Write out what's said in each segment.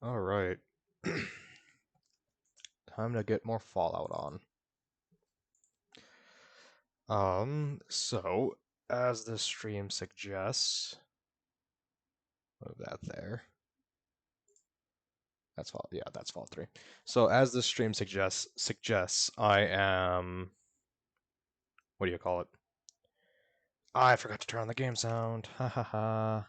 Alright. Time to get more Fallout on. So, as the stream suggests, move that there. That's Fallout, yeah, that's Fallout 3. So, as the stream suggests, I am, what do you call it? I forgot to turn on the game sound. Ha ha ha.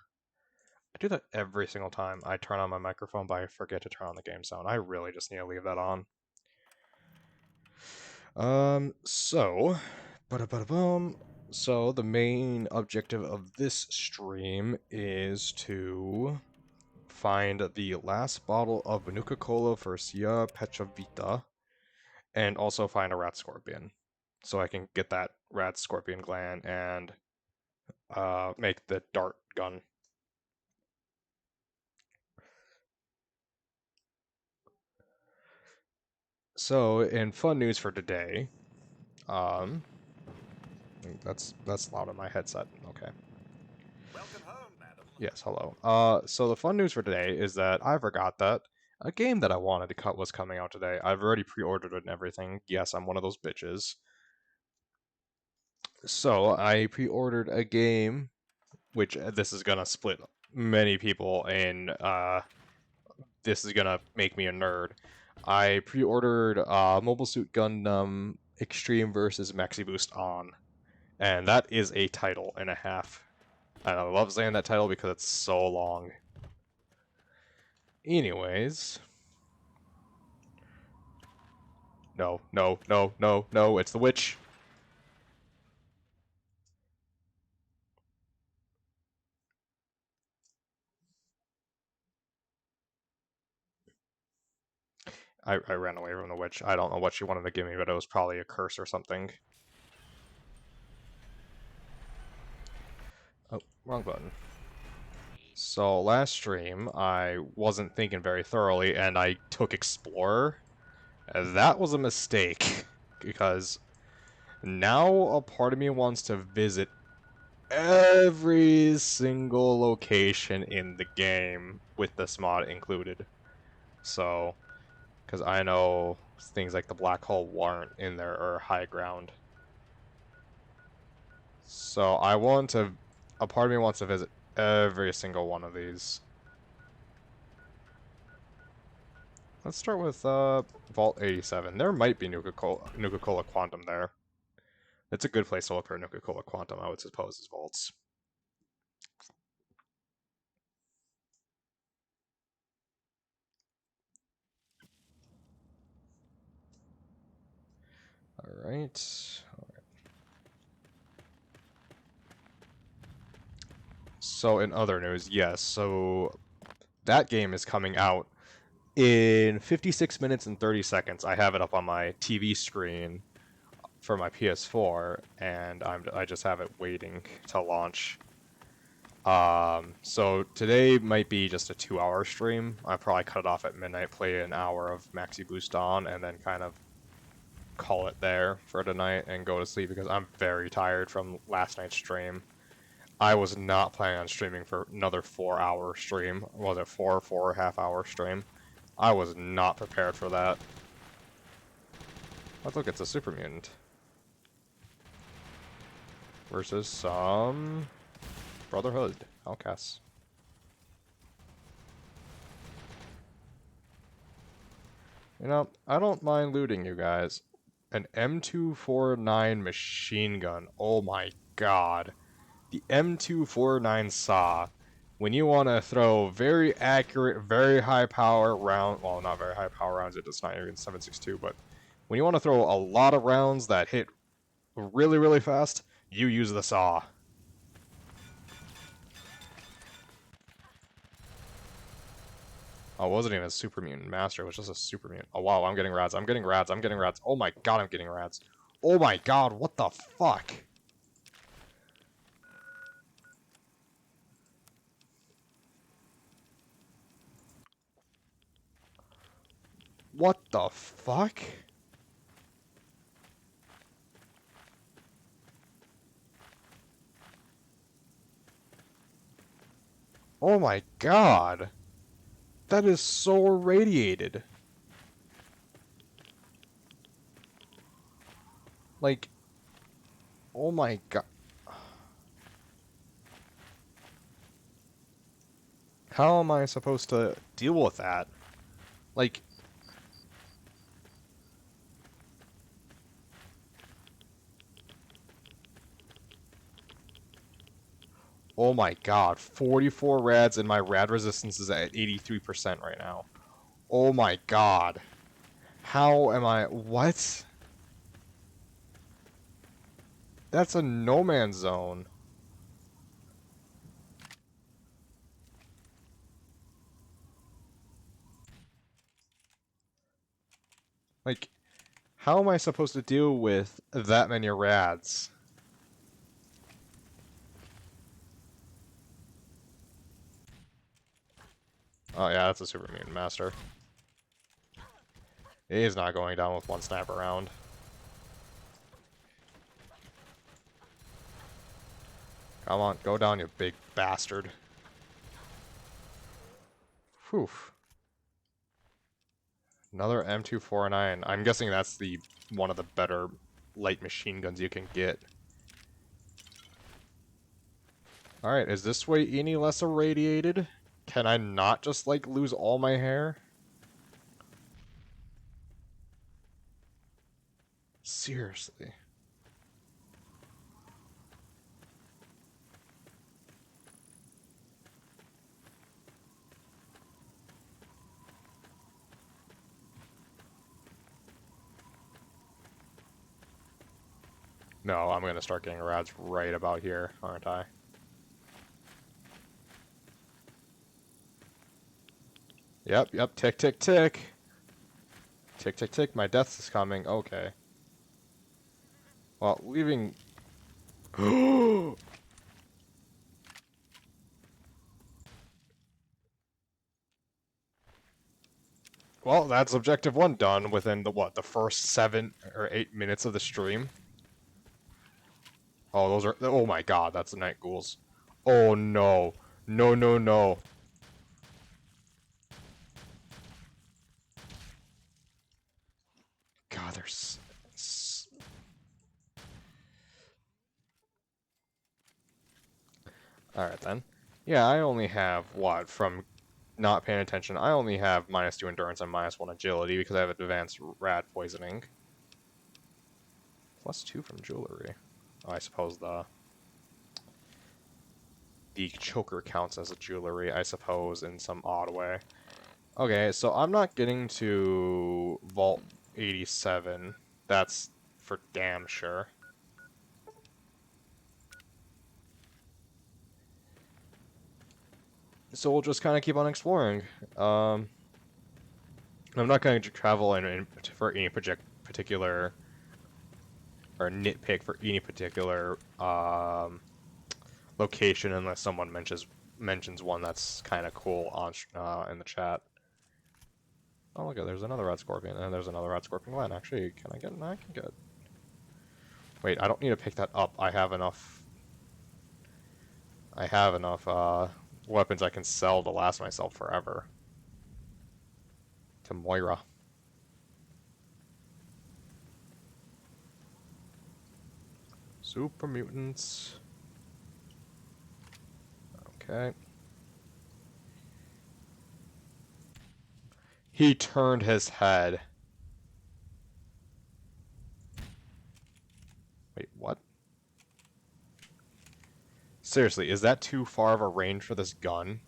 I do that every single time I turn on my microphone, but I forget to turn on the game sound. I really just need to leave that on. So, so the main objective of this stream is to find the last bottle of Nuka-Cola for Sia Petrovita, and also find a Radscorpion, so I can get that Radscorpion gland and make the dart gun. So, in fun news for today, that's loud on my headset. Okay. Welcome home, madam. Yes, hello. So the fun news for today is that I forgot that a game that I wanted to cut was coming out today. I've already pre-ordered it and everything. Yes, I'm one of those bitches. So I pre-ordered a game, which this is gonna split many people, and this is gonna make me a nerd. I pre-ordered Mobile Suit Gundam Extreme versus Maxi Boost On, and that is a title and a half. And I love saying that title because it's so long. Anyways. No, no, no, no, no, it's the witch. I ran away from the witch. I don't know what she wanted to give me, but it was probably a curse or something. Oh, wrong button. So last stream, I wasn't thinking very thoroughly, and I took Explorer. That was a mistake, because now a part of me wants to visit every single location in the game with this mod included. So, because I know things like the black hole weren't in there, or high ground. So I want to, a part of me wants to visit every single one of these. Let's start with Vault 87. There might be Nuka-Cola Quantum there. It's a good place to look for Nuka-Cola Quantum, I would suppose, is vaults. Alright. So in other news, yes, so that game is coming out in 56 minutes and 30 seconds. I have it up on my TV screen for my PS4, and I just have it waiting to launch. So today might be just a 2-hour stream. I probably cut it off at midnight, play an hour of Maxi Boost on, and then kind of call it there for tonight and go to sleep because I'm very tired from last night's stream. I was not planning on streaming for another 4-hour stream. Was it 4.5-hour stream? I was not prepared for that. Oh, look, it's a super mutant. Versus some Brotherhood outcasts. You know, I don't mind looting you guys. An M249 machine gun. Oh my god. The M249 SAW. When you want to throw very accurate, very high power round, well, not very high power rounds, it's not even 7.62, but when you want to throw a lot of rounds that hit really, really fast, you use the SAW. Oh, it wasn't even a super mutant master, it was just a super mutant. Oh wow, I'm getting rads, I'm getting rads, I'm getting rads. Oh my god, I'm getting rads. Oh my god, what the fuck? What the fuck? Oh my god. That is so irradiated. Like, oh my god. How am I supposed to deal with that? Like, oh my god, 44 rads and my rad resistance is at 83% right now. Oh my god. How am I... What? That's a no man's zone. Like, how am I supposed to deal with that many rads? Oh yeah, that's a super mutant master. He's not going down with one snap around. Come on, go down, you big bastard. Whew. Another M249. I'm guessing that's the one of the better light machine guns you can get. Alright, is this way any less irradiated? Can I not just, like, lose all my hair? Seriously. No, I'm gonna start getting rads right about here, aren't I? Yep, tick, tick, tick. Tick, tick, tick, my death is coming, okay. Well, leaving... Well, that's objective 1 done within the, what, the first 7 or 8 minutes of the stream? Oh, those are... Oh my god, that's the night ghouls. Oh no. No, no, no. God, there's... Alright then. Yeah, I only have, what, from not paying attention, I only have -2 endurance and -1 agility because I have advanced rad poisoning. +2 from jewelry. Oh, I suppose the choker counts as a jewelry, I suppose, in some odd way. Okay, so I'm not getting to Vault 87. That's for damn sure. So we'll just kind of keep on exploring. I'm not going to travel for any particular... or nitpick for any particular location unless someone mentions one that's kind of cool on in the chat. Oh look, there's another Radscorpion, and there's another Radscorpion line. Actually, can I get an? I can get. Wait, I don't need to pick that up. I have enough. I have enough weapons I can sell to last myself forever. To Moira. Super mutants. Okay. He turned his head. Wait, what? Seriously, is that too far of a range for this gun?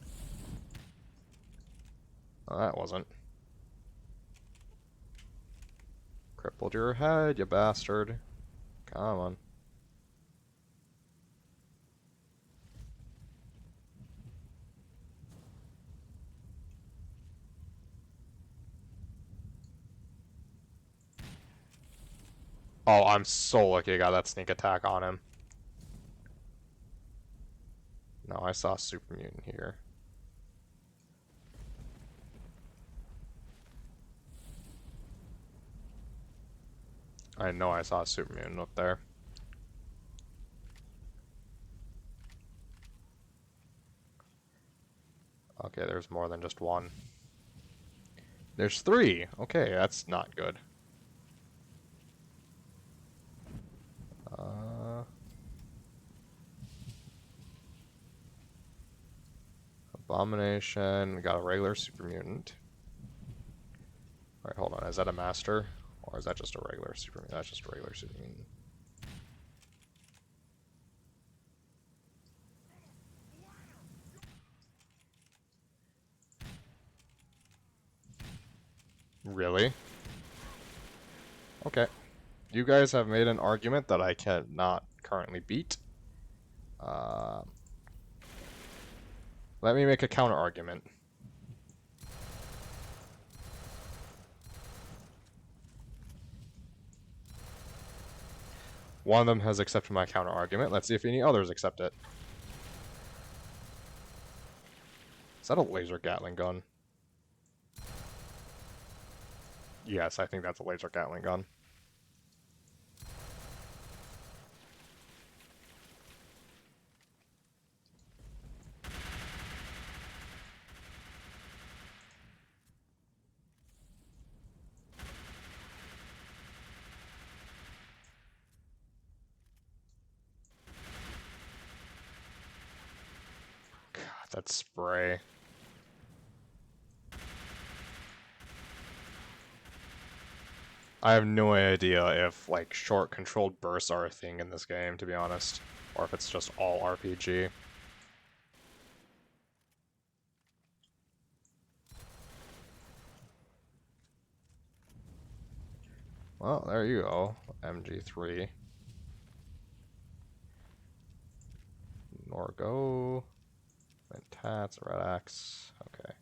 Oh, that wasn't. Crippled your head, you bastard. Come on. Oh, I'm so lucky I got that sneak attack on him. No, I saw a super mutant here. I know I saw a super mutant up there. Okay, there's more than just one. There's 3. Okay, that's not good. Abomination. Got a regular super mutant. Alright, hold on. Is that a master? Or is that just a regular super mutant? That's just a regular super mutant. Really? Okay. You guys have made an argument that I cannot currently beat. Let me make a counter argument. One of them has accepted my counter argument. Let's see if any others accept it. Is that a laser Gatling gun? Yes, I think that's a laser Gatling gun. God, that spray. I have no idea if, like, short controlled bursts are a thing in this game, to be honest. Or if it's just all RPG. Well, there you go. MG3. Norgo. Mentats, Red Axe. Okay.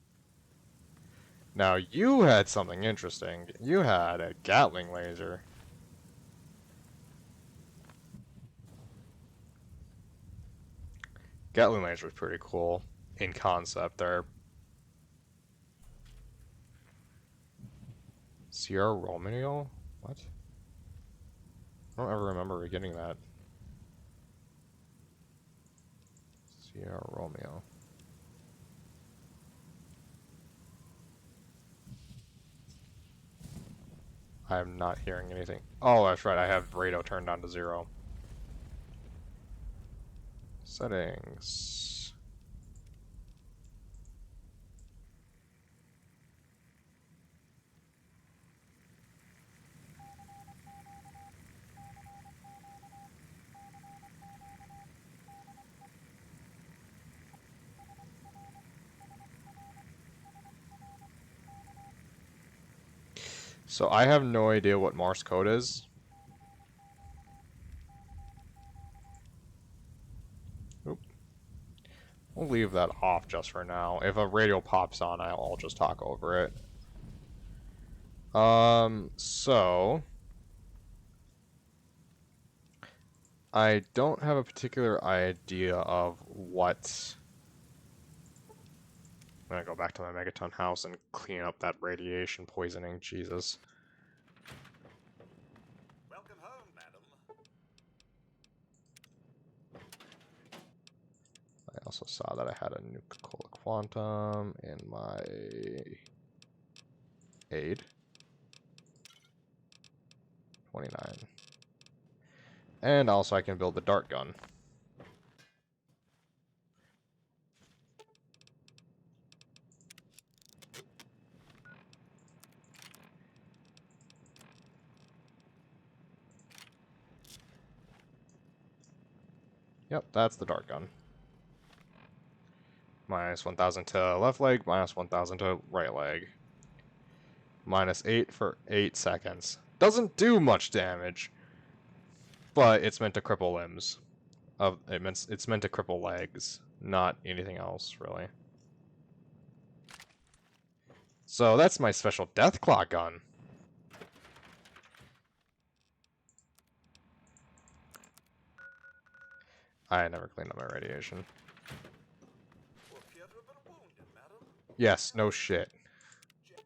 Now you had something interesting. You had a Gatling laser. Gatling laser is pretty cool in concept there. Sierra Romeo? What? I don't ever remember getting that. Sierra Romeo. I am not hearing anything. Oh, that's right. I have radio turned down to 0. Settings. So I have no idea what Morse code is. Oop. We'll leave that off just for now. If a radio pops on, I'll just talk over it. So I don't have a particular idea of what. I'm gonna go back to my Megaton house and clean up that radiation poisoning. Jesus. Welcome home, madam. I also saw that I had a Nuka-Cola Quantum in my aid. 29. And also I can build the dart gun. Yep, that's the dart gun. Minus 1000 to left leg, minus 1000 to right leg. Minus 8 for 8 seconds. Doesn't do much damage, but it's meant to cripple limbs. It's meant to cripple legs, not anything else, really. So that's my special death claw gun. I never cleaned up my radiation. Well, appear to have been wounded, madam. Yes, no shit. Did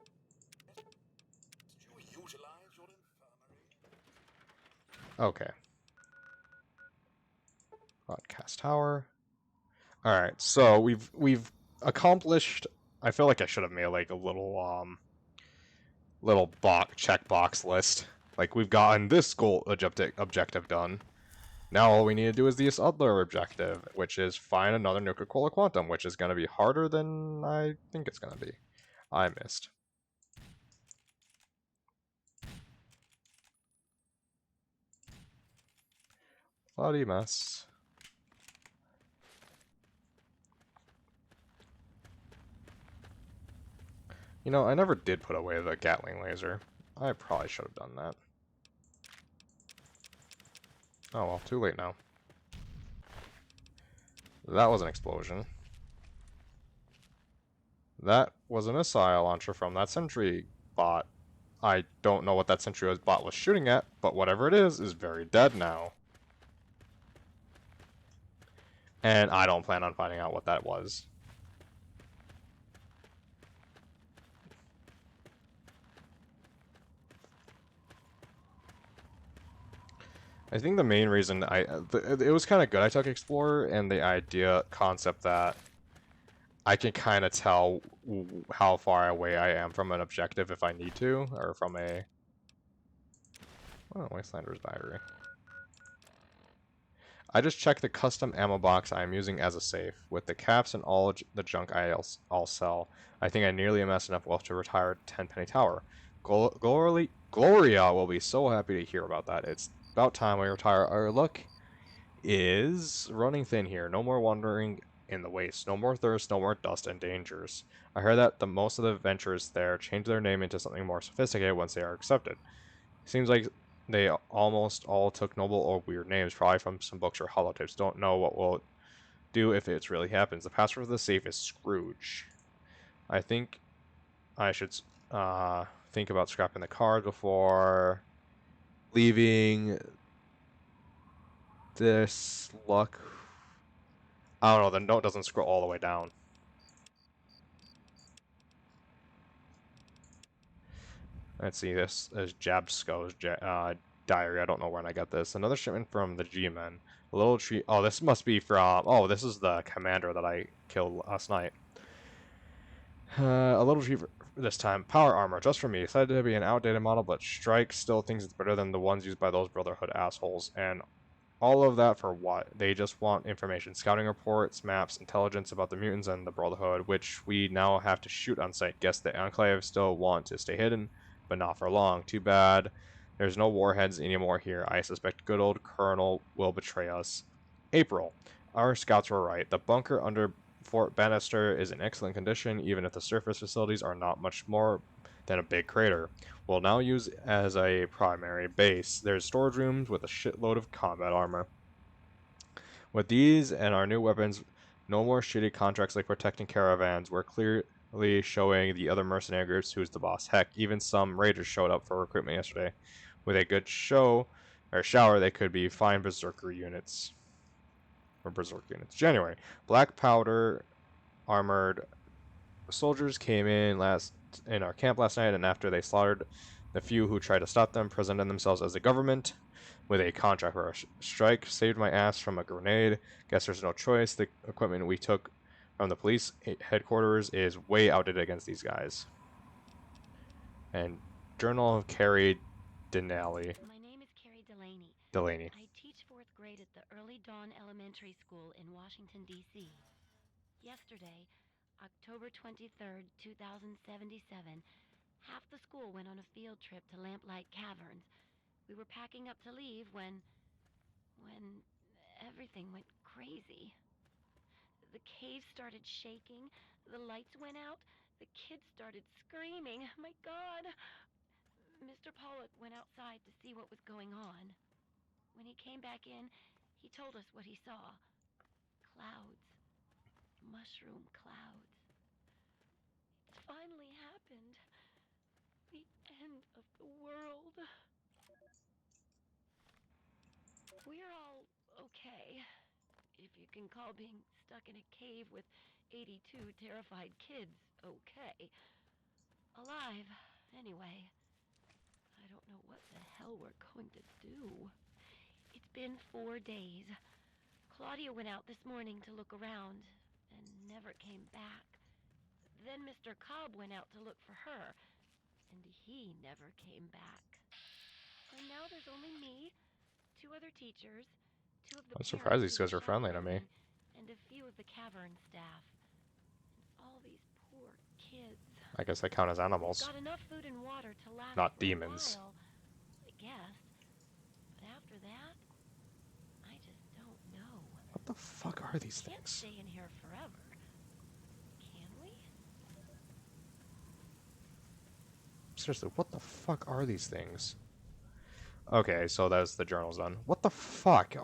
you utilize your infirmary? Okay. Broadcast tower. Alright, so we've accomplished. I feel like I should have made like a little little checkbox list. Like, we've gotten this goal objective done. Now all we need to do is this other objective, which is find another nuclear quantum, which is going to be harder than I think it's going to be. I missed. Bloody mess. You know, I never did put away the Gatling laser. I probably should have done that. Oh well, too late now. That was an explosion. That was a missile launcher from that sentry bot. I don't know what that sentry bot was shooting at, but whatever it is very dead now. And I don't plan on finding out what that was. I think the main reason it was kind of good I took Explorer, and the concept that I can kind of tell how far away I am from an objective if I need to, or from a... Oh, Wastelander's diary. I just checked the custom ammo box I am using as a safe. With the caps and all the junk I'll sell, I think I nearly amassed enough wealth to retire 10 Penny Tower. Gloria will be so happy to hear about that. It's about time we retire. Our luck is running thin here. No more wandering in the waste. No more thirst, no more dust and dangers. I heard that most of the adventurers there change their name into something more sophisticated once they are accepted. Seems like they almost all took noble or weird names, probably from some books or holotapes. Don't know what we'll do if it really happens. The password for the safe is Scrooge. I think I should think about scrapping the card before leaving this luck. I don't know, the note doesn't scroll all the way down. Let's see, this is Jabsco's diary. I don't know when I got this. Another shipment from the G-Men. A little tree. Oh, this must be from... Oh, this is the commander that I killed last night. A little tree this time. Power armor, just for me. Excited to be an outdated model, but Strike still thinks it's better than the ones used by those Brotherhood assholes. And all of that for what? They just want information. Scouting reports, maps, intelligence about the mutants and the Brotherhood, which we now have to shoot on sight. Guess the Enclave still want to stay hidden, but not for long. Too bad. There's no warheads anymore here. I suspect good old Colonel will betray us. April. Our scouts were right. The bunker under Fort Bannister is in excellent condition, even if the surface facilities are not much more than a big crater. We'll now use as a primary base. There's storage rooms with a shitload of combat armor. With these and our new weapons, no more shitty contracts like protecting caravans. We're clearly showing the other mercenary groups who's the boss. Heck, even some raiders showed up for recruitment yesterday. With a good shower, they could be fine berserker units. Or berserk units. January. Black powder armored soldiers came in our camp last night, and after they slaughtered the few who tried to stop them, presented themselves as the government with a contract for a strike. Saved my ass from a grenade. Guess there's no choice. The equipment we took from the police headquarters is way outdated against these guys. And Journal of Carrie Denali. My name is Carrie Delaney. I teach 4th grade at the Early Dawn Elementary School in Washington, D.C. Yesterday, October 23rd, 2077, half the school went on a field trip to Lamplight Caverns. We were packing up to leave when everything went crazy. The cave started shaking, the lights went out, the kids started screaming. My God! Mr. Pollock went outside to see what was going on. When he came back in, he told us what he saw. Clouds. Mushroom clouds. It's finally happened. The end of the world. We're all okay. If you can call being stuck in a cave with 82 terrified kids okay. Alive, anyway. I don't know what the hell we're going to do. It's been 4 days. Claudia went out this morning to look around and never came back. Then Mr. Cobb went out to look for her. and he never came back. And now there's only me, 2 other teachers, 2 of the I'm surprised parents these who were guys are friendly to me. chaperoning, and a few of the cavern staff. And all these poor kids. I guess they count as We've animals, got enough food and water to last not for a demons. while, I guess. But after that, I just don't know. What the fuck are these Can't things? stay in here forever, can we? Seriously, what the fuck are these things? Okay, so that's the journal's done. What the fuck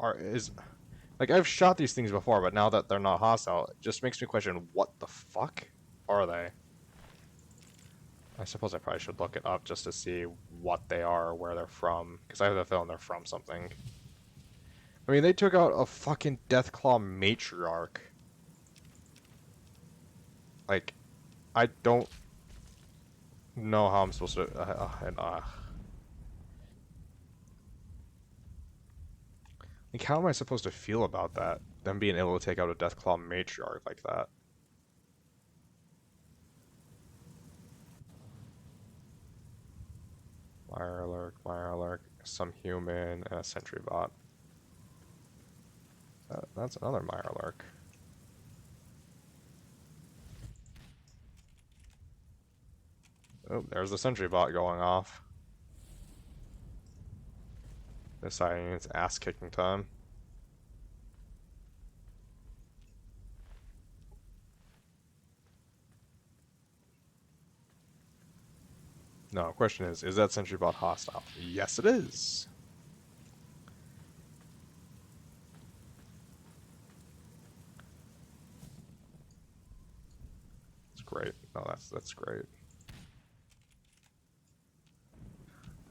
like, I've shot these things before, but now that they're not hostile, it just makes me question what the fuck are they? I suppose I probably should look it up just to see what they are or where they're from, because I have a feeling they're from something. I mean, they took out a fucking Deathclaw matriarch. Like, I don't know how I'm supposed to... Like, how am I supposed to feel about that? Them being able to take out a Deathclaw matriarch like that. Mirelurk, some human, and a sentry bot. That's another Mirelurk. Oh, there's the sentry bot going off. Deciding it's ass kicking time. No, question is that sentry bot hostile? Yes, it is. It's great. No, that's great.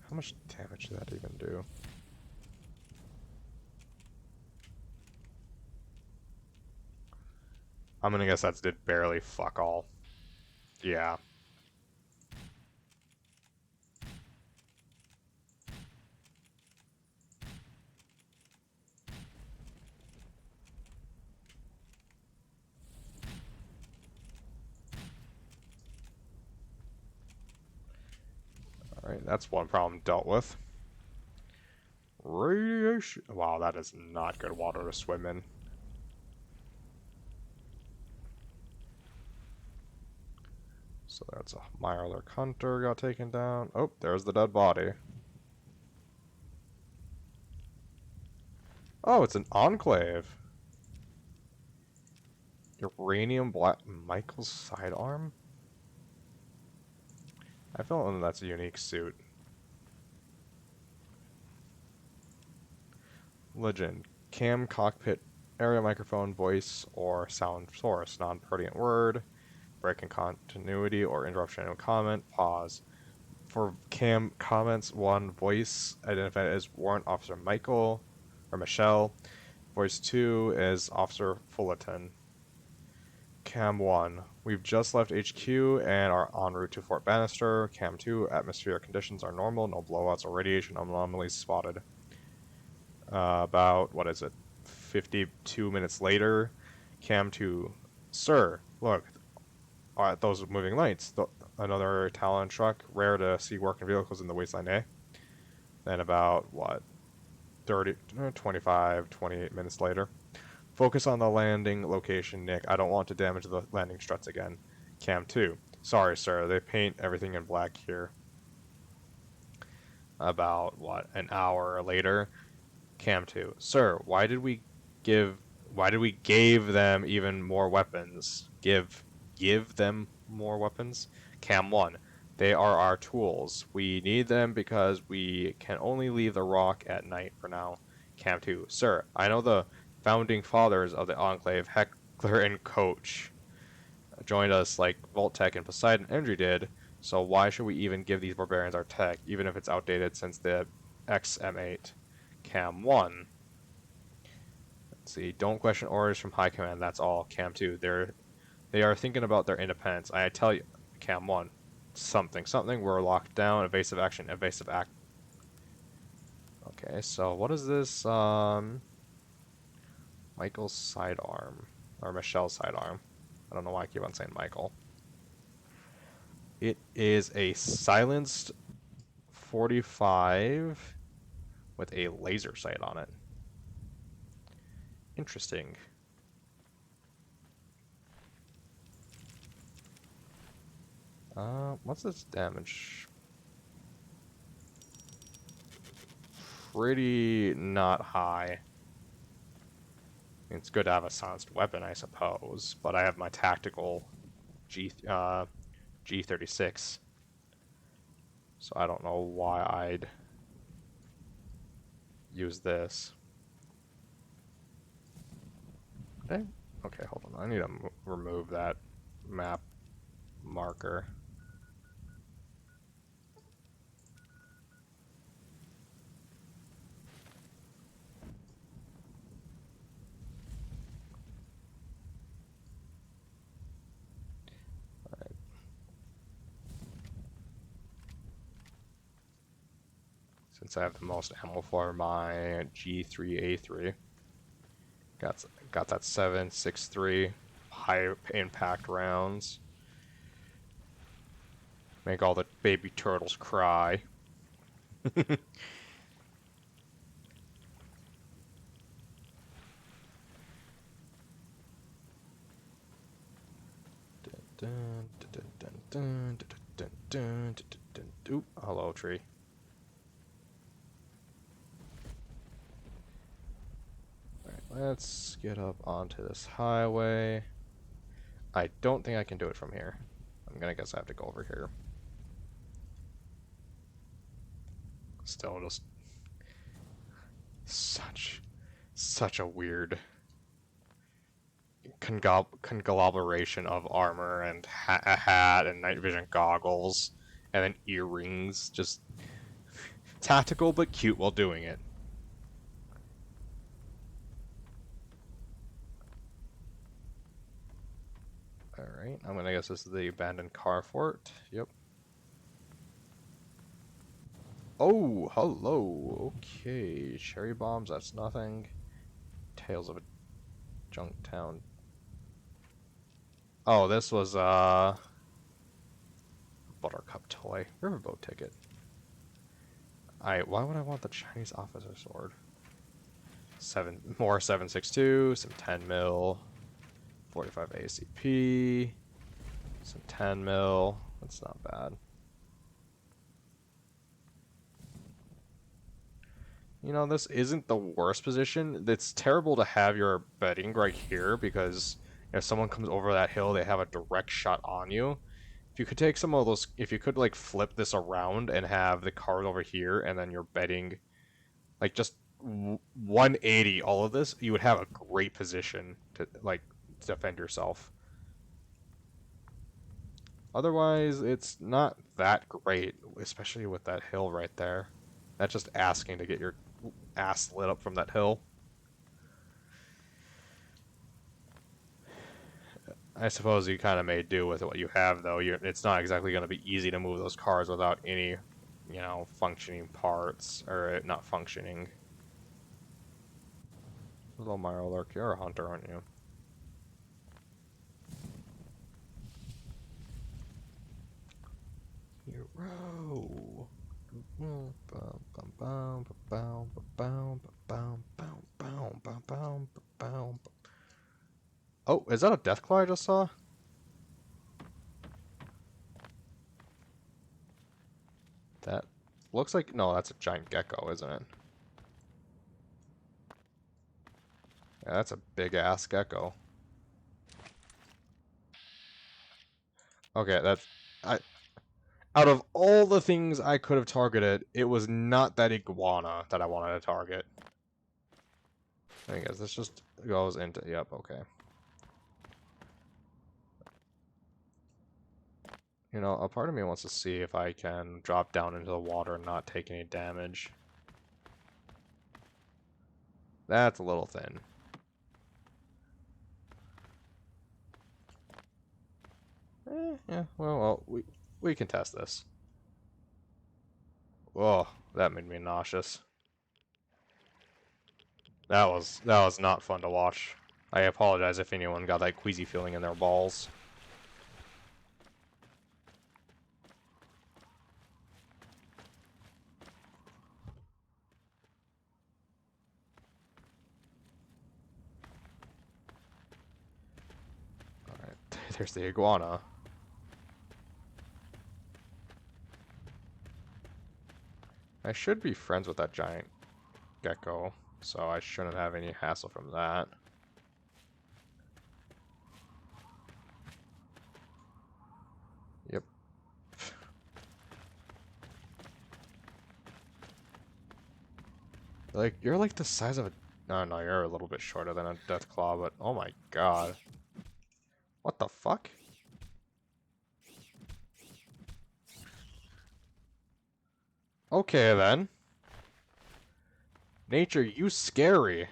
How much damage did that even do? I'm gonna guess that did barely fuck all. Yeah. Alright, that's one problem dealt with. Radiation. Wow, that is not good water to swim in. So that's a Mirelurk Hunter got taken down. Oh, there's the dead body. Oh, it's an Enclave. Uranium Black Michael's sidearm? I feel like that's a unique suit. Legend. Cam, cockpit, area microphone, voice, or sound source. Non-pertinent word. Breaking continuity or interruption in comment. Pause. For cam comments, 1, voice identified as Warrant Officer Michael or Michelle. Voice 2 is Officer Fullerton. Cam 1, we've just left HQ and are en route to Fort Bannister. Cam 2, atmospheric conditions are normal, no blowouts or radiation anomalies spotted. About, what is it, 52 minutes later, Cam 2, sir, look, at those moving lights. Another Talon truck, rare to see working vehicles in the Wasteland A. Then about, what, 25, 28 minutes later. Focus on the landing location, Nick. I don't want to damage the landing struts again. Cam 2. Sorry, sir. They paint everything in black here. About, what, an hour later. Cam 2. Sir, why did we give them even more weapons? Give them more weapons? Cam 1. They are our tools. We need them because we can only leave the rock at night for now. Cam 2. Sir, I know the founding fathers of the Enclave, Heckler and Coach, joined us like Voltech and Poseidon Energy did, so why should we even give these barbarians our tech, even if it's outdated since the XM8? Cam 1. Let's see. Don't question orders from high command, that's all. Cam 2. They are thinking about their independence. I tell you, Cam 1. Something. We're locked down. Evasive action. Evasive act. Okay, so what is this? Michael's sidearm. Or Michelle's sidearm. I don't know why I keep on saying Michael. It is a silenced 45 with a laser sight on it. Interesting. What's its damage? Pretty not high. It's good to have a silenced weapon, I suppose, but I have my tactical G36, so I don't know why I'd use this. Okay, okay, hold on. I need to remove that map marker. Since I have the most ammo for my G3A3. Got that 7.63 high impact rounds. Make all the baby turtles cry. Oop, hello tree. Let's get up onto this highway. I don't think I can do it from here. I'm gonna guess I have to go over here. Still just such a weird conglomeration of armor and a hat and night vision goggles and then earrings. Just tactical but cute while doing it. Alright, I'm gonna guess this is the abandoned car fort. Yep. Oh, hello. Okay, cherry bombs, that's nothing. Tales of a junk town. Oh, this was Buttercup toy. Riverboat ticket. Why would I want the Chinese officer sword? More 7.62, some 10 mil. 45 ACP, some 10 mil. That's not bad. You know, this isn't the worst position. It's terrible to have your bedding right here because if someone comes over that hill, they have a direct shot on you. If you could take some of those, if you could like flip this around and have the cars over here and then your bedding, like just 180 all of this, you would have a great position to like defend yourself. Otherwise, it's not that great, especially with that hill right there. That's just asking to get your ass lit up from that hill. I suppose you kind of may do with what you have, though. It's not exactly going to be easy to move those cars without any, you know, functioning parts, or not functioning. Hello, Mirelurk. You're a hunter, aren't you? Hero. Oh, is that a Deathclaw I just saw? That looks like... No, that's a giant gecko, isn't it? Yeah, that's a big-ass gecko. Okay, that's... Out of all the things I could have targeted, it was not that iguana that I wanted to target. I guess this just goes into... Yep, okay. You know, a part of me wants to see if I can drop down into the water and not take any damage. That's a little thin. Yeah, well, we can test this. Whoa, that made me nauseous. That was not fun to watch. I apologize if anyone got that queasy feeling in their balls. Here's the iguana. I should be friends with that giant gecko, so I shouldn't have any hassle from that. Yep. Like, you're like the size of a... No, no, you're a little bit shorter than a Deathclaw, but oh my god. What the fuck? Okay then. Nature, you scary.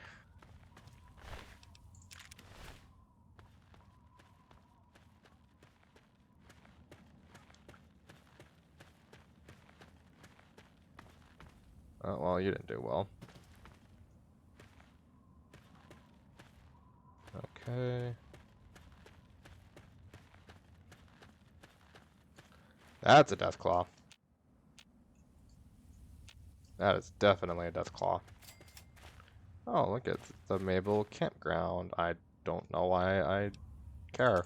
Oh, well, you didn't do well. Okay. That's a Deathclaw. That is definitely a Deathclaw. Oh, look at the Mabel campground. I don't know why I care.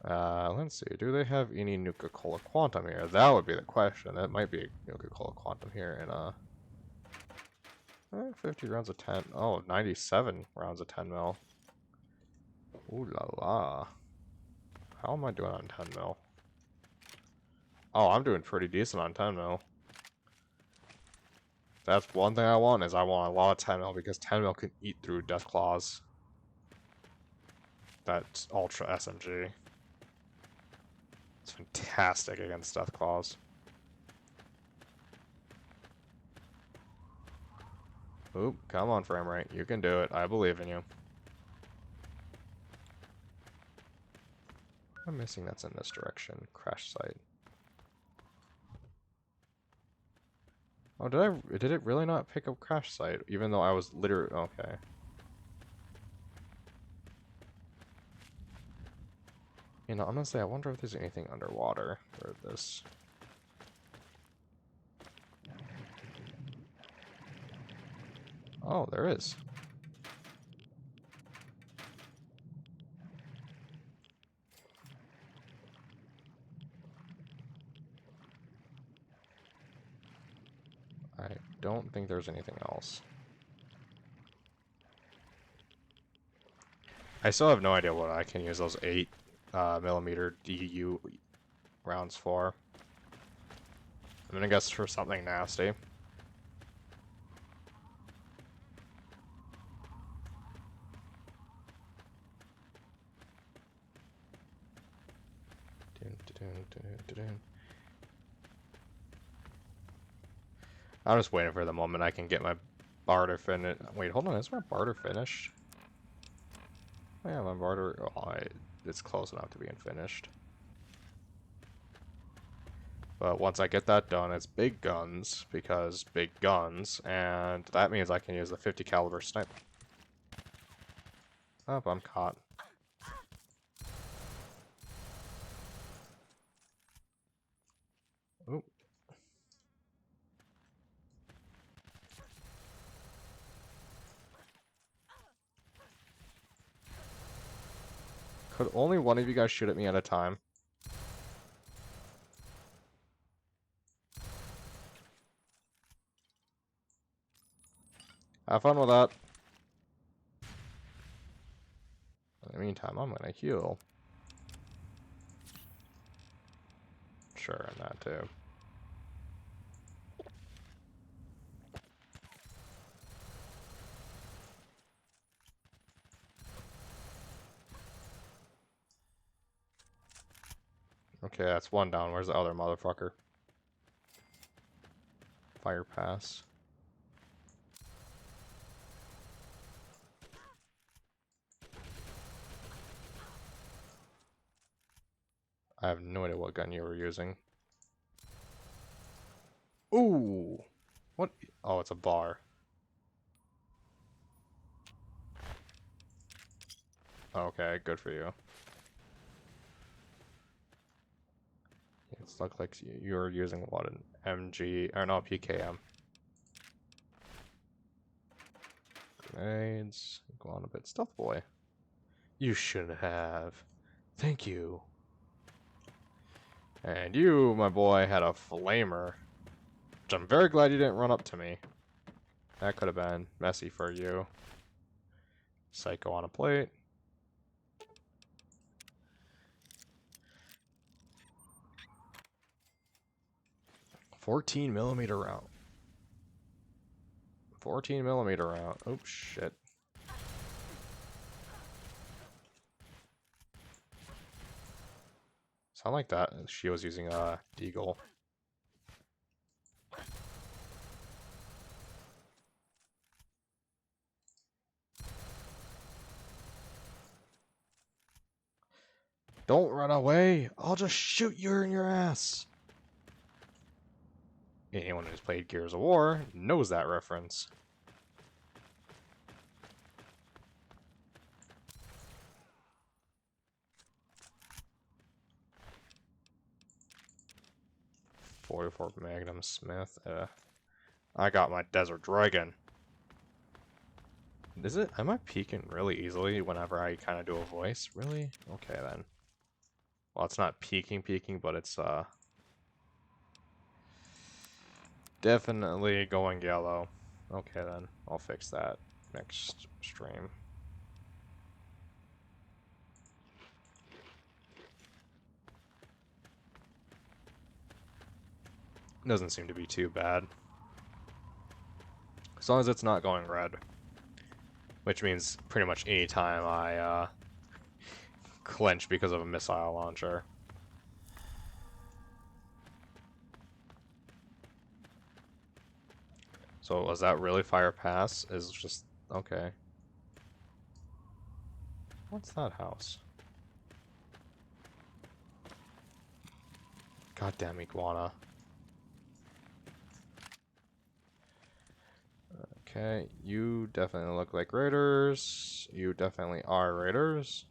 Let's see. Do they have any Nuka-Cola Quantum here? That would be the question. That might be Nuka-Cola Quantum here in 50 rounds of 10. Oh, 97 rounds of 10 mil. Ooh la la. How am I doing on 10 mil? Oh, I'm doing pretty decent on 10 mil. That's one thing I want, is I want a lot of 10 mil, because 10 mil can eat through Deathclaws. That's Ultra SMG. It's fantastic against Deathclaws. Oop, come on, frame rate. You can do it. I believe in you. I'm missing that's in this direction. Crash site. Oh, did it really not pick up crash site? Even though I was literally... Okay. You know, honestly, I wonder if there's anything underwater for this. Oh, there is. I don't think there's anything else. I still have no idea what I can use those 8mm DU rounds for. I'm gonna guess for something nasty. I'm just waiting for the moment I can get my barter finished. Wait, hold on, is my barter finished? Oh yeah, my barter... Oh, it's close enough to being finished. But once I get that done, it's big guns, because big guns, and that means I can use the 50 caliber sniper. Oh, I'm caught. Oop. Could only one of you guys shoot at me at a time? Have fun with that. In the meantime, I'm gonna heal. Sure, and that too. Okay, that's one down. Where's the other motherfucker? Fire pass. I have no idea what gun you were using. Ooh! What? Oh, it's a bar. Okay, good for you. It looks like you're using what, an MG, or no, PKM. Grenades, go on a bit. Stealth boy. You shouldn't have. Thank you. And you, my boy, had a flamer. Which I'm very glad you didn't run up to me. That could have been messy for you. Psycho on a plate. .14mm round. 14mm round. Oops, shit. Sound like that. She was using a deagle. Don't run away! I'll just shoot you in your ass! Anyone who's played Gears of War knows that reference. .44 Magnum Smith. I got my Desert Dragon. Is it? Am I peeking really easily whenever I kind of do a voice? Really? Okay then. Well, it's not peeking, but it's definitely going yellow. Okay then, I'll fix that next stream. Doesn't seem to be too bad. As long as it's not going red. Which means pretty much any time I clench because of a missile launcher. So was that really fire pass? Is just okay. What's that house? Goddamn iguana. Okay, you definitely look like raiders. You definitely are raiders.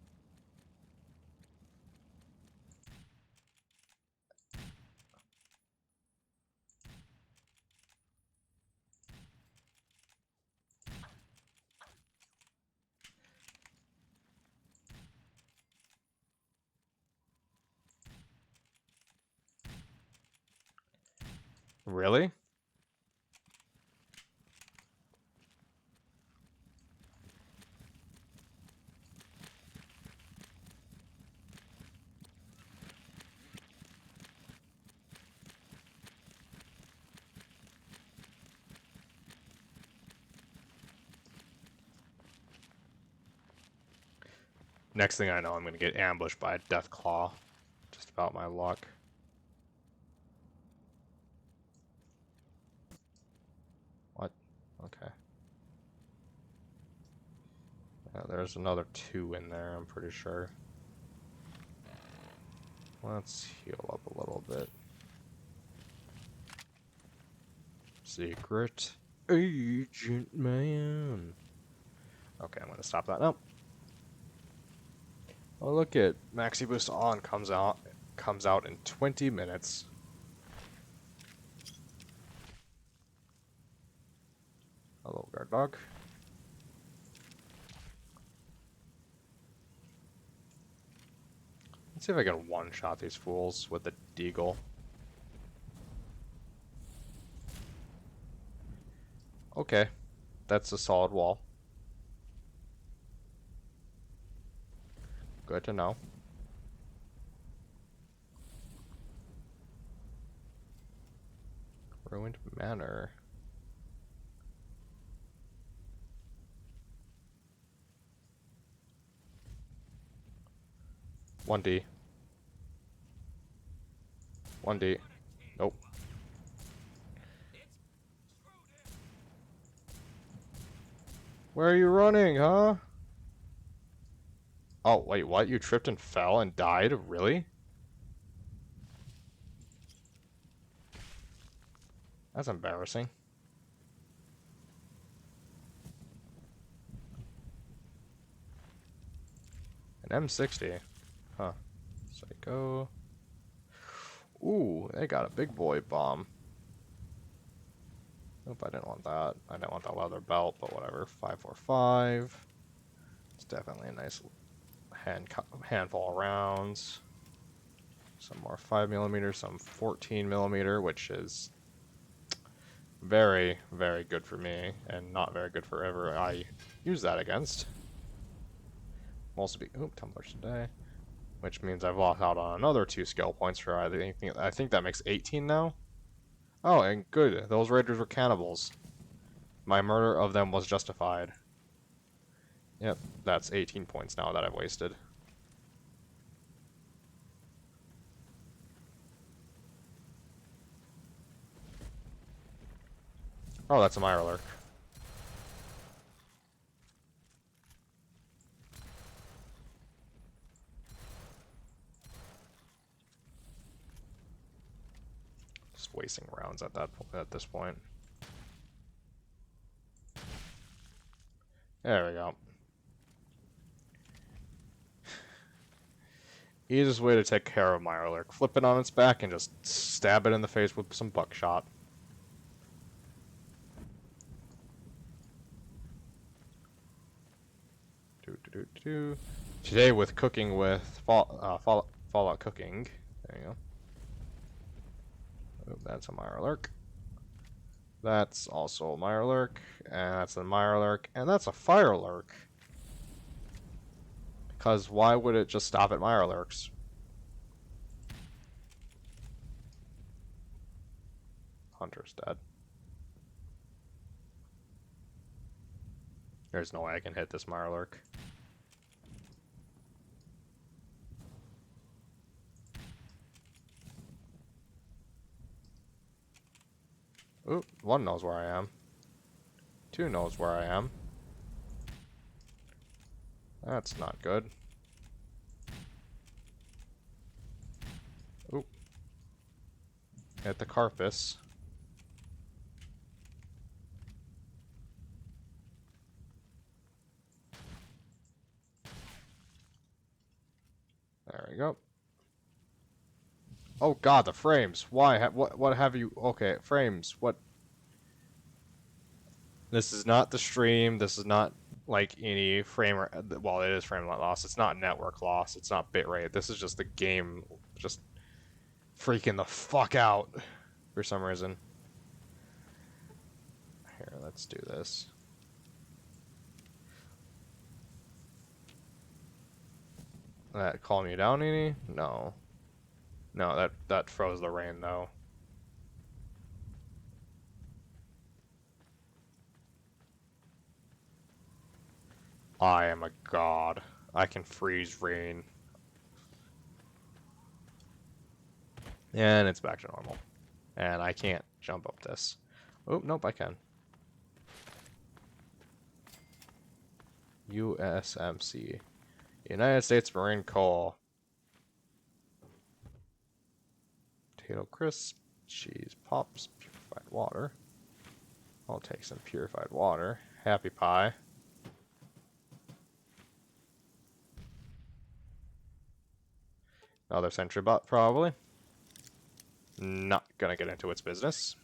Really? Next thing I know, I'm gonna get ambushed by a death claw. Just about my luck. What? Okay. Yeah, there's another 2 in there, I'm pretty sure. Let's heal up a little bit. Secret Agent Man. Okay, I'm gonna stop that now. Oh, look it. Maxi Boost On comes out in 20 minutes. Hello, guard dog. Let's see if I can one-shot these fools with the deagle. Okay, that's a solid wall. Good to know. Ruined Manor. One D. Nope. Where are you running, huh? Oh, wait, what? You tripped and fell and died? Really? That's embarrassing. An M60. Huh. Psycho. Ooh, they got a big boy bomb. Nope, I didn't want that. I didn't want that leather belt, but whatever. 545. It's definitely a nice handful of rounds. Some more 5mm, some 14mm, which is very, very good for me, and not very good for whoever I use that against. Also be tumblers today, which means I've lost out on another 2 skill points for I think that makes 18 now. Oh, and good, those raiders were cannibals. My murder of them was justified. Yep, that's 18 points now that I've wasted. Oh, that's a Mirelurk. Just wasting rounds at this point. There we go. Easiest way to take care of Mirelurk. Flip it on its back and just stab it in the face with some buckshot. Today with cooking with Fallout Cooking. There you go. Oh, that's a Mirelurk. That's also a Mirelurk. And that's a Mirelurk. And that's a Firelurk. Because why would it just stop at Mirelurks? Hunter's dead. There's no way I can hit this Mirelurk. Ooh, 1 knows where I am. 2 knows where I am. That's not good. Oop. Hit the Carpus. There we go. Oh god, the frames. Why? What have you... Okay, frames. What? This is not the stream. This is not like any frame... Well, it is frame loss. It's not network loss. It's not bitrate. This is just the game just freaking the fuck out for some reason. Here, let's do this. That calm you down any? No. No, that froze the rain though. I am a god. I can freeze rain. And it's back to normal. And I can't jump up this. Oh, nope, I can. USMC. United States Marine Corps. Potato crisp, cheese pops, purified water. I'll take some purified water. Happy pie. Another sentry bot, probably. Not gonna get into its business.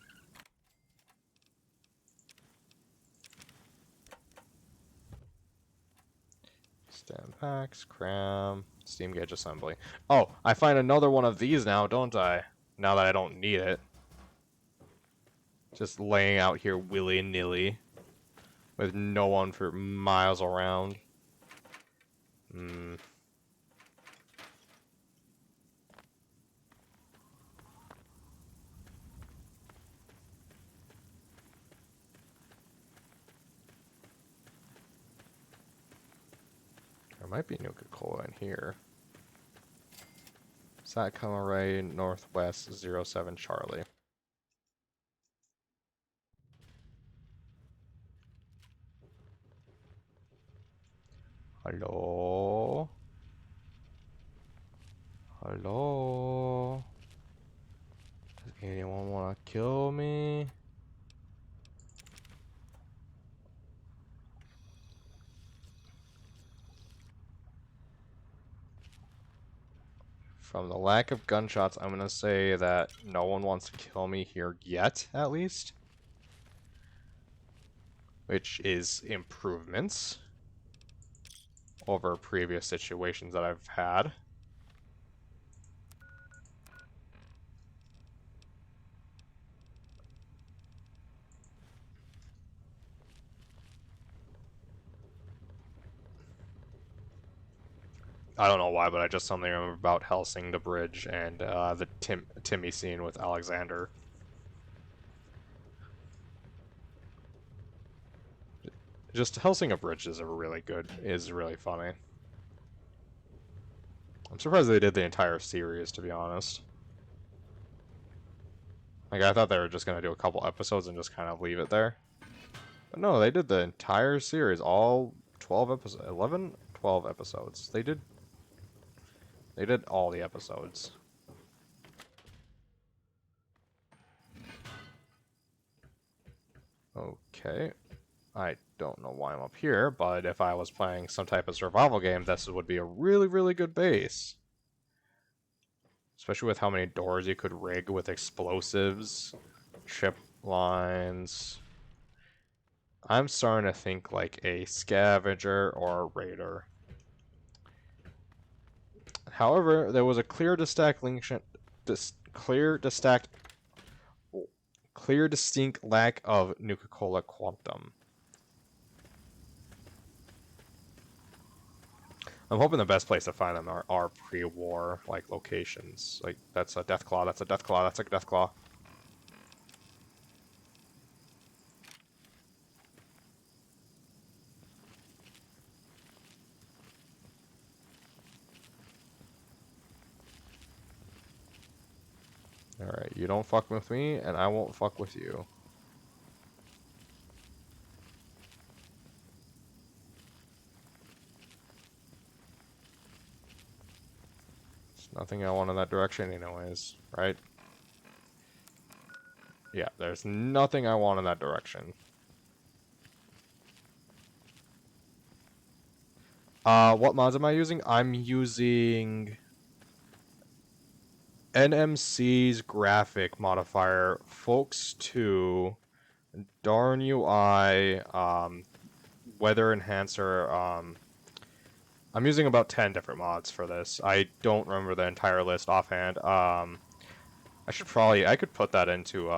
Stem packs, cram, steam gauge assembly. Oh, I find another one of these now, don't I? Now that I don't need it. Just laying out here willy-nilly. With no one for miles around. There might be Nuka-Cola in here. Satcom array northwest 07 Charlie. Hello? Hello? Does anyone want to kill me? From the lack of gunshots, I'm going to say that no one wants to kill me here yet, at least. Which is improvements. over previous situations that I've had. I don't know why, but I just suddenly remember about Helsing the bridge and the Timmy scene with Alexander. Just Helsing a bridge is really funny. I'm surprised they did the entire series, to be honest. Like, I thought they were just gonna do a couple episodes and just kind of leave it there. But no, they did the entire series, all 12 episodes, 11, 12 episodes. They did all the episodes. Okay. I don't know why I'm up here, but if I was playing some type of survival game, this would be a really, really good base. Especially with how many doors you could rig with explosives, chip lines. I'm starting to think like a scavenger or a raider. However, there was a clear, distinct lack of Nuka-Cola Quantum. I'm hoping the best place to find them are pre-war like locations. Like that's a Deathclaw, that's a Deathclaw, that's a Deathclaw. Alright, you don't fuck with me, and I won't fuck with you. There's nothing I want in that direction anyways, right? Yeah, there's nothing I want in that direction. What mods am I using? I'm using NMC's graphic modifier, FOOK2, DarNifed UI, weather enhancer. I'm using about 10 different mods for this. I don't remember the entire list offhand. I could put that into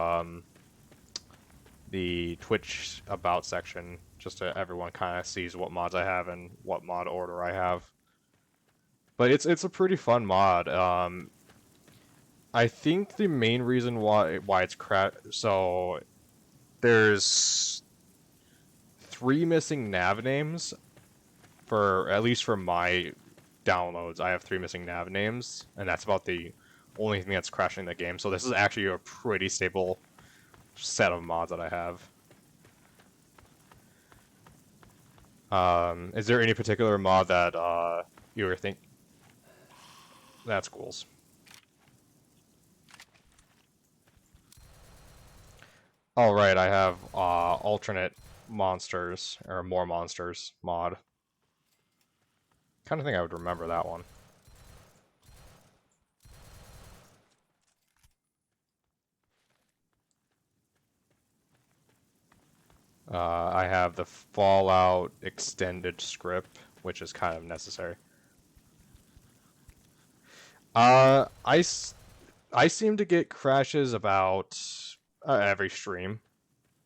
the Twitch about section, just so everyone kind of sees what mods I have and what mod order I have. But it's a pretty fun mod. I think the main reason why it's so there's 3 missing nav names for at least for my downloads. I have 3 missing nav names, and that's about the only thing that's crashing the game. So this is actually a pretty stable set of mods that I have. Is there any particular mod that you were think? That's ghouls. All right, I have alternate monsters or more monsters mod. Kind of think I would remember that one. I have the Fallout extended script, which is kind of necessary. I seem to get crashes about every stream,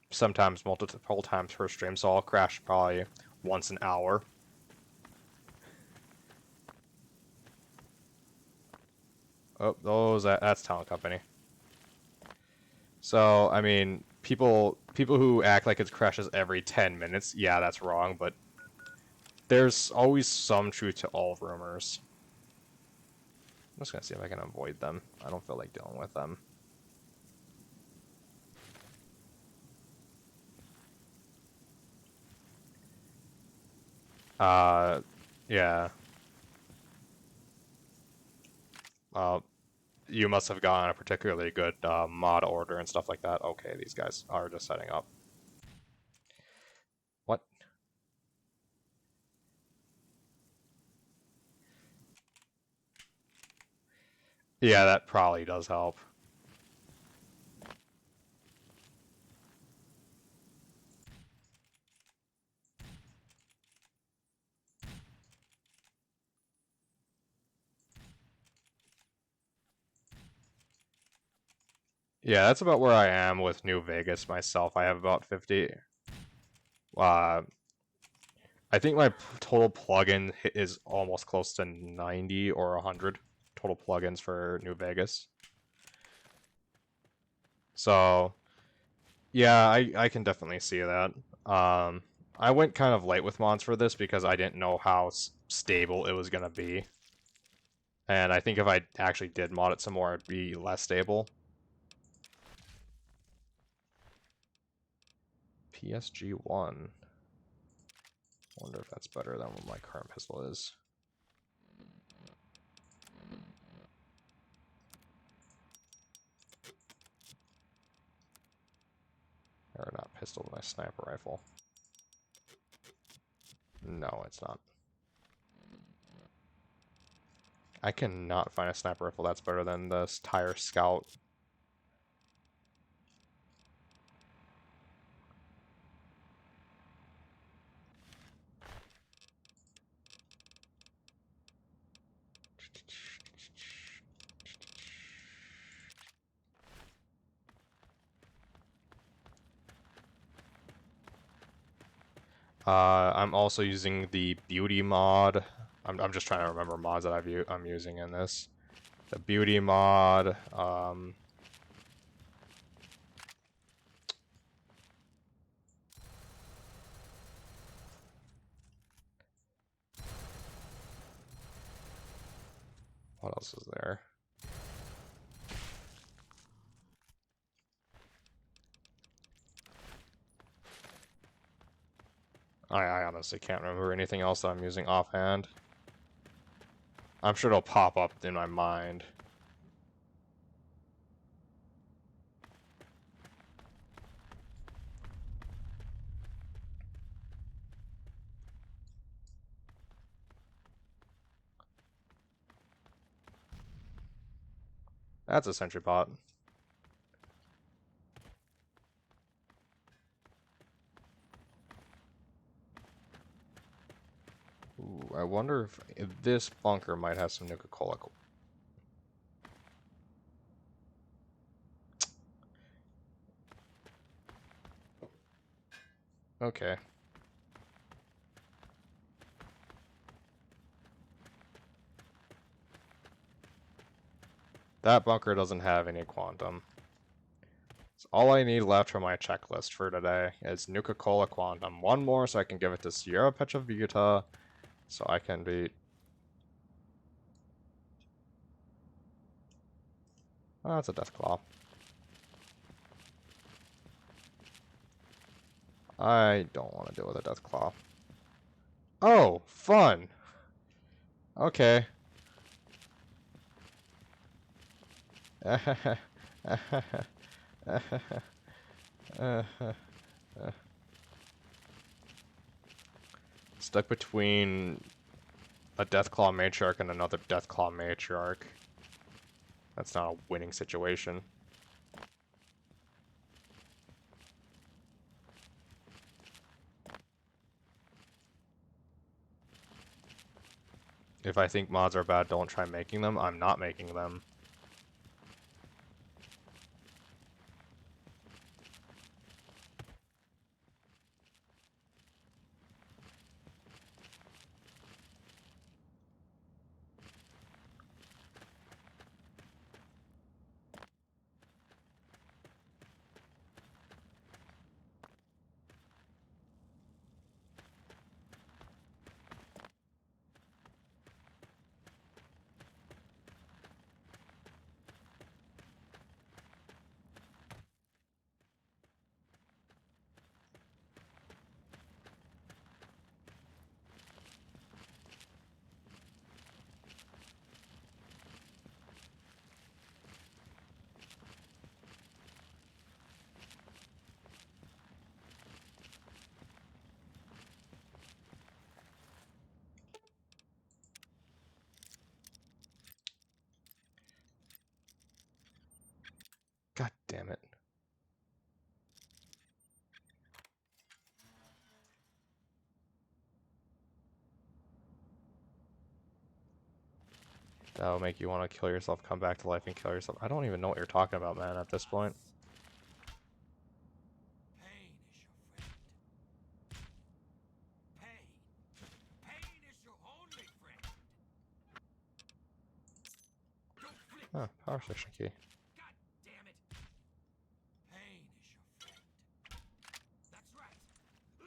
sometimes multiple times per stream, so I'll crash probably once an hour. Oh, that's Talent Company. So, I mean, people who act like it crashes every 10 minutes, yeah, that's wrong, but there's always some truth to all rumors. I'm just gonna see if I can avoid them. I don't feel like dealing with them. Yeah. You must have gotten a particularly good mod order and stuff like that. Okay, these guys are just setting up. What? Yeah, that probably does help. Yeah, that's about where I am with New Vegas myself. I have about 50. Uh, I think my total plugin is almost close to 90 or 100 total plugins for New Vegas. So, yeah, I can definitely see that. I went kind of light with mods for this because I didn't know how stable it was going to be. And I think if I actually did mod it some more, it'd be less stable. PSG-1. Wonder if that's better than what my current pistol is. Or not pistol, my sniper rifle. No, it's not. I cannot find a sniper rifle that's better than this Tire Scout. I'm also using the beauty mod. I'm just trying to remember mods that I'm using in this. The beauty mod. What else is there? I honestly can't remember anything else that I'm using offhand. I'm sure it'll pop up in my mind. That's a sentry pot. Ooh, I wonder if this bunker might have some Nuka-Cola. Okay. That bunker doesn't have any quantum. So all I need left for my checklist for today is Nuka-Cola Quantum. One more so I can give it to Sierra Petrovita so I can beat... Oh, that's a Deathclaw. I don't want to deal with a Deathclaw. Oh, fun! Okay. Stuck between a Deathclaw Matriarch and another Deathclaw Matriarch. That's not a winning situation. If I think mods are bad, don't try making them. I'm not making them. That'll make you want to kill yourself, come back to life, and kill yourself. I don't even know what you're talking about, man, at this point. Pain is your friend. Pain. Pain is your only friend. Don't flick. Oh, power station key. God damn it. Pain is your friend. That's right.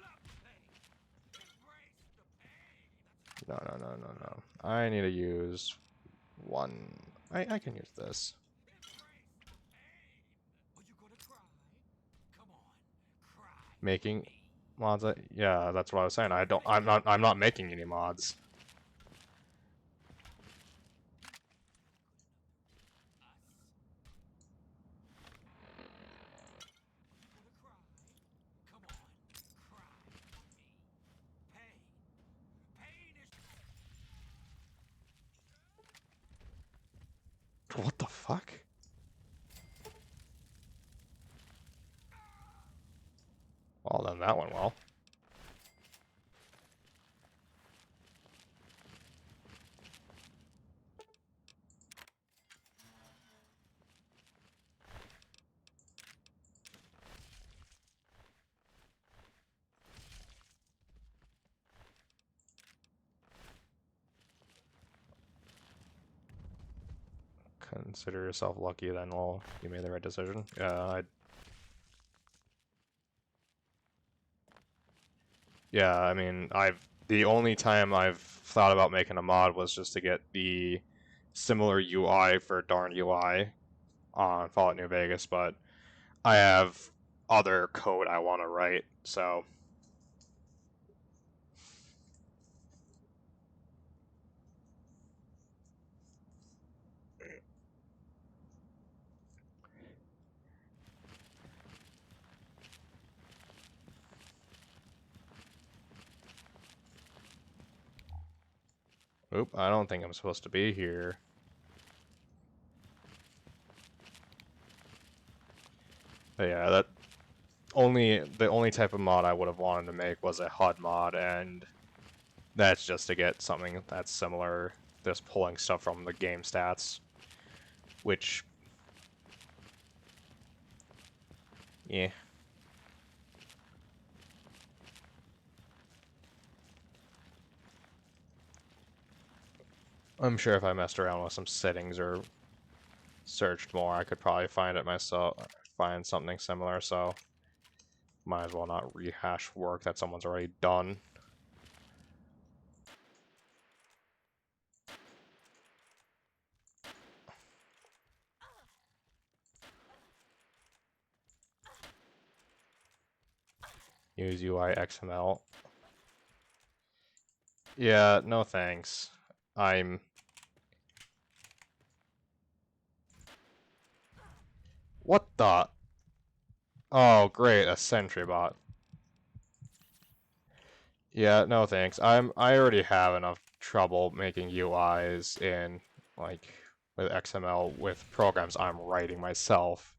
Love the pain. Embrace the pain. No, no, no, no, no. I need to use one. I can use this. Embrace the pain. Are you gonna cry? Come on, cry. Making mods. Yeah, that's what I was saying. I'm not making any mods. What the fuck? Well, then that went well. Consider yourself lucky then, well, you made the right decision. Yeah, I mean, the only time I've thought about making a mod was just to get the similar UI for Darn UI on Fallout New Vegas, but I have other code I want to write, so oop, I don't think I'm supposed to be here. But yeah, the only type of mod I would have wanted to make was a HUD mod, and that's just to get something that's similar, just pulling stuff from the game stats, which, yeah. I'm sure if I messed around with some settings or searched more, I could probably find it myself, find something similar, so might as well not rehash work that someone's already done. Use UI XML. Yeah, no thanks. What the? Oh, great, a sentry bot. Yeah, no thanks. I already have enough trouble making UIs in, like, with XML with programs I'm writing myself.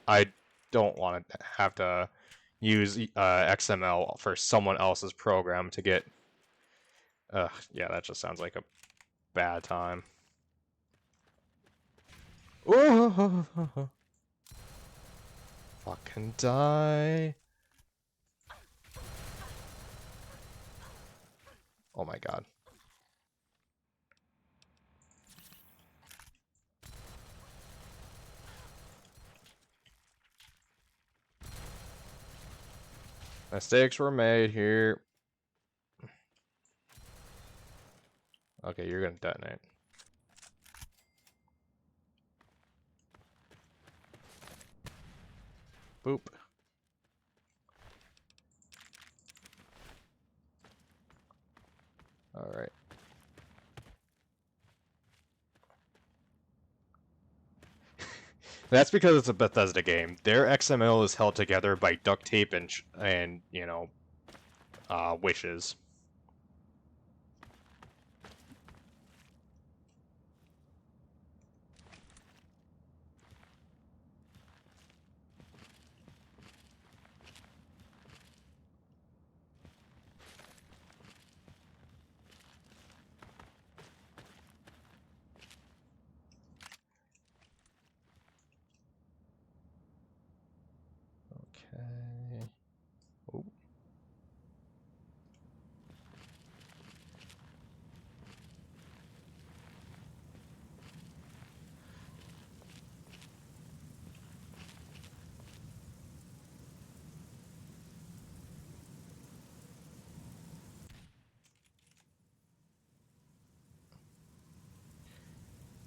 I don't want to have to use XML for someone else's program to get. Yeah, that just sounds like a bad time. Ooh, fucking die! Oh my god. Mistakes were made here. Okay, you're gonna detonate. Boop. Alright. That's because it's a Bethesda game. Their XML is held together by duct tape and you know, wishes. Okay. Oh.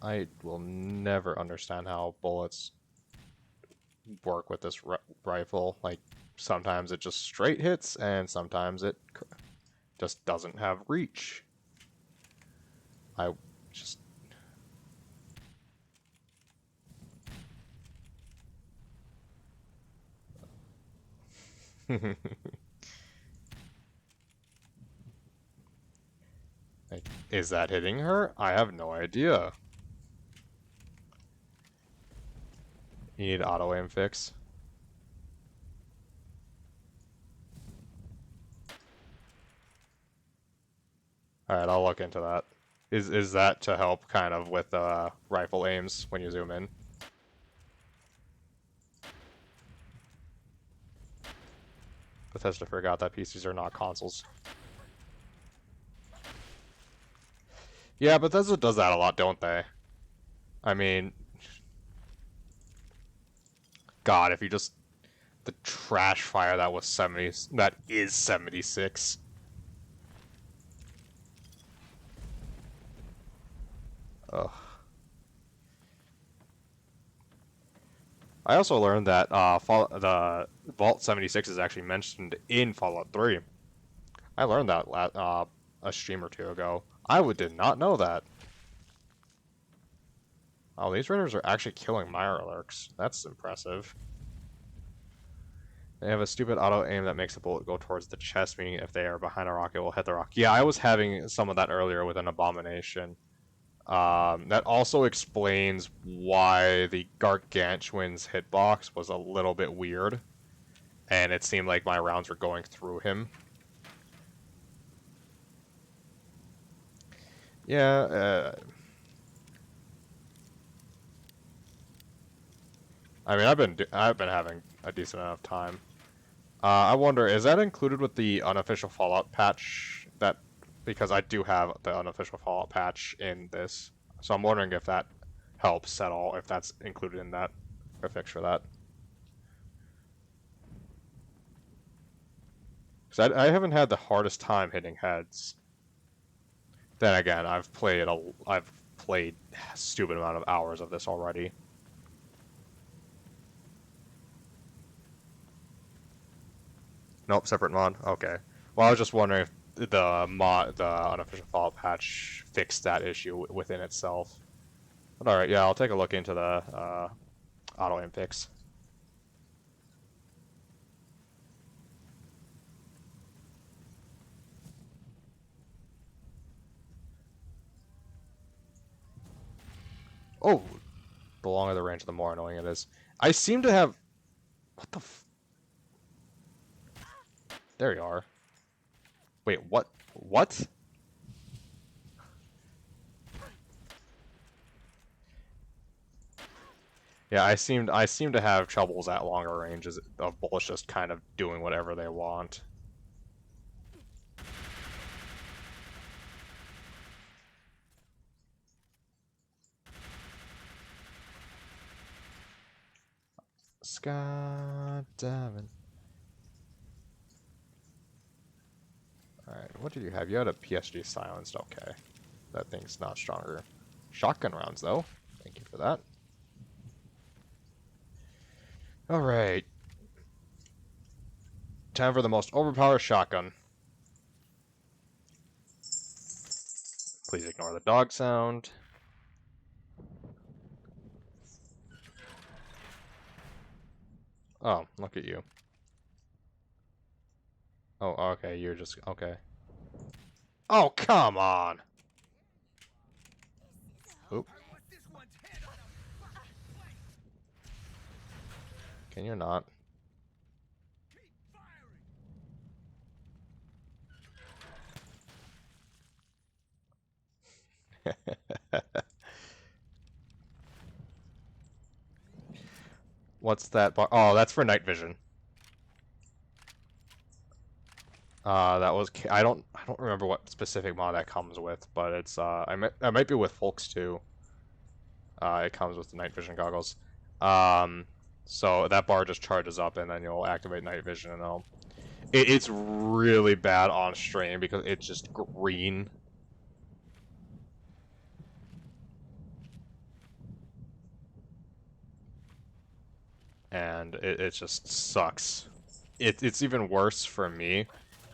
I will never understand how bullets work with this rifle. Like, sometimes it just straight hits, and sometimes it just doesn't have reach. I just... Like, is that hitting her? I have no idea. You need auto aim fix. Alright, I'll look into that. Is that to help kind of with rifle aims when you zoom in? Bethesda forgot that PCs are not consoles. Yeah, Bethesda does that a lot, don't they? I mean... God, if you just... The trash fire that was 70... That is 76. Ugh. I also learned that the Vault 76 is actually mentioned in Fallout 3. I learned that a stream or two ago. I did not know that. Oh, these raiders are actually killing Mirelurks. That's impressive. They have a stupid auto aim that makes the bullet go towards the chest, meaning if they are behind a rock, it will hit the rock. Yeah, I was having some of that earlier with an Abomination. That also explains why the Gargantuan's hitbox was a little bit weird. And it seemed like my rounds were going through him. Yeah, I mean, I've been having a decent amount of time. I wonder, is that included with the unofficial Fallout patch? Because I do have the unofficial Fallout patch in this, so I'm wondering if that helps at all, if that's included in that, or fix for that. Because I haven't had the hardest time hitting heads. Then again, I've played a stupid amount of hours of this already. Nope, separate mod. Okay. Well, I was just wondering if the unofficial Fallout patch fixed that issue within itself. But all right, yeah, I'll take a look into the auto aim fix. Oh, the longer the range, the more annoying it is. I seem to have... What the f... There you are. Wait, what? What? Yeah, I seem to have troubles at longer ranges of bullets just kind of doing whatever they want. Scott Damon. Alright, what did you have? You had a PSG silenced. Okay. That thing's not stronger. Shotgun rounds, though. Thank you for that. Alright. Time for the most overpowered shotgun. Please ignore the dog sound. Oh, look at you. Oh, okay, you're just... Okay. Oh, come on! Oop. Can you not? What's that bar? Oh, that's for night vision. That was I don't remember what specific mod that comes with, but it's I might be with FOOK2. It comes with the night vision goggles. Um, so that bar just charges up, and then you'll activate night vision, and it's really bad on stream because it's just green. And it just sucks. It's even worse for me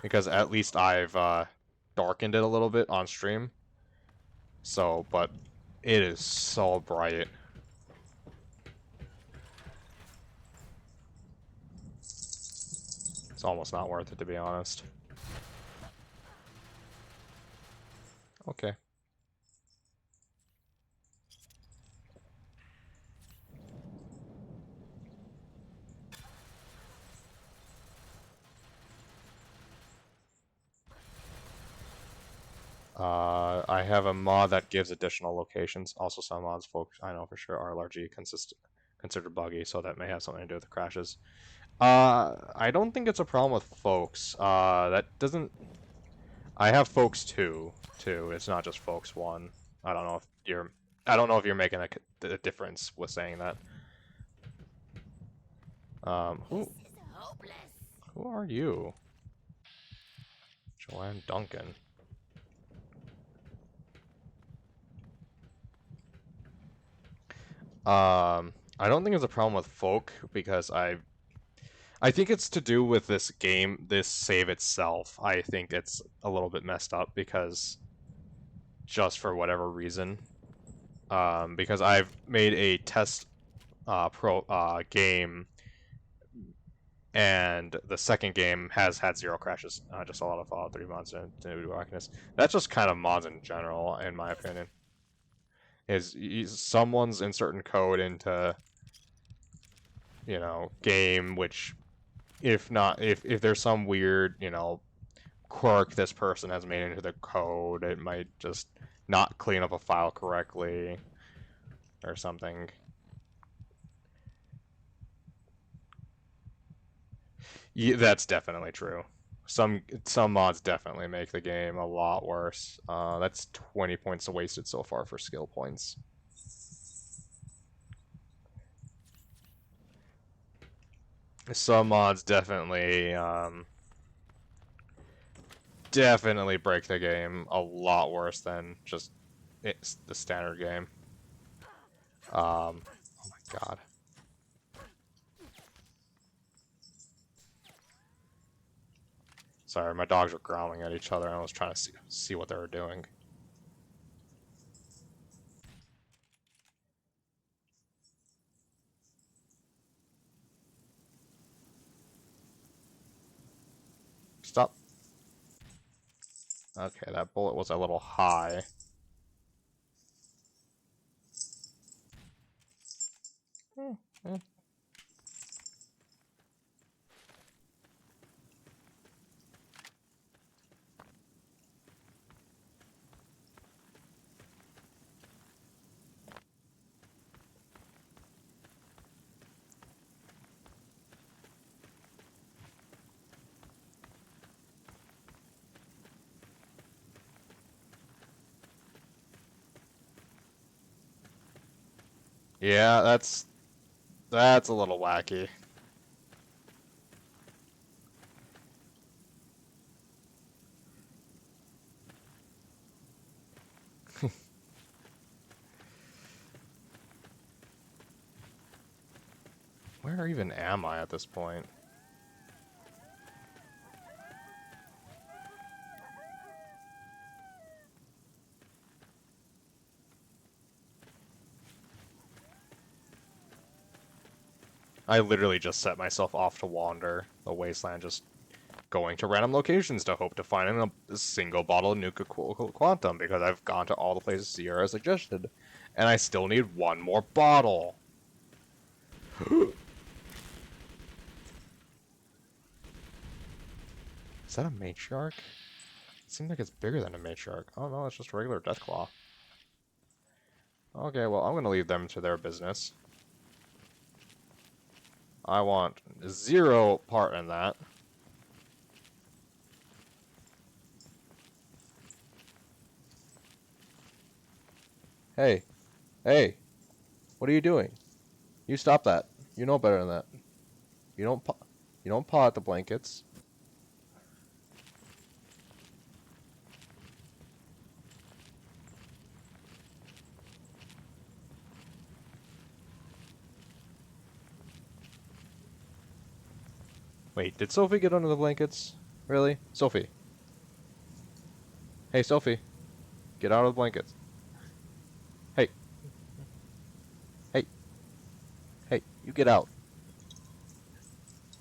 because at least I've darkened it a little bit on stream. So, but it is so bright. It's almost not worth it, to be honest. Okay. I have a mod that gives additional locations. Also, some mods, folks, I know for sure, are largely considered buggy, so that may have something to do with the crashes. I don't think it's a problem with folks. That doesn't. I have folks 2 too. It's not just folks 1. I don't know if you're. I don't know if you're making a difference with saying that. Who are you? Joanne Duncan. I don't think it's a problem with folk because I think it's to do with this game, this save itself. I think it's a little bit messed up because just for whatever reason. Because I've made a test game, and the second game has had 0 crashes. Just a lot of Fallout 3 mods and New Darkness. That's just kind of mods in general, in my opinion. Someone's inserting code into, you know, game, which if there's some weird, you know, quirk this person has made into the code, it might just not clean up a file correctly or something. Yeah, that's definitely true. Some mods definitely make the game a lot worse. That's 20 points wasted so far for skill points. Some mods definitely definitely break the game a lot worse than just the standard game. Oh my god. Sorry, my dogs were growling at each other and I was trying to see what they were doing. Stop. Okay, that bullet was a little high. Yeah, that's a little wacky. Where even am I at this point? I literally just set myself off to wander the wasteland, just going to random locations to hope to find a single bottle of Nuka-Cola Quantum, because I've gone to all the places Sierra suggested, and I still need one more bottle. Is that a matriarch? It seems like it's bigger than a matriarch. Oh no, it's just a regular Deathclaw. Okay, well, I'm gonna leave them to their business. I want 0 part in that. Hey, hey, what are you doing? You stop that. You know better than that. You don't paw, you don't paw at the blankets. Wait, did Sophie get under the blankets? Really? Sophie. Hey, Sophie. Get out of the blankets. Hey, hey, hey, you get out.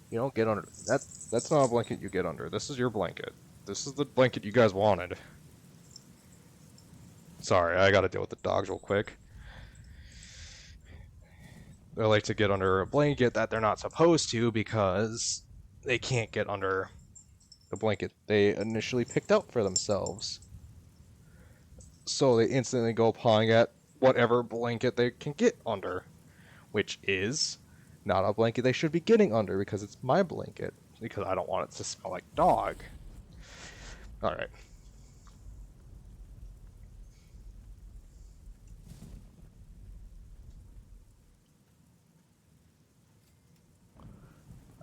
You don't get under. That's not a blanket you get under. This is your blanket. This is the blanket you guys wanted. Sorry, I gotta deal with the dogs real quick. They like to get under a blanket that they're not supposed to because they can't get under the blanket they initially picked out for themselves. So they instantly go pawing at whatever blanket they can get under, which is not a blanket they should be getting under because it's my blanket, because I don't want it to smell like dog. Alright.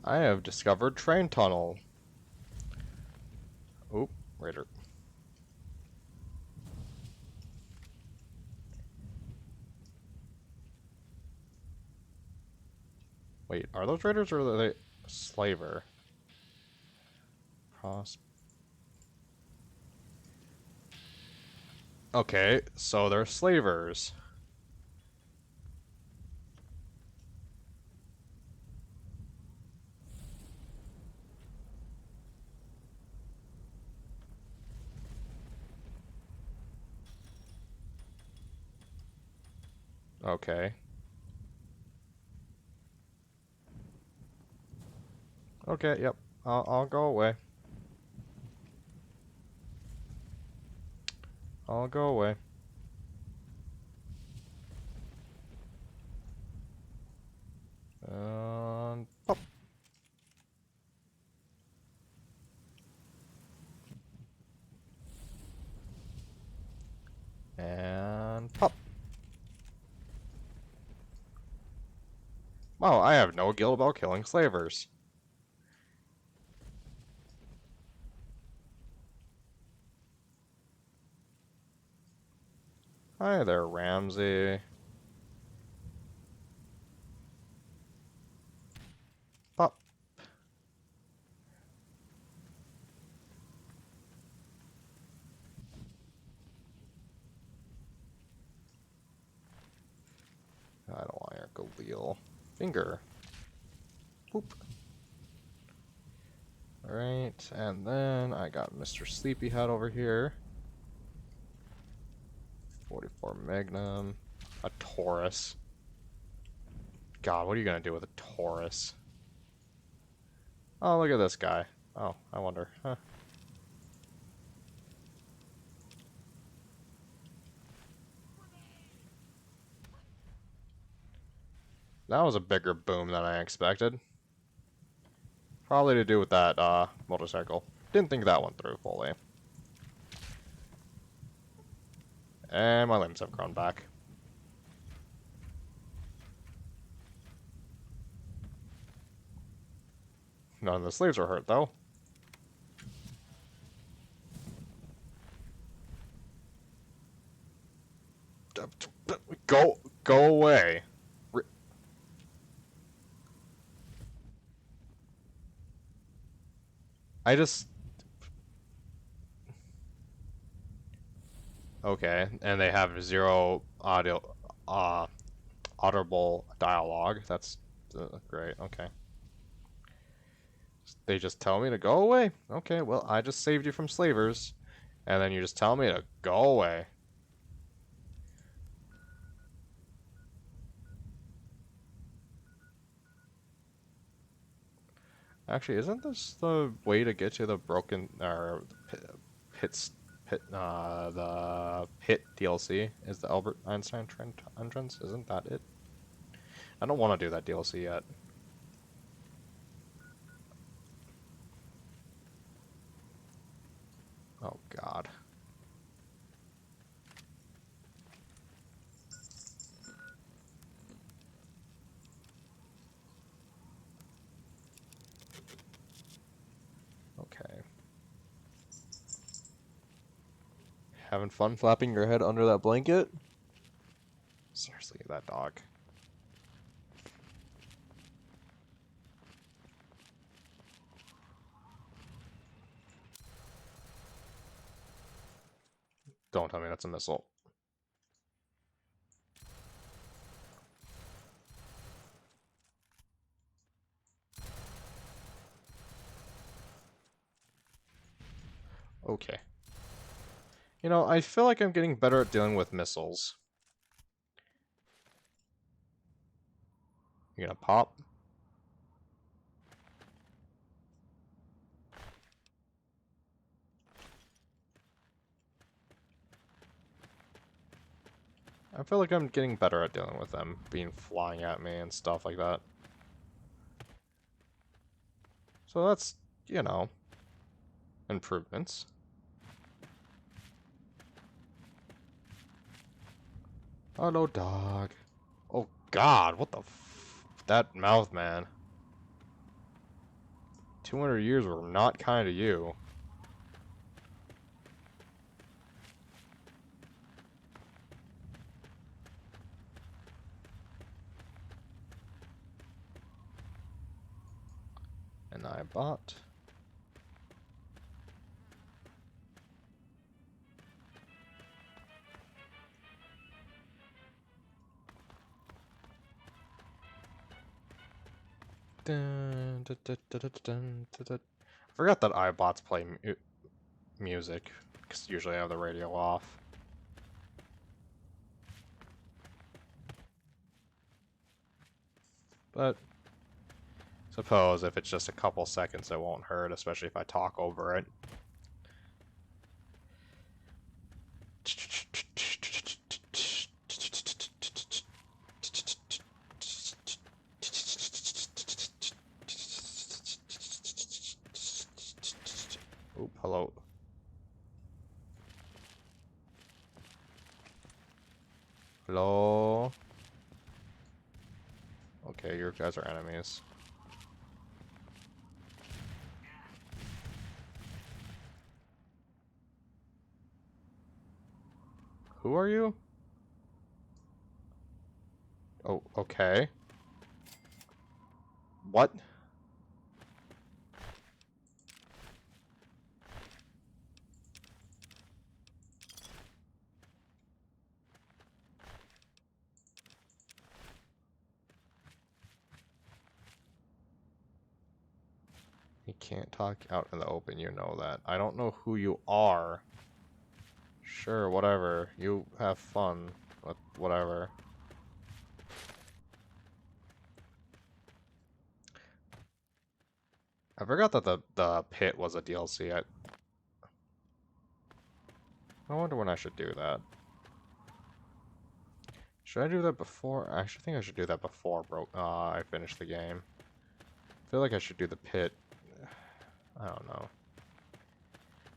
I have discovered train tunnel. Oop, Raider. Wait, are those raiders or are they slaver? Okay, so they're slavers. Okay. Okay, yep. I'll go away. I'll go away. Pop. And pop. Wow, I have no guilt about killing slavers. Hi there, Ramsey. Pop. I don't want your Galil. Finger. Poop. Alright, and then I got Mr. Sleepyhead over here. 44 Magnum. A Taurus. God, what are you gonna do with a Taurus? Oh, look at this guy. Oh, I wonder. Huh. That was a bigger boom than I expected. Probably to do with that motorcycle. Didn't think that one through fully. And my limbs have grown back. None of the sleeves are hurt though. Go away. I just... Okay, and they have zero audible dialogue. That's great. Okay. They just tell me to go away. Okay, well, I just saved you from slavers, and then you just tell me to go away. Actually, isn't this the way to get to the broken or the pit DLC? Is the Albert Einstein entrance? Isn't that it? I don't want to do that DLC yet. Oh God. Having fun flapping your head under that blanket? Seriously, that dog. Don't tell me that's a missile. Okay. You know, I feel like I'm getting better at dealing with missiles. You gonna pop? I feel like I'm getting better at dealing with them being flying at me and stuff like that. So that's, you know, improvements. Hello, dog. Oh, God, what the f... That mouth, man. 200 years were not kind to you. And I bought... Dun, dun, dun, dun, dun, dun, dun, dun. I forgot that iBots play music, because usually I have the radio off. But suppose if it's just a couple seconds, it won't hurt, especially if I talk over it. Oop, hello. Hello? Okay, you guys are enemies. Who are you? Oh, okay. What? You can't talk out in the open, you know that. I don't know who you are. Sure, whatever. You have fun with whatever. I forgot that the pit was a DLC. I wonder when I should do that. Should I do that before? I actually think I should do that before I finish the game. I feel like I should do the pit. I don't know.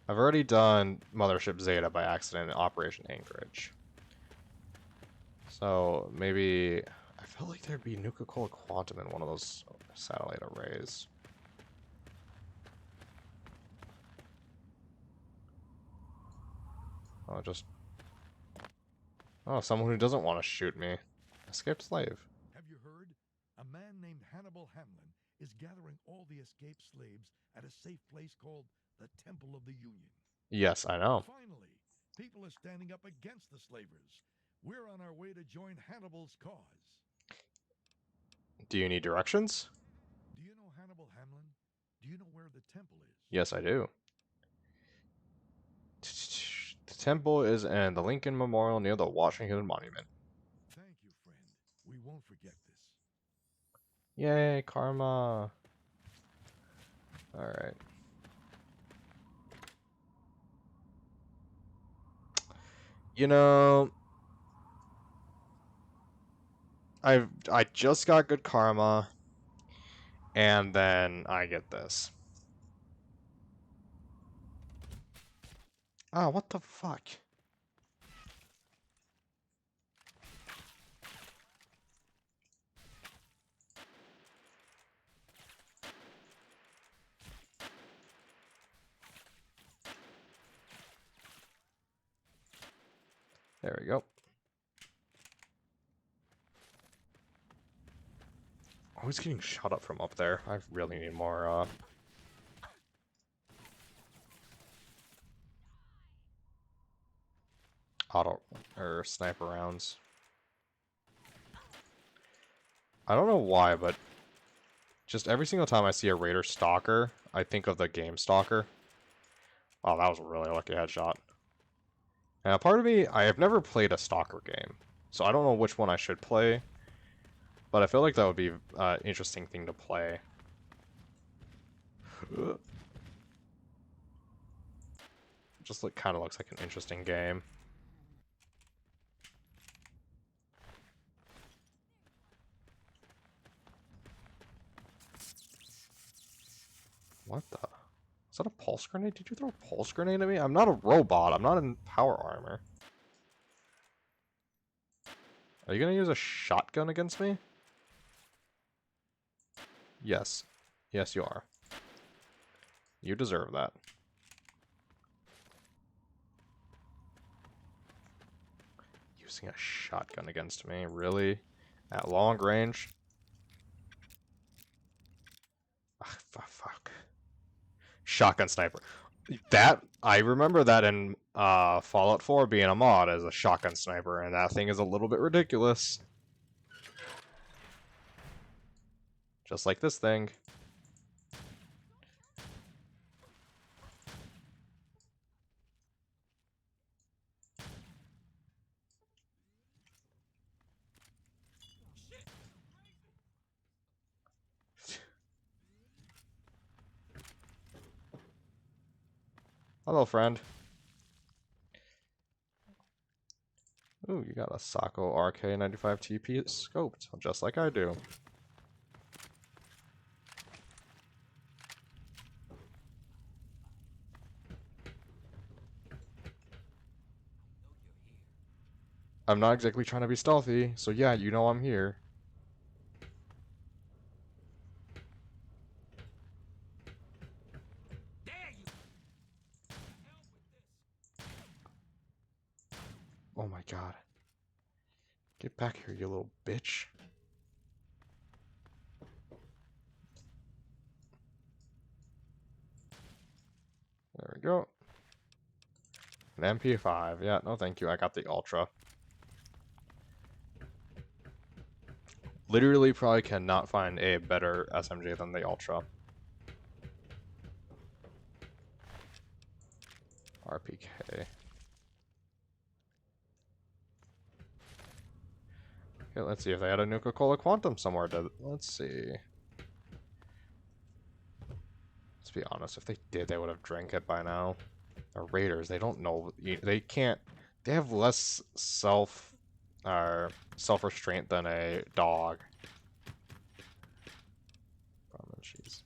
I've already done Mothership Zeta by accident in Operation Anchorage. So maybe I felt like there'd be Nuka-Cola Quantum in one of those satellite arrays. Oh, just... Oh, someone who doesn't want to shoot me. Escaped slave. Have you heard? A man named Hannibal Hamlin is gathering all the escaped slaves at a safe place called the Temple of the Union. Yes, I know. Finally, people are standing up against the slavers. We're on our way to join Hannibal's cause. Do you need directions? Do you know Hannibal Hamlin? Do you know where the temple is? Yes, I do. The temple is in the Lincoln Memorial near the Washington Monument. Thank you, friend. We won't forget this. Yay, karma. Alright. You know, I just got good karma, and then I get this. Ah, what the fuck? There we go. Oh, he's getting shot up from up there. I really need more, auto or sniper rounds. I don't know why, but just every single time I see a Raider Stalker, I think of the game Stalker. Oh, that was a really lucky headshot. Now, part of me, I have never played a Stalker game, so I don't know which one I should play, but I feel like that would be an interesting thing to play. Just kind of looks like an interesting game. What the? Is that a pulse grenade? Did you throw a pulse grenade at me? I'm not a robot. I'm not in power armor. Are you gonna use a shotgun against me? Yes. Yes, you are. You deserve that. Using a shotgun against me? Really? At long range? Ugh, fuck. Shotgun sniper. That, I remember that in Fallout 4 being a mod as a shotgun sniper, and that thing is a little bit ridiculous. Just like this thing. Hello, friend. Ooh, you got a Sako RK95 TP scoped, just like I do. I'm not exactly trying to be stealthy, so yeah, you know I'm here. Oh my god. Get back here, you little bitch. There we go. An MP5. Yeah, no thank you. I got the Ultra. Literally probably cannot find a better SMG than the Ultra. RPK. Okay, let's see if they had a Nuka-Cola Quantum somewhere. Let's see. Let's be honest. If they did, they would have drank it by now. They're Raiders. They don't know. They can't. They have less self-restraint than a dog. Jeez.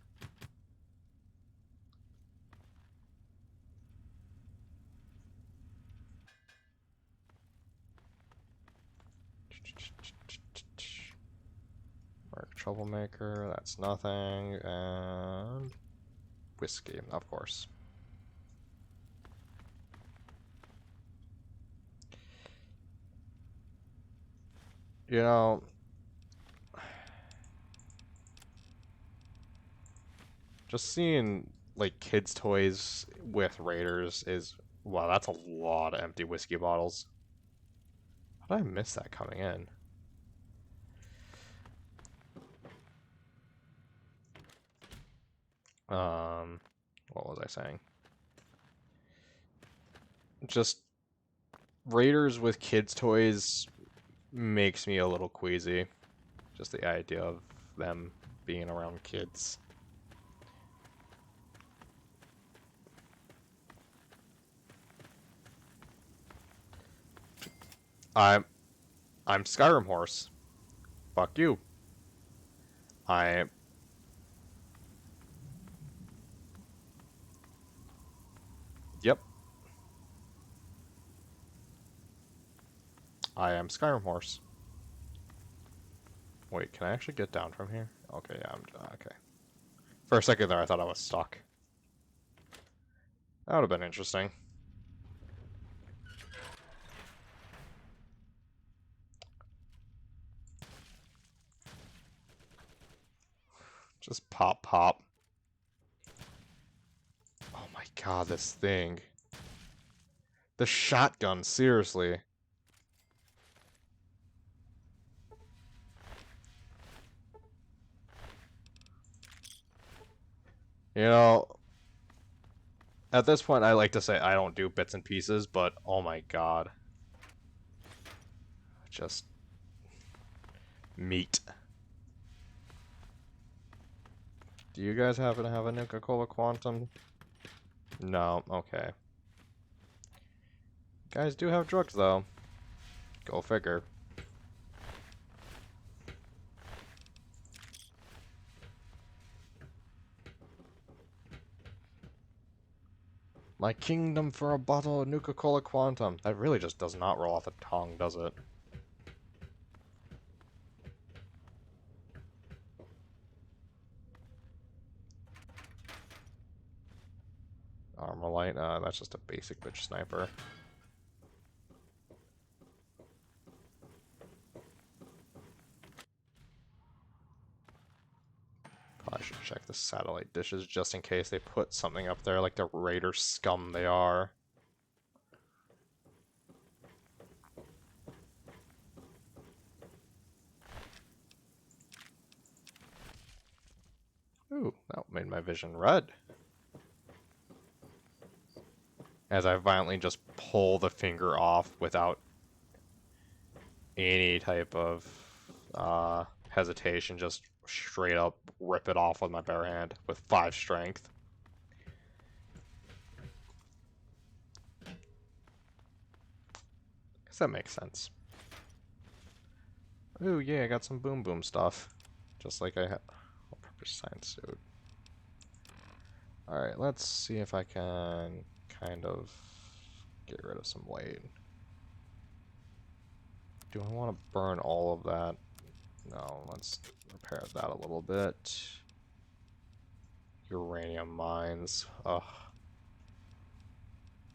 Mark Troublemaker, that's nothing, and whiskey, of course. You know, just seeing like kids' toys with Raiders is, wow, that's a lot of empty whiskey bottles. How did I miss that coming in? What was I saying? Just Raiders with kids' toys makes me a little queasy. Just the idea of them being around kids. I'm Skyrim Horse. Fuck you. Yep. I am Skyrim Horse. Wait, can I actually get down from here? Okay, yeah, okay. For a second there, I thought I was stuck. That would have been interesting. Just pop, pop. Oh my god, this thing. The shotgun, seriously. You know, at this point, I like to say I don't do bits and pieces, but oh my god. Just meat. Do you guys happen to have a Nuka-Cola Quantum? No, okay. Guys do have drugs, though. Go figure. My kingdom for a bottle of Nuka-Cola Quantum. That really just does not roll off the tongue, does it? Armorlight, that's just a basic bitch sniper. Probably should check the satellite dishes just in case they put something up there like the raider scum they are. Ooh, that made my vision red. As I violently just pull the finger off without any type of hesitation, just straight up rip it off with my bare hand with 5 strength. Guess that makes sense. Ooh, yeah, I got some boom boom stuff. Just like I had. All-purpose science suit. Alright, let's see if I can kind of get rid of some weight. Do I want to burn all of that? No, let's repair that a little bit. Uranium mines. Ugh.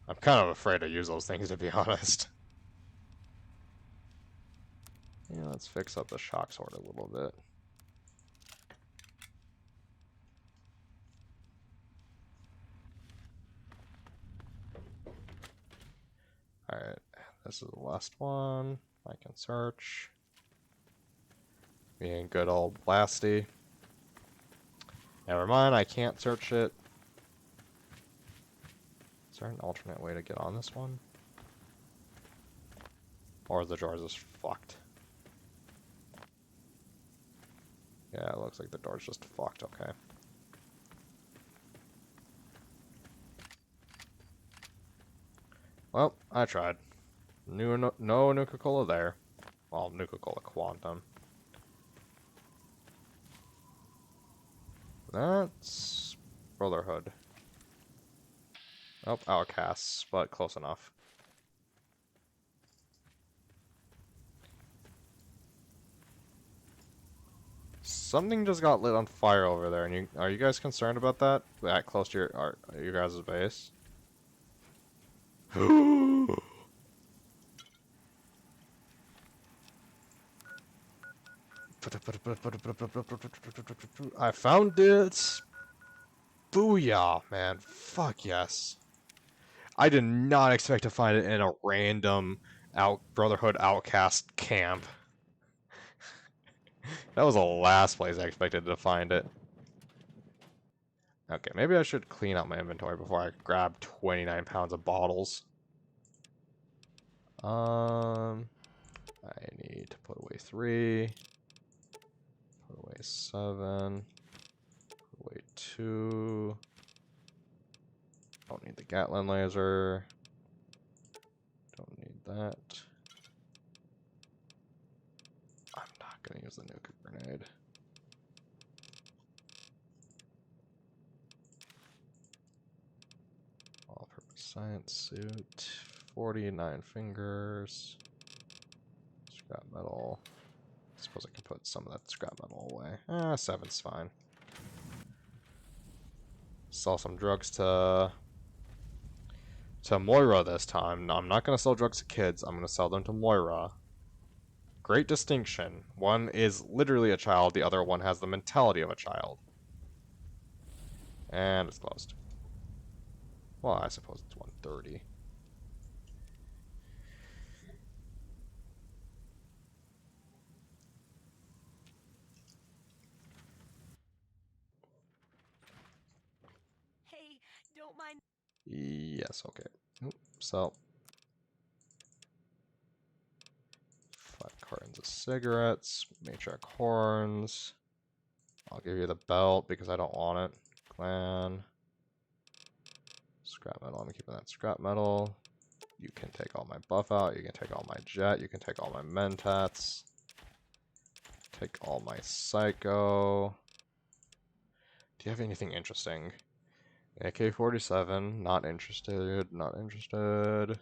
I'm kind of afraid to use those things, to be honest. Yeah, let's fix up the shock sword a little bit. Alright, this is the last one. I can search. Being good old Blasty. Never mind, I can't search it. Is there an alternate way to get on this one? Or the door's just fucked? Yeah, it looks like the door's just fucked, okay. Well, I tried. No Nuka-Cola there. Well, Nuka-Cola Quantum. That's Brotherhood. Oh, Outcasts, but close enough. Something just got lit on fire over there, and are you guys concerned about that? That close to your guys' base? I found it! Booyah, man. Fuck yes. I did not expect to find it in a random Brotherhood Outcast camp. That was the last place I expected to find it. Okay, maybe I should clean out my inventory before I grab 29 pounds of bottles. I need to put away 3. Put away 7. Put away 2. Don't need the Gatling laser. Don't need that. I'm not gonna use the nuke grenade. All-purpose science suit. 49 fingers. Scrap metal. I suppose I can put some of that scrap metal away. 7's fine. Sell some drugs to Moira this time. No, I'm not going to sell drugs to kids. I'm going to sell them to Moira. Great distinction. One is literally a child. The other one has the mentality of a child. And it's closed. Well, I suppose it's 1:30. Hey, don't mind. Yes, okay. Oop, so, 5 cartons of cigarettes, matriarch horns. I'll give you the belt because I don't want it. Clan. Scrap metal, I'm keeping that scrap metal. You can take all my buff out, you can take all my jet, you can take all my mentats. Take all my psycho. Do you have anything interesting? AK-47, not interested, not interested.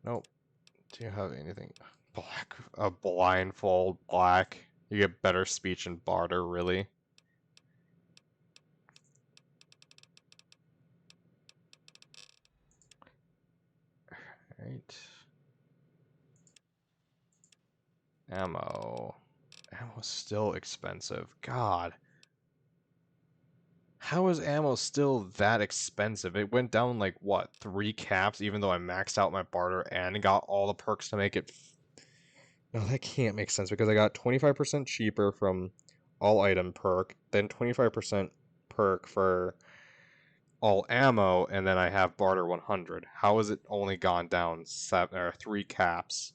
Nope. Do you have anything? Black, a blindfold black. You get better speech and barter, really? Alright. Ammo. Ammo's still expensive. God. How is ammo still that expensive? It went down like, what, 3 caps even though I maxed out my barter and got all the perks to make it. No, that can't make sense because I got 25% cheaper from all item perk, then 25% perk for all ammo, and then I have barter 100. How has it only gone down 3 caps?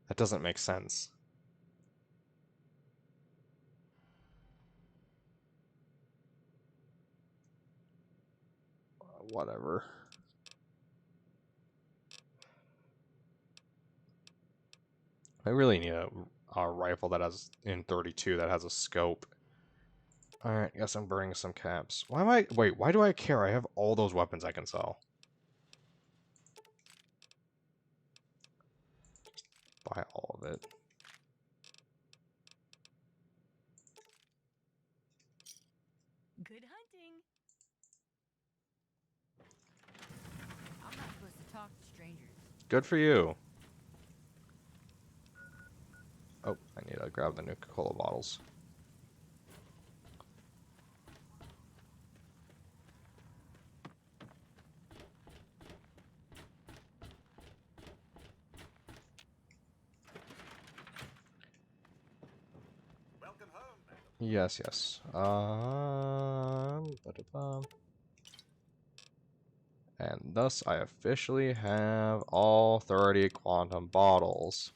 That doesn't make sense. Whatever. I really need a rifle that has in 32 that has a scope. Alright, guess I'm burning some caps. Why am I... Wait, why do I care? I have all those weapons I can sell. Buy all of it. Good hunting. I'm not supposed to talk to strangers. Good for you. Oh, I need to grab the Nuka-Cola bottles. Welcome home, madam. Yes, yes. Ba-da-bum. And thus I officially have all 30 quantum bottles.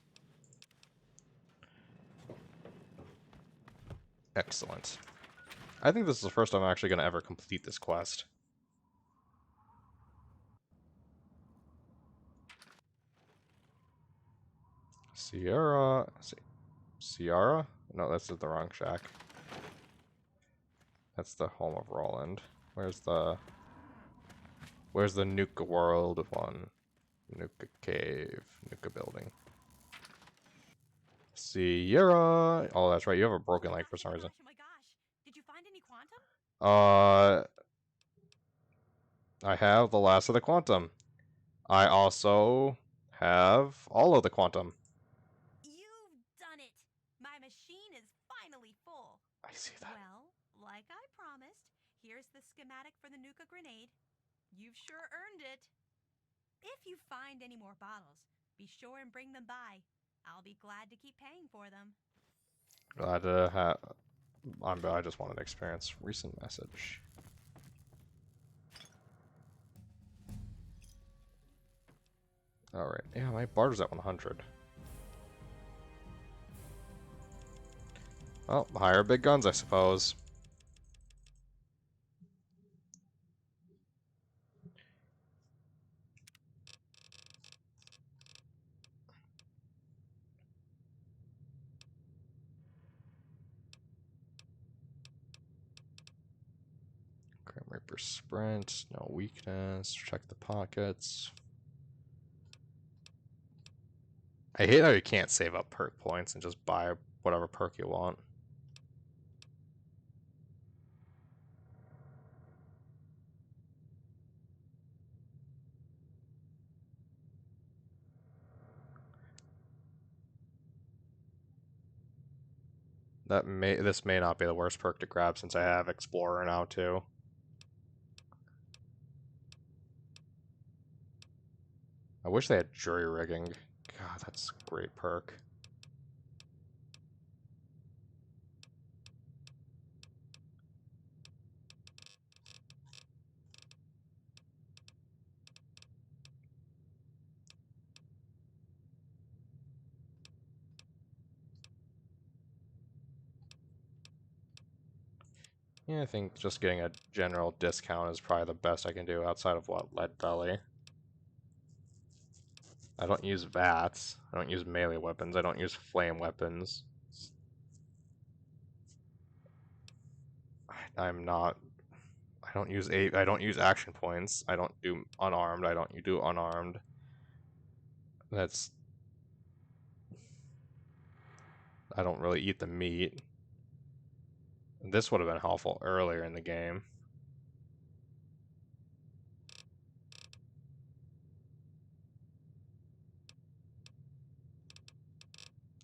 Excellent. I think this is the first time I'm actually going to ever complete this quest. Sierra... Sierra? No, that's the wrong shack. That's the home of Roland. Where's the Nuka World one? Nuka Cave. Nuka Building. Sierra! Oh, that's right. You have a broken leg for some reason. Oh my gosh. Did you find any quantum? I have the last of the quantum. I also have all of the quantum. You've done it. My machine is finally full. I see that. Well, like I promised, here's the schematic for the Nuka grenade. You've sure earned it. If you find any more bottles, be sure and bring them by. I'll be glad to keep paying for them. Glad to have. I just wanted to experience recent message. Alright, yeah, my barter's at 100. Well, hire big guns, I suppose. Grim Reaper sprint, no weakness, check the pockets. I hate how you can't save up perk points and just buy whatever perk you want. This may not be the worst perk to grab since I have Explorer now too. I wish they had jury rigging. God, that's a great perk. Yeah, I think just getting a general discount is probably the best I can do outside of what, Lead Belly. I don't use VATs. I don't use melee weapons. I don't use flame weapons. I'm not. I don't use action points. I don't do unarmed. I don't do unarmed. That's. I don't really eat the meat. This would have been helpful earlier in the game.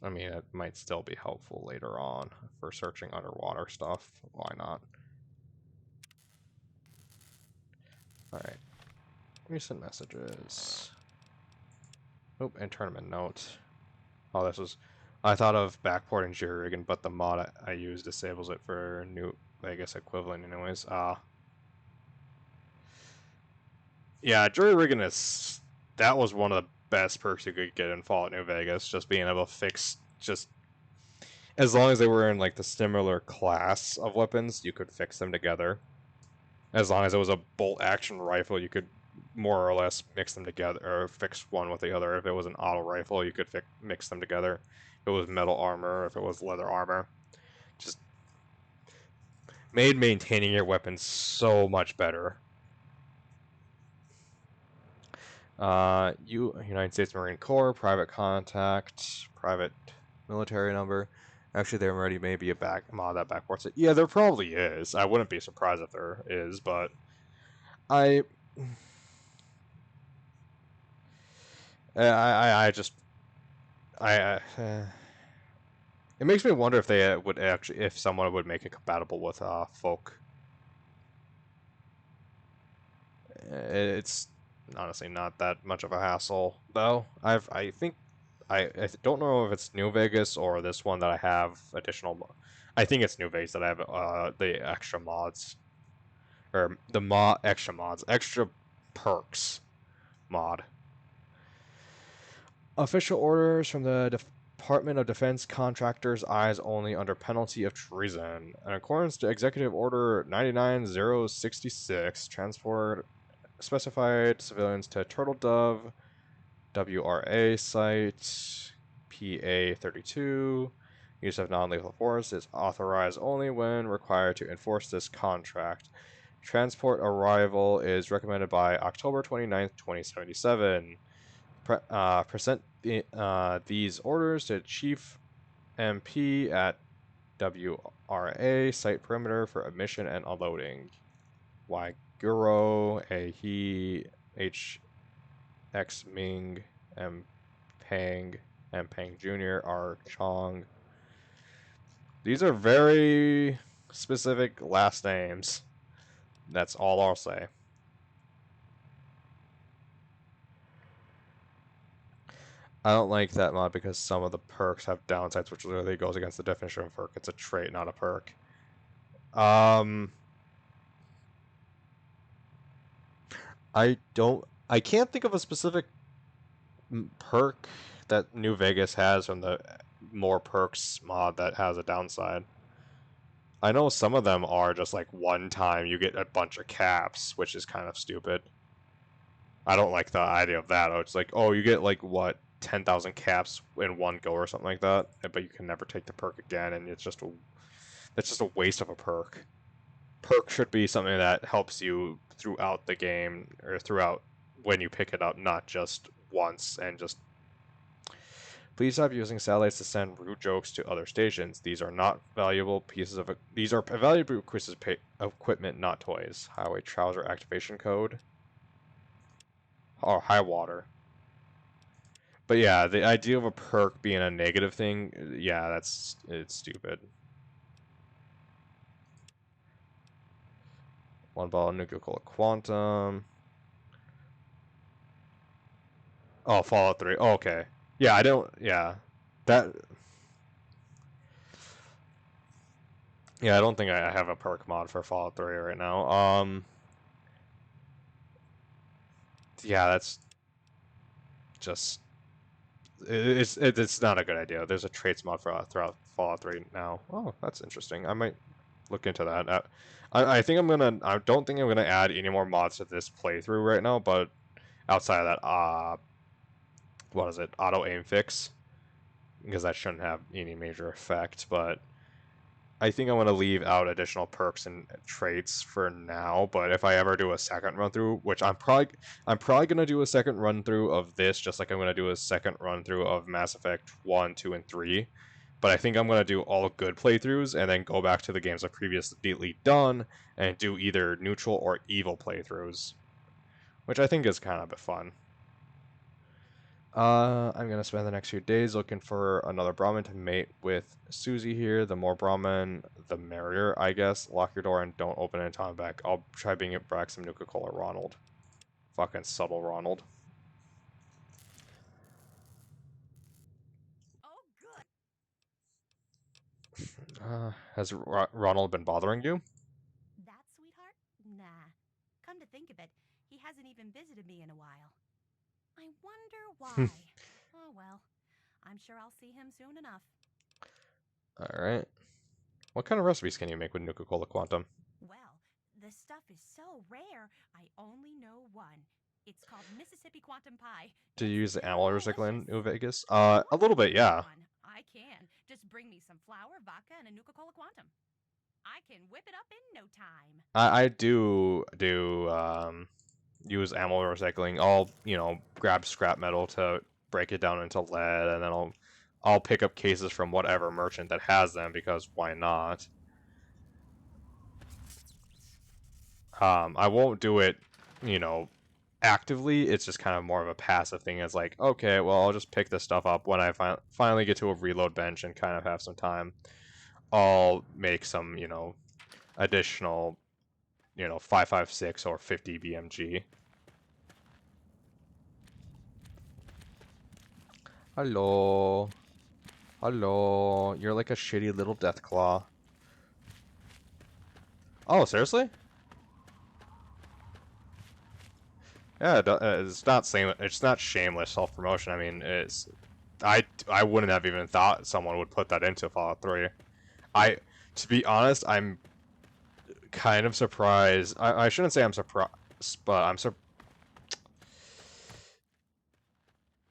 I mean, it might still be helpful later on for searching underwater stuff. Why not? Alright. Recent messages. Oh, and tournament note. Oh, this was... I thought of backporting jury rigging, but the mod I use disables it for New Vegas equivalent anyways. Yeah, jury rigging is... That was one of the best perks you could get in Fallout New Vegas, just being able to fix just... As long as they were in like the similar class of weapons, you could fix them together. As long as it was a bolt action rifle, you could more or less mix them together, or fix one with the other. If it was an auto rifle, you could mix them together. If it was metal armor, if it was leather armor. Just made maintaining your weapons so much better. United States Marine Corps, private contact, private military number. Actually, there already may be a mod that backports it. Yeah, there probably is. I wouldn't be surprised if there is, but I just it makes me wonder if they would actually, if someone would make it compatible with FOOK. It's honestly not that much of a hassle, though. I think I don't know if it's New Vegas or this one that I have additional. I think it's New Vegas that I have the extra mods, or the extra perks mod. Official orders from the Department of Defense contractors eyes only under penalty of treason. In accordance to Executive Order 99066, transport specified civilians to Turtle Dove, WRA site, PA32. Use of non-lethal force is authorized only when required to enforce this contract. Transport arrival is recommended by October 29th, 2077. Present these orders to Chief MP at WRA site perimeter for admission and unloading. Waiguro, A He, H X Ming, M Pang Jr., R Chong. These are very specific last names. That's all I'll say. I don't like that mod because some of the perks have downsides, which literally goes against the definition of perk. It's a trait, not a perk. I can't think of a specific perk that New Vegas has from the more perks mod that has a downside. I know some of them are just like one time you get a bunch of caps, which is kind of stupid. I don't like the idea of that. It's like, oh, you get like what, 10,000 caps in one go or something like that, but you can never take the perk again, and that's just a waste of a perk. Perk should be something that helps you throughout the game or throughout when you pick it up, not just once and just. Please stop using satellites to send rude jokes to other stations. These are not valuable pieces of. These are valuable pieces of equipment, not toys. Highway trouser activation code. Or high water. But yeah, the idea of a perk being a negative thing, yeah, it's stupid. One bottle of Nuka-Cola Quantum. Oh, Fallout 3. Oh, okay. Yeah, I don't. Yeah, that. Yeah, I don't think I have a perk mod for Fallout 3 right now. Yeah, that's just it's not a good idea. There's a traits mod for throughout Fallout 3 now. Oh, that's interesting. I might look into that. I think I'm gonna. I don't think I'm gonna add any more mods to this playthrough right now. But outside of that, what is it? Auto aim fix, because that shouldn't have any major effect. But I think I'm gonna leave out additional perks and traits for now. But if I ever do a second run through, which I'm probably gonna do a second run through of this, just like I'm gonna do a second run through of Mass Effect 1, 2, and 3. But I think I'm gonna do all good playthroughs and then go back to the games I've previously done and do either neutral or evil playthroughs, which I think is kind of a bit fun. I'm gonna spend the next few days looking for another Brahmin to mate with Susie here. The more Brahmin, the merrier, I guess. Lock your door and don't open it until I'm back. I'll try being at Brax some Nuka-Cola Ronald. Fucking subtle Ronald. Oh, good. Has Ronald been bothering you? That sweetheart? Nah. Come to think of it, he hasn't even visited me in a while. I wonder why. Oh well. I'm sure I'll see him soon enough. Alright. What kind of recipes can you make with Nuka-Cola Quantum? Well, the stuff is so rare, I only know one. It's called Mississippi Quantum Pie. Do you use the It's ammo recycling in delicious. New Vegas? If you want A little to bit, make yeah. one, I can. Just bring me some flour, vodka, and a Nuka-Cola Quantum. I can whip it up in no time. I do use ammo recycling. I'll, grab scrap metal to break it down into lead, and then I'll pick up cases from whatever merchant that has them, because why not? I won't do it, actively. It's just kind of more of a passive thing. It's like, okay, well, I'll just pick this stuff up when I finally get to a reload bench and kind of have some time. I'll make some, additional, 5.56 or 50 BMG. Hello. Hello. You're like a shitty little Deathclaw. Oh, seriously? Yeah, it's not shameless self-promotion. I mean, I wouldn't have even thought someone would put that into Fallout 3. To be honest, I'm kind of surprised. I shouldn't say I'm surprised, but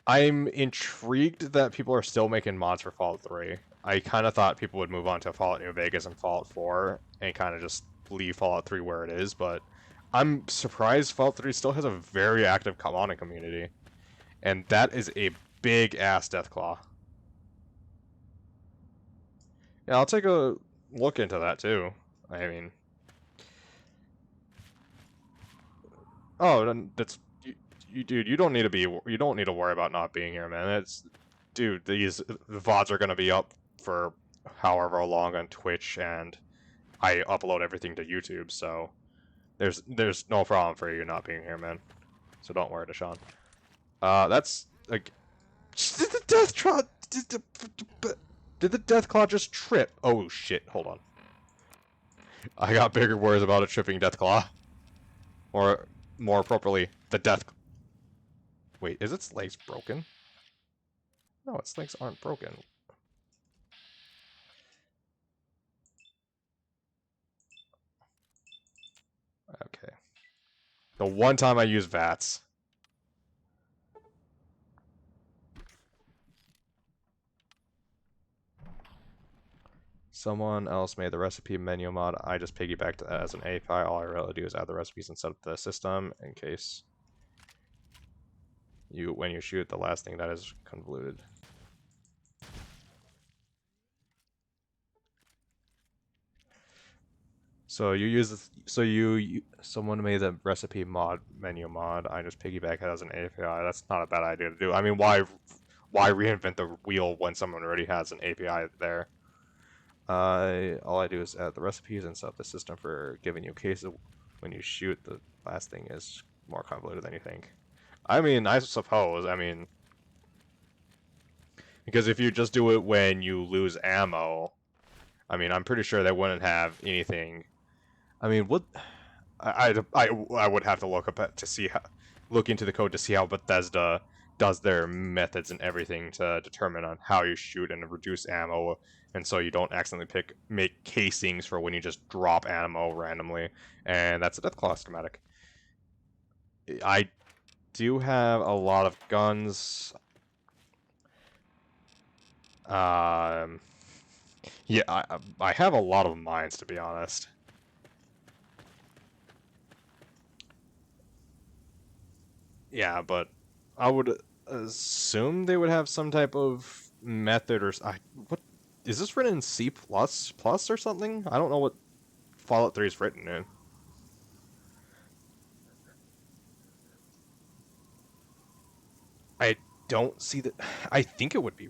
I'm intrigued that people are still making mods for Fallout 3. I kind of thought people would move on to Fallout New Vegas and Fallout 4 and kind of just leave Fallout 3 where it is, but I'm surprised Fallout 3 still has a very active modding community. And that is a big-ass Deathclaw. Yeah, I'll take a look into that, too. I mean... Oh, then that's... Dude, you don't need to worry about not being here, man. Dude, the VODs are gonna be up for however long on Twitch, and I upload everything to YouTube, so there's no problem for you not being here, man. So don't worry, Deshaun. That's like, did the Deathclaw did the Deathclaw just trip? Oh shit! Hold on. I got bigger worries about a tripping Deathclaw, or more appropriately, the Death. Wait, is its legs broken? No, its legs aren't broken. Okay. The one time I use VATS. Someone else made the recipe menu mod. I just piggybacked that as an API. All I really do is add the recipes and set up the system in case when you shoot the last thing that is convoluted. So someone made the recipe menu mod. I just piggyback it as an API. That's not a bad idea to do. I mean, why reinvent the wheel when someone already has an API there? All I do is add the recipes and set up the system for giving you cases when you shoot, the last thing is more convoluted than you think. I mean, I suppose. I mean, because if you just do it when you lose ammo, I mean, I'm pretty sure they wouldn't have anything. I mean, what? I would have to look up to see how, look into the code to see how Bethesda does their methods and everything to determine on how you shoot and reduce ammo, and so you don't accidentally make casings for when you just drop ammo randomly, and that's a Deathclaw schematic. I do have a lot of guns. Yeah, I have a lot of mines, to be honest. Yeah, but I would assume they would have some type of method or what is this written in C++ or something? I don't know what Fallout 3 is written in. I don't see that. I think it would be.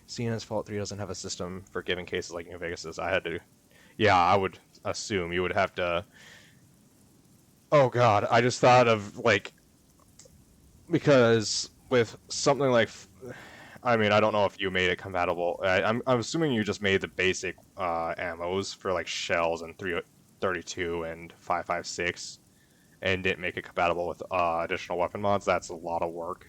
Seeing as Fallout 3 doesn't have a system for giving cases like New Vegas's, I had to. Yeah, I would assume you would have to. Oh God, I just thought of like because with something like I mean, I don't know if you made it compatible. I'm assuming you just made the basic ammos for like shells and 332 and 556, and didn't make it compatible with additional weapon mods. That's a lot of work.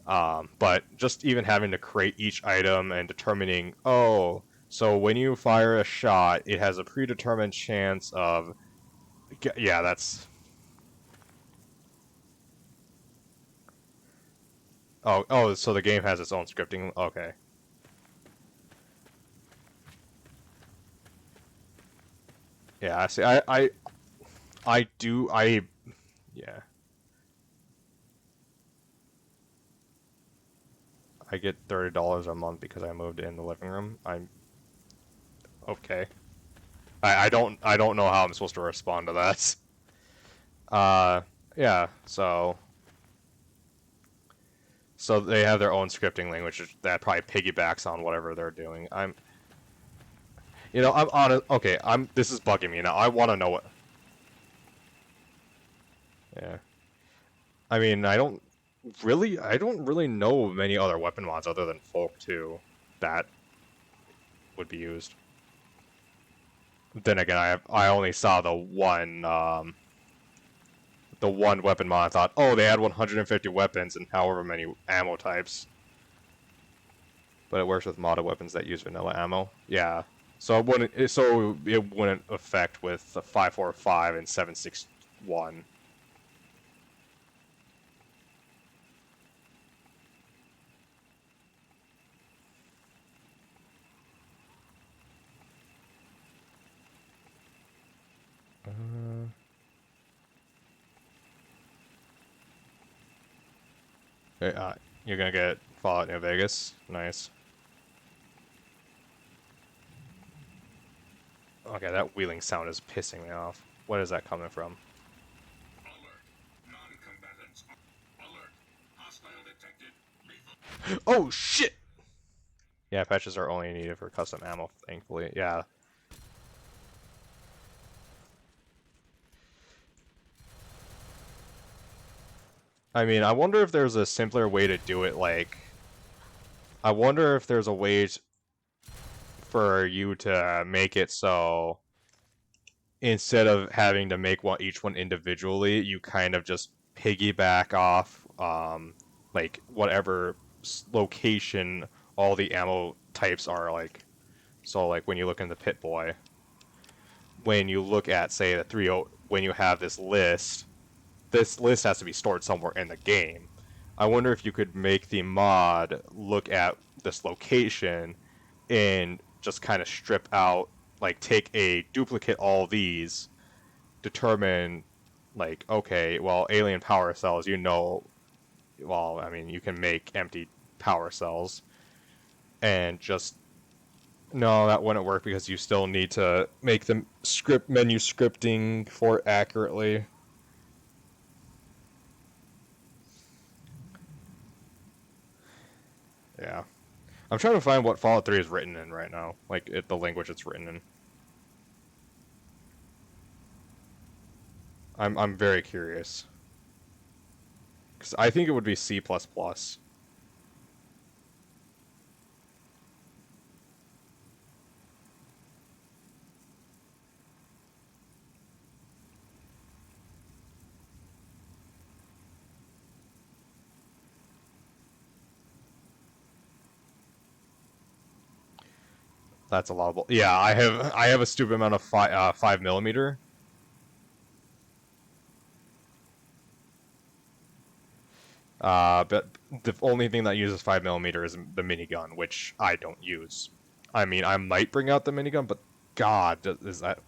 But just even having to create each item and determining, oh, so when you fire a shot, it has a predetermined chance of, yeah, that's. Oh, so the game has its own scripting. Okay. Yeah, I see. I do. Yeah. I get $30 a month because I moved in the living room. I'm okay. I don't know how I'm supposed to respond to that. Yeah. So they have their own scripting language that probably piggybacks on whatever they're doing. I'm honest. Okay, This is bugging me now. I want to know what. Yeah. I mean, I don't really know many other weapon mods other than FOOK2 that would be used. Then again, I only saw the one weapon mod. I thought, oh, they had 150 weapons and however many ammo types. But it works with modded weapons that use vanilla ammo. Yeah. So it wouldn't affect with the 545 and 761. You're gonna get Fallout New Vegas. Nice. Okay, that wheeling sound is pissing me off. What is that coming from? Alert. Non-combatants. Alert. Hostile detected. Oh shit! Yeah, patches are only needed for custom ammo, thankfully. Yeah. I mean, I wonder if there's a simpler way to do it, like... I wonder if there's a way for you to make it so... Instead of having to make each one individually, you kind of just piggyback off, like, whatever location all the ammo types are, like... So, like, when you look in the Pit-Boy, when you look at, say, the 3.0... When you have this list has to be stored somewhere in the game. I wonder if you could make the mod look at this location and just kind of strip out, like duplicate all these, determine, like, okay, well, alien power cells, well, I mean, you can make empty power cells, and just, no, that wouldn't work because you still need to make the menu scripting for it accurately. Yeah. I'm trying to find what Fallout 3 is written in right now. Like, the language it's written in. I'm very curious. Because I think it would be C++. That's allowable. Yeah, I have a stupid amount of 5mm. But the only thing that uses 5mm is the minigun, which I don't use. I mean, I might bring out the minigun, but God, is that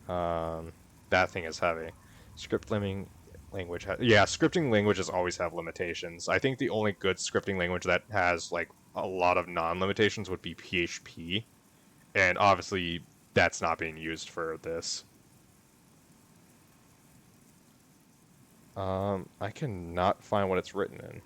that thing is heavy. Script limiting language, yeah, scripting languages always have limitations. I think the only good scripting language that has like a lot of non-limitations would be PHP, and obviously that's not being used for this. I cannot find what it's written in.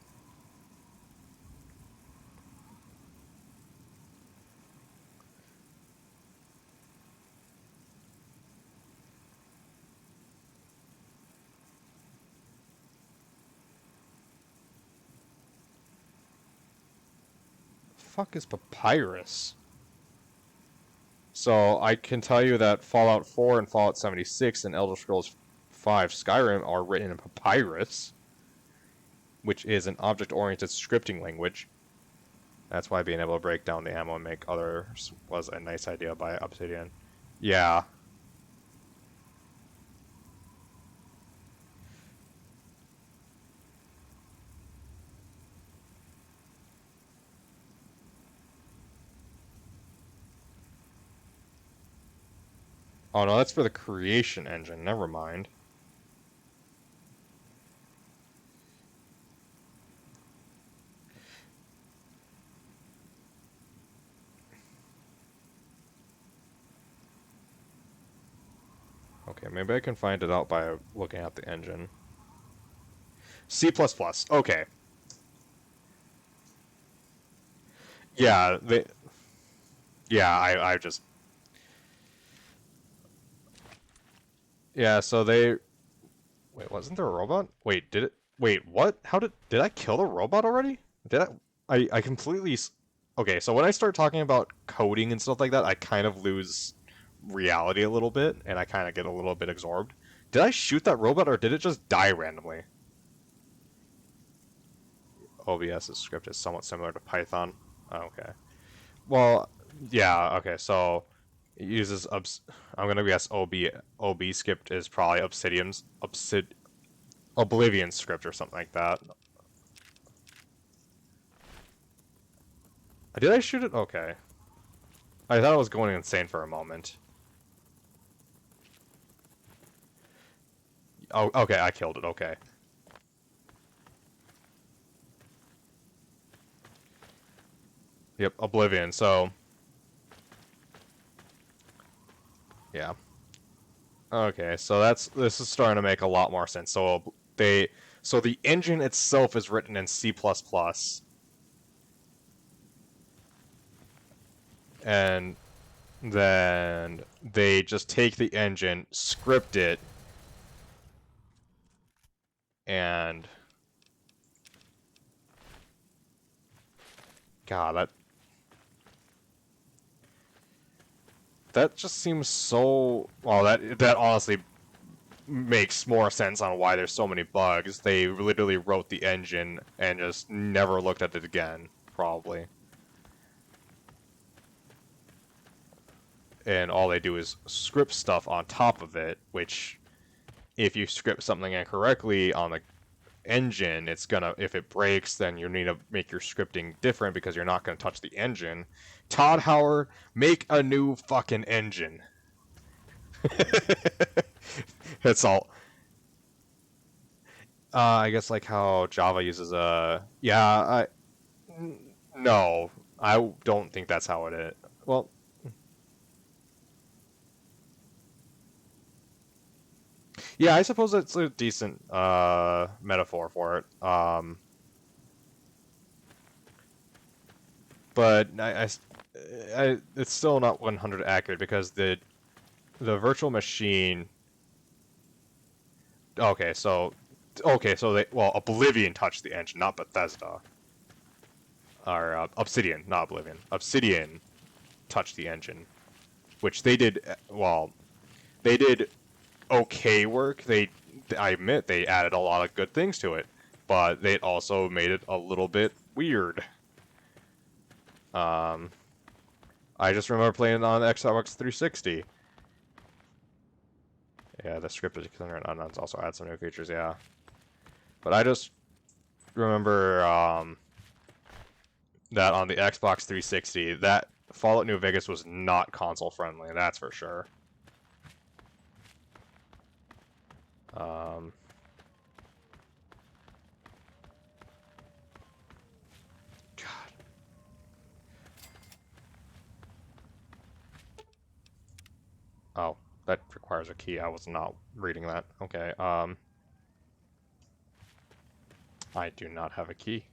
Fuck is papyrus? So I can tell you that Fallout 4 and Fallout 76 and Elder Scrolls 5 Skyrim are written in papyrus, which is an object-oriented scripting language. That's why being able to break down the ammo and make others was a nice idea by Obsidian. Yeah. Oh no, that's for the creation engine. Never mind. Okay, maybe I can find it out by looking at the engine. C++. Okay. Yeah, I just yeah, so they wait, wasn't there a robot? Wait, did it wait, what? How did I kill the robot already? Did I completely okay, so when I start talking about coding and stuff like that, I kind of lose reality a little bit and I kind of get a little bit absorbed. Did I shoot that robot or did it just die randomly? OBS's script is somewhat similar to Python. Okay. Well, yeah, okay, so it uses I'm gonna guess OB script is probably Oblivion script or something like that. Did I shoot it? Okay. I thought I was going insane for a moment. Oh, okay, I killed it, okay. Yep, Oblivion, so yeah. Okay, so this is starting to make a lot more sense. So the engine itself is written in C++, and then they just take the engine, script it, and God, that just seems so well. That honestly makes more sense on why there's so many bugs. They literally wrote the engine and just never looked at it again, probably. And all they do is script stuff on top of it, which if you script something incorrectly on the engine, it's gonna, if it breaks, then you need to make your scripting different because you're not gonna touch the engine. Todd Howard, make a new fucking engine. That's all. I guess like how Java uses a no, I don't think that's how it is. Well, yeah, I suppose it's a decent metaphor for it. But it's still not 100 accurate because the virtual machine Okay, so they, well, Oblivion touched the engine, not Bethesda. Or Obsidian, not Oblivion. Obsidian touched the engine, which they did. Well, they did okay work. I admit, they added a lot of good things to it, but they also made it a little bit weird. I just remember playing it on Xbox 360. Yeah, the scripted Ignorant Unknowns also add some new features, yeah. But I just remember that on the Xbox 360, that Fallout New Vegas was not console friendly, that's for sure. God. Oh, that requires a key. I was not reading that. Okay, I do not have a key.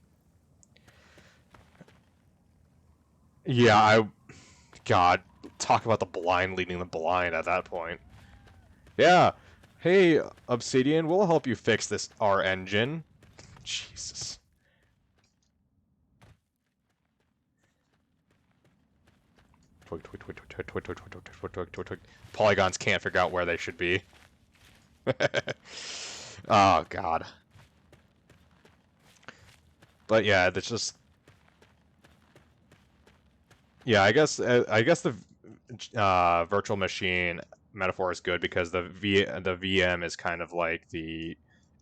Yeah, God, talk about the blind leading the blind at that point. Yeah, hey, Obsidian, we'll help you fix this, our engine. Jesus. Twig, twig, twig, twig, twig, twig, twig, twig, twig, twig, twig, twig. Polygons can't figure out where they should be. Oh, God. But yeah, that's just... Yeah, I guess the virtual machine metaphor is good because the VM is kind of like the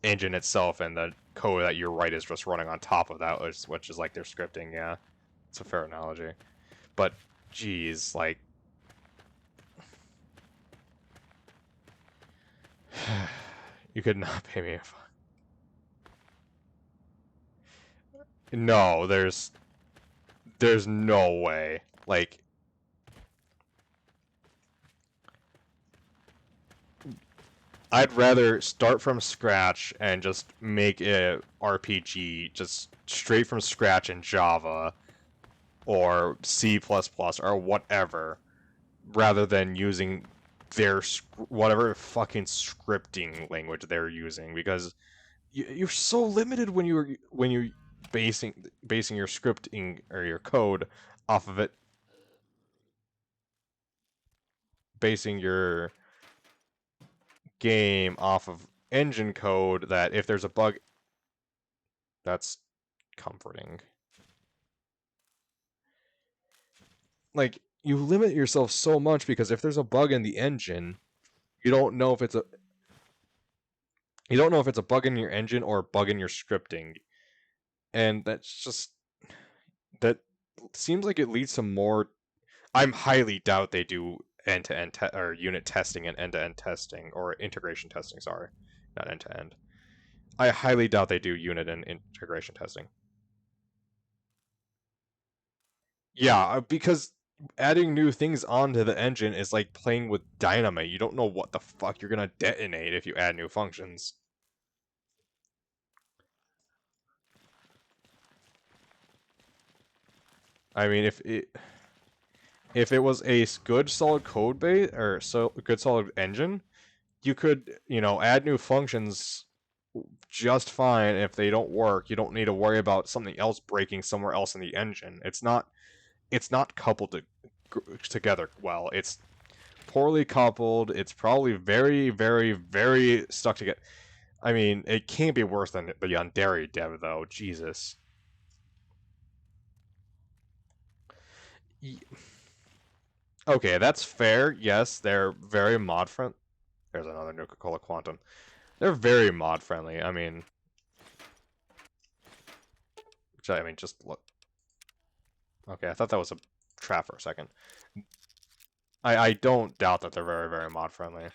engine itself, and the code that you write is just running on top of that, which is like their scripting. Yeah, it's a fair analogy. But geez, like, you could not pay me. No, there's no way. Like, I'd rather start from scratch and just make a RPG just straight from scratch in Java or C++ or whatever, rather than using their whatever fucking scripting language they're using, because you're so limited when you're basing your scripting or your code off of it, basing your game off of engine code, that if there's a bug, that's comforting. Like, you limit yourself so much because if there's a bug in the engine, you don't know if it's a bug in your engine or a bug in your scripting. And that seems like it leads to more. I'm highly doubt they do end-to-end or unit testing and end-to-end testing, or integration testing, sorry, not end-to-end. I highly doubt they do unit and integration testing. Yeah, because adding new things onto the engine is like playing with dynamite. You don't know what the fuck you're gonna detonate if you add new functions. I mean, if it was a good solid code base, or good solid engine, you could, add new functions just fine. If they don't work, you don't need to worry about something else breaking somewhere else in the engine. It's not coupled together well. It's poorly coupled. It's probably very, very, very stuck together. I mean, it can't be worse than the Yandere dev, though. Jesus. Okay, that's fair. Yes, they're very mod friendly. There's another Nuka-Cola Quantum. They're very mod friendly. I mean, just look. Okay, I thought that was a trap for a second. I don't doubt that they're very, very mod friendly.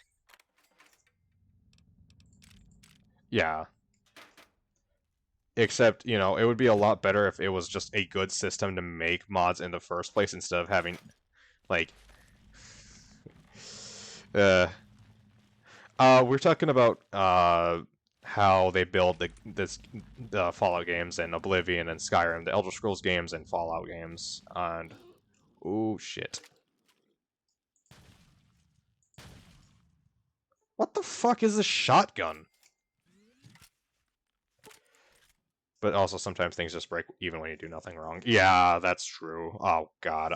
Yeah. Except, it would be a lot better if it was just a good system to make mods in the first place, instead of having, like, we're talking about how they build the Fallout games and Oblivion and Skyrim, the Elder Scrolls games and Fallout games, and oh shit. What the fuck is a shotgun? But also sometimes things just break even when you do nothing wrong. Yeah, that's true. Oh god,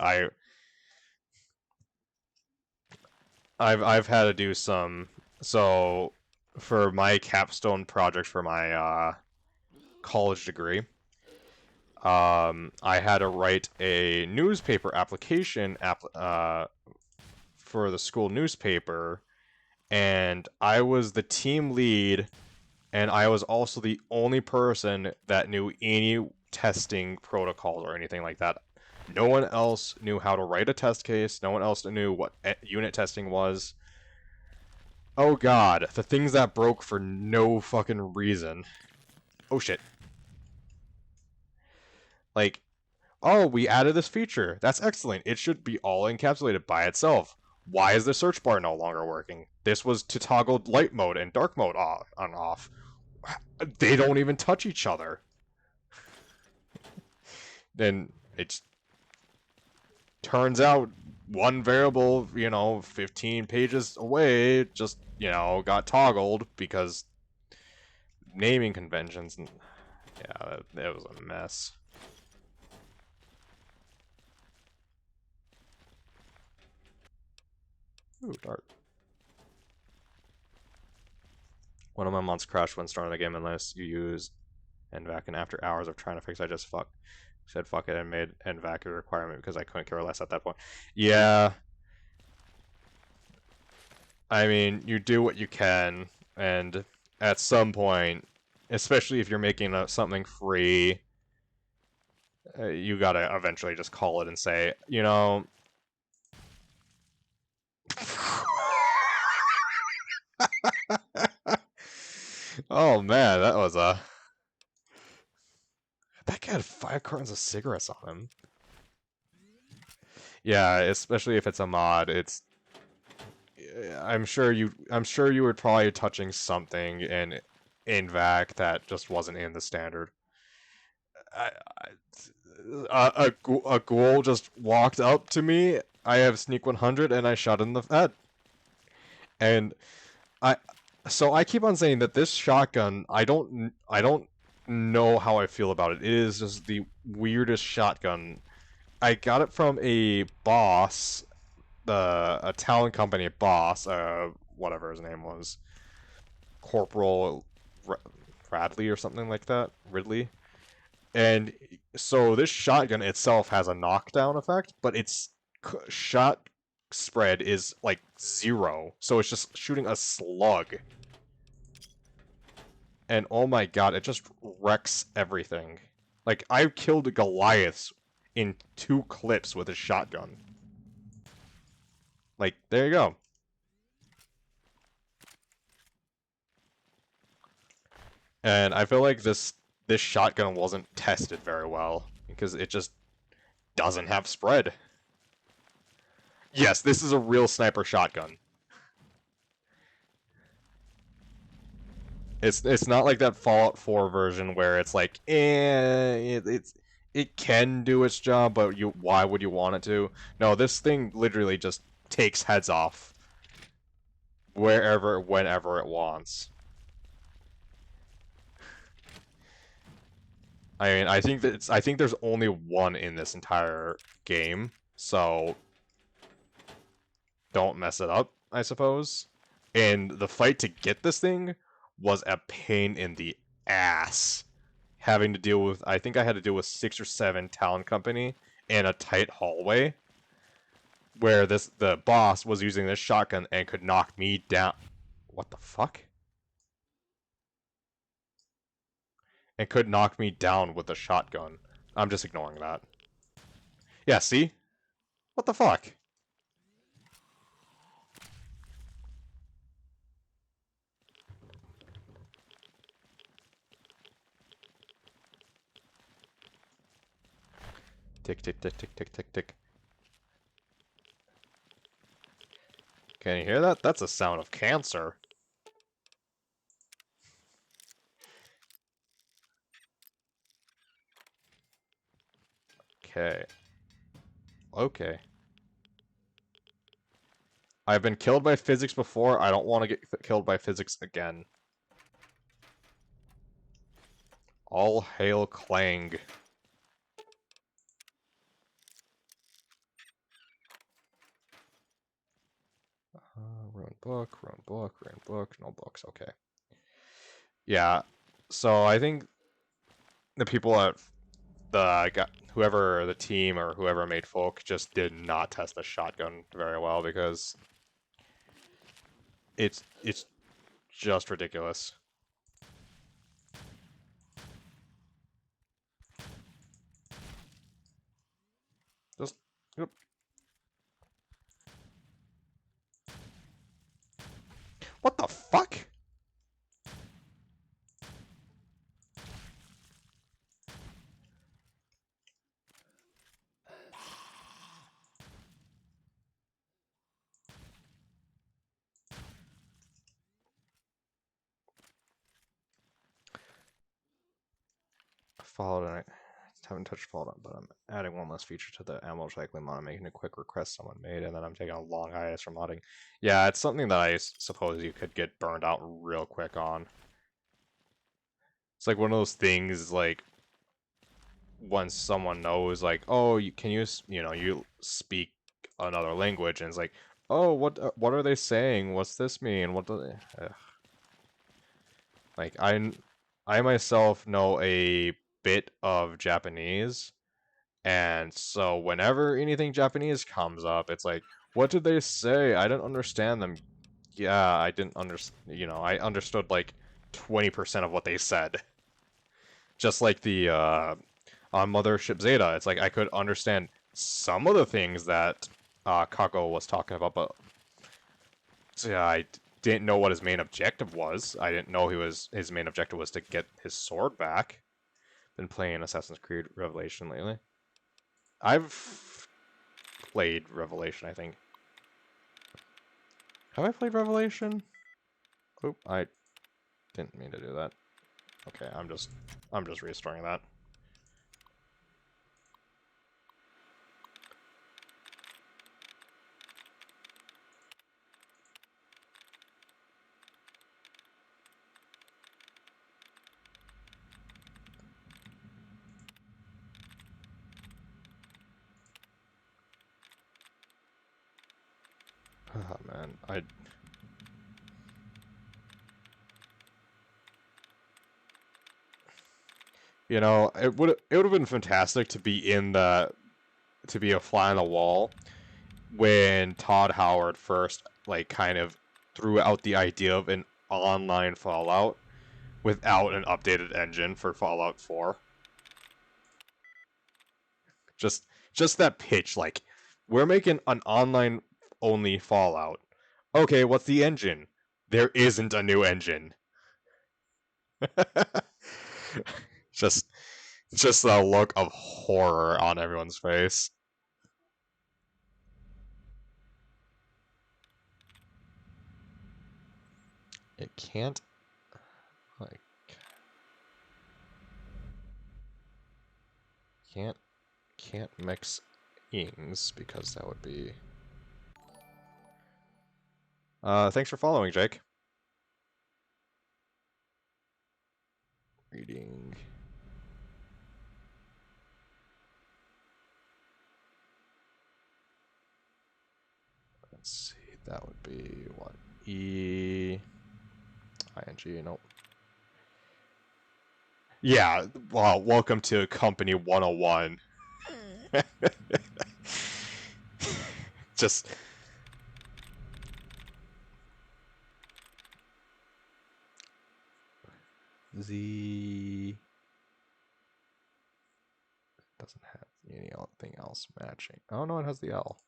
I've had to do some. So for my capstone project for my college degree, I had to write a newspaper application for the school newspaper, and I was the team lead, and I was also the only person that knew any testing protocols or anything like that. No one else knew how to write a test case. No one else knew what unit testing was. Oh god, the things that broke for no fucking reason. Oh shit. Like, oh, we added this feature. That's excellent. It should be all encapsulated by itself. Why is the search bar no longer working? This was to toggle light mode and dark mode on and off. They don't even touch each other. Then it turns out one variable, 15 pages away, just, got toggled because naming conventions. And yeah, it was a mess. Ooh, dark. One of my mods crashed when starting the game unless you use NVAC, and after hours of trying to fix, I just said fuck it and made NVAC a requirement because I couldn't care less at that point. Yeah. I mean, you do what you can, and at some point, especially if you're making something free, you gotta eventually just call it and say, Oh man, that was a... That guy had 5 cartons of cigarettes on him. Yeah, especially if it's a mod, it's... I'm sure you were probably touching something in VAC that just wasn't in the standard. A ghoul just walked up to me. I have sneak 100 and I shot in the head. And so I keep on saying that this shotgun, I don't know how I feel about it. It is just the weirdest shotgun. I got it from a boss, a talent company boss, whatever his name was, Corporal Radley or something like that, Ridley. And so this shotgun itself has a knockdown effect, but its shot spread is like 0, so it's just shooting a slug. And oh my god, it just wrecks everything. Like, I've killed Goliaths in 2 clips with a shotgun. Like, there you go. And I feel like this shotgun wasn't tested very well, because it just doesn't have spread. Yes, this is a real sniper shotgun. It's not like that Fallout 4 version where it's like, it can do its job, but why would you want it to? No, this thing literally just takes heads off wherever, whenever it wants. I mean, I think there's only one in this entire game, so don't mess it up, I suppose. And the fight to get this thing was a pain in the ass. Having to deal with, I think I had to deal with 6 or 7 talent company in a tight hallway, where the boss was using this shotgun and could knock me down. What the fuck? And could knock me down with a shotgun. I'm just ignoring that. Yeah, see? What the fuck? Tick, tick, tick, tick, tick, tick, tick. Can you hear that? That's a sound of cancer. Okay. Okay. I've been killed by physics before. I don't want to get killed by physics again. All hail Clang. Ruined book, ruined book, ruined book, no books, okay. Yeah, so I think the people at whoever the team or whoever made Folk just did not test the shotgun very well because it's just ridiculous. Just yep. What the fuck? Followed and I haven't touched Fallout, but I'm adding one less feature to the ammo recycling mod. I'm making a quick request someone made, and then I'm taking a long hiatus from modding. Yeah, it's something that I suppose you could get burned out real quick on. It's like one of those things, like, once someone knows, like, oh, can you speak another language, and it's like, oh, what are they saying? What's this mean? What do they... Ugh. Like, I myself know a bit of Japanese, and so whenever anything Japanese comes up, it's like, what did they say? I didn't understand them. Yeah, I didn't understand, I understood like 20% of what they said. Just like the on Mothership Zeta, it's like I could understand some of the things that Kako was talking about, but so, yeah, I didn't know what his main objective was. I didn't know his main objective was to get his sword back. Been playing Assassin's Creed Revelation lately. I've played Revelation, I think. Have I played Revelation? Oop, I didn't mean to do that. Okay, I'm just restoring that. Oh man, it would have been fantastic to be to be a fly on the wall when Todd Howard first like kind of threw out the idea of an online Fallout without an updated engine for Fallout 4. Just that pitch, like, we're making an online only Fallout. Okay, what's the engine? There isn't a new engine. just the look of horror on everyone's face. It can't, like, can't mix ings because that would be. Thanks for following, Jake. Reading. Let's see, that would be what? E. ING, nope. Yeah, well, welcome to Company 101. Just. Z. Doesn't have anything else matching. Oh no, it has the L.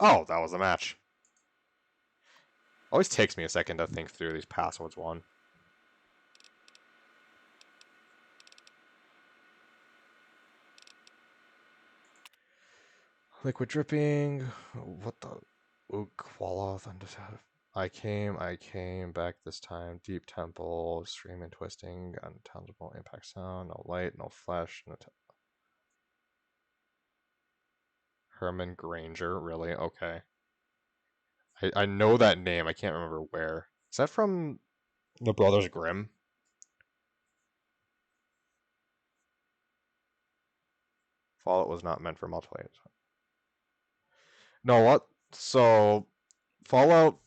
Oh, that was a match. Always takes me a second to think through these passwords one. Liquid dripping. What the? Qualoth. I came back this time. Deep temple. Streaming, twisting. Untangible impact sound. No light. No flash. No Herman Granger. Really? Okay. I know that name. I can't remember where. Is that from the Brothers Grimm? Fallout was not meant for multiplayer. No, what? So, Fallout,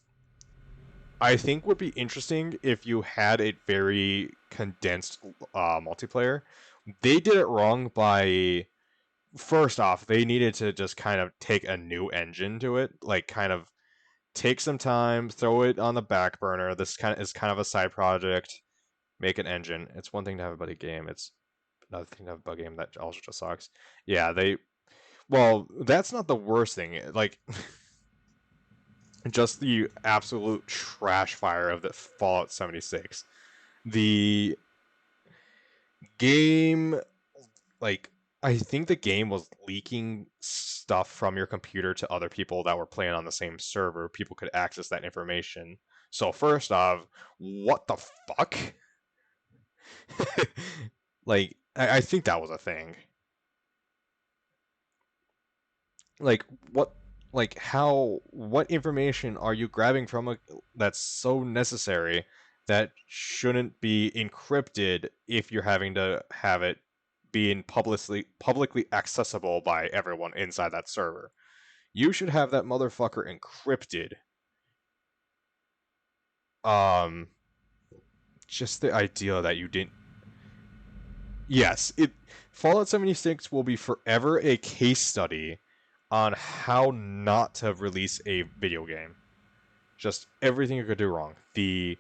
I think, would be interesting if you had a very condensed multiplayer. They did it wrong by, first off, they needed to just kind of take a new engine to it, like kind of take some time, throw it on the back burner. This kind of is kind of a side project. Make an engine. It's one thing to have a buddy game. It's another thing to have a bug game that also just sucks. Yeah, well, that's not the worst thing. Like, just the absolute trash fire of the Fallout 76. The game, like, I think the game was leaking stuff from your computer to other people that were playing on the same server. People could access that information. So first off, what the fuck? Like, I think that was a thing. Like, what information are you grabbing from that's so necessary that shouldn't be encrypted if you're having to have it being publicly accessible by everyone inside that server? You should have that motherfucker encrypted. Just the idea that you didn't. Yes, Fallout 76 will be forever a case study on how not to release a video game. Just everything you could do wrong. The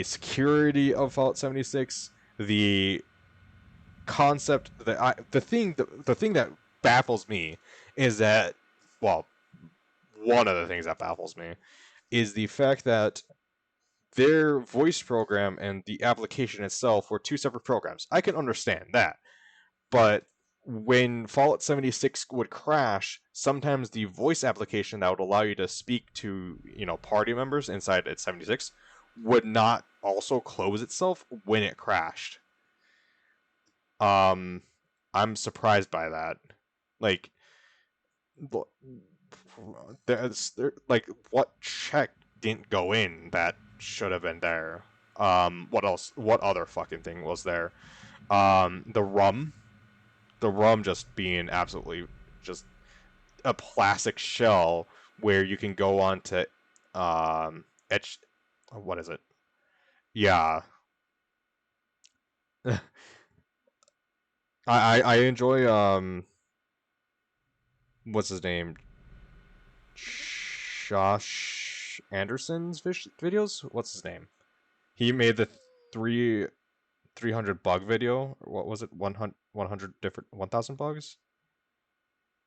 security of Fallout 76, the concept, the thing that baffles me is that, well, one of the things that baffles me is the fact that their voice program and the application itself were two separate programs. I can understand that. But when Fallout 76 would crash, sometimes the voice application that would allow you to speak to, party members inside at 76 would not also close itself when it crashed. I'm surprised by that. Like, what check didn't go in that should have been there? What else? What other fucking thing was there? The rum just being absolutely just a plastic shell where you can go on to etch. What is it? Yeah. I enjoy what's his name? Josh Anderson's videos. What's his name? He made the 300 bug video. What was it? 100 different 1,000 bugs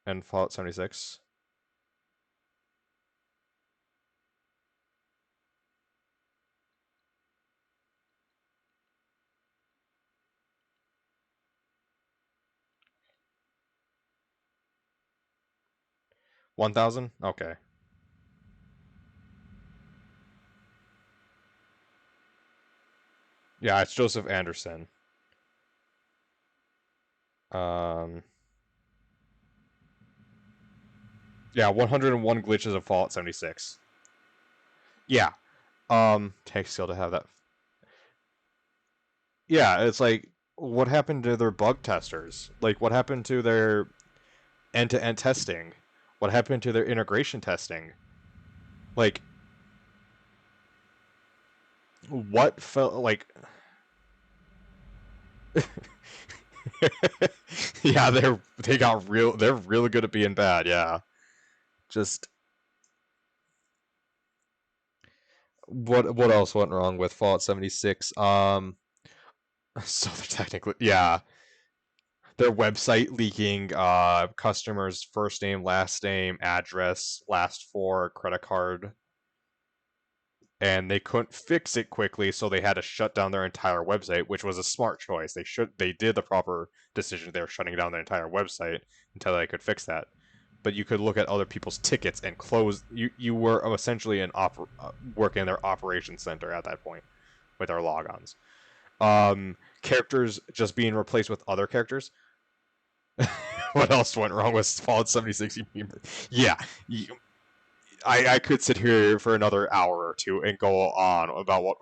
and Fallout 76. $1,000? Okay. Yeah, it's Joseph Anderson. Yeah, 101 glitches of Fallout 76. Yeah. Takes skill to have that. Yeah, it's like, what happened to their bug testers? Like, what happened to their end-to-end testing? What happened to their integration testing? Like, what felt like? Yeah, they're really good at being bad. Yeah, just what else went wrong with Fallout 76? So they're technically, yeah, their website leaking customers' first name, last name, address, last four credit card, and they couldn't fix it quickly, so they had to shut down their entire website, which was a smart choice. They did the proper decision. They were shutting down their entire website until they could fix that. But you could look at other people's tickets and close. You were essentially working in their operations center at that point with our logons. Characters just being replaced with other characters. What else went wrong with Fallout 76? Yeah, I could sit here for another hour or two and go on about what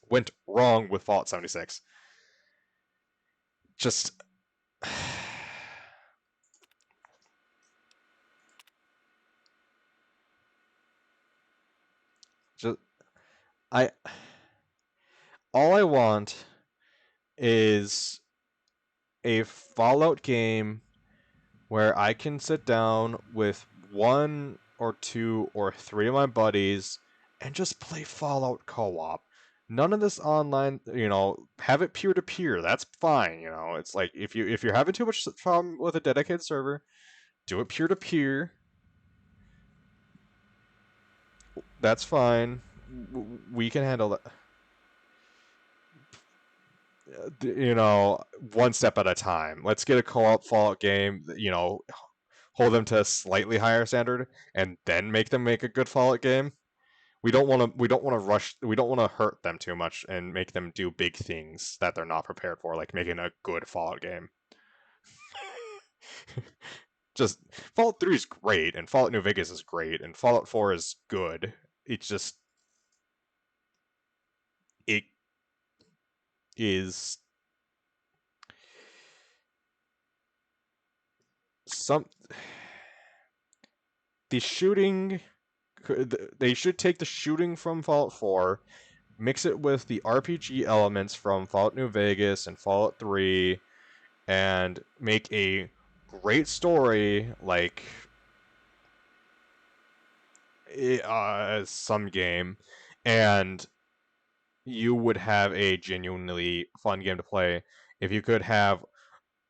went wrong with Fallout 76. Just just I all I want is a Fallout game where I can sit down with one or two or three of my buddies and just play Fallout co-op. None of this online, have it peer to peer. That's fine, It's like if you're having too much problem with a dedicated server, do it peer to peer. That's fine. We can handle that. One step at a time. Let's get a co-op Fallout game, hold them to a slightly higher standard, and then make them make a good Fallout game. We don't want to rush. We don't want to hurt them too much and make them do big things that they're not prepared for, like making a good Fallout game. Just Fallout 3 is great, and Fallout New Vegas is great, and Fallout 4 is good. It's just it is some the shooting. They should take the shooting from Fallout 4, mix it with the RPG elements from Fallout New Vegas and Fallout 3, and make a great story like some game, and you would have a genuinely fun game to play if you could have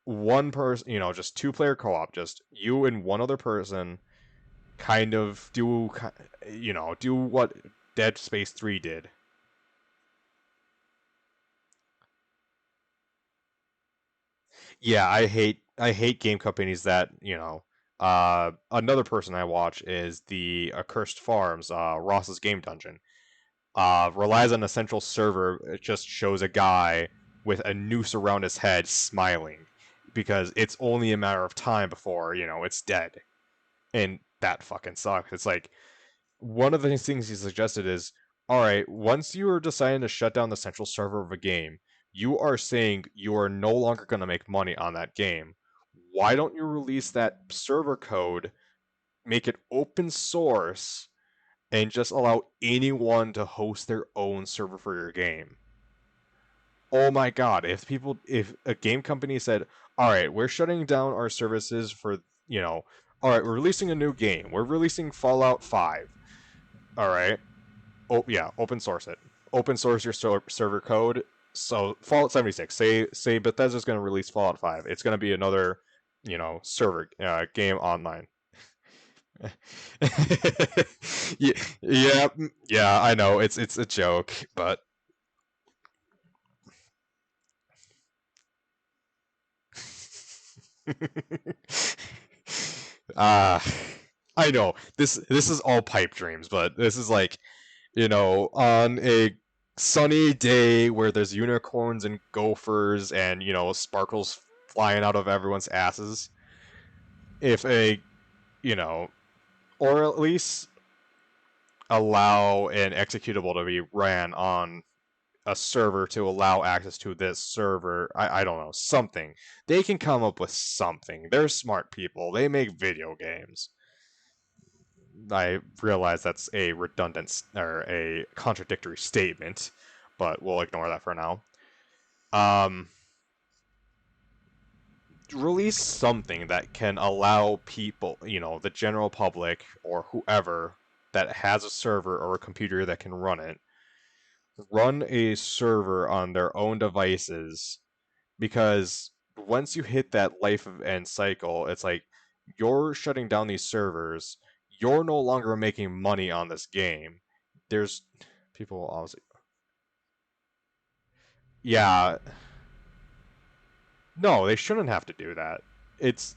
one person, just two-player co-op, just you and one other person, kind of do what Dead Space 3 did. Yeah, I hate game companies that, another person I watch is the Accursed Farms, Ross's Game Dungeon. Relies on a central server. It just shows a guy with a noose around his head smiling because it's only a matter of time before, it's dead. And that fucking sucks. It's like one of the things he suggested is, all right, once you are deciding to shut down the central server of a game, you are saying you are no longer going to make money on that game. Why don't you release that server code, make it open source, and just allow anyone to host their own server for your game? Oh my god, if a game company said, all right, we're shutting down our services for, all right, we're releasing a new game. We're releasing Fallout 5. All right. Oh yeah, open source it. Open source your server code. So Fallout 76. Say Bethesda's going to release Fallout 5. It's going to be another, server game online. yeah, yeah, I know it's a joke, but uh I know this is all pipe dreams, but this is like, on a sunny day where there's unicorns and gophers and, sparkles flying out of everyone's asses. If you know, or at least allow an executable to be ran on a server to allow access to this server. I don't know, something. They can come up with something. They're smart people. They make video games. I realize that's a redundant or a contradictory statement, but we'll ignore that for now. Um, Release something that can allow people, the general public or whoever that has a server or a computer that can run a server on their own devices, because once you hit that life of end cycle, it's like you're shutting down these servers. You're no longer making money on this game. There's people obviously, yeah, no, they shouldn't have to do that. It's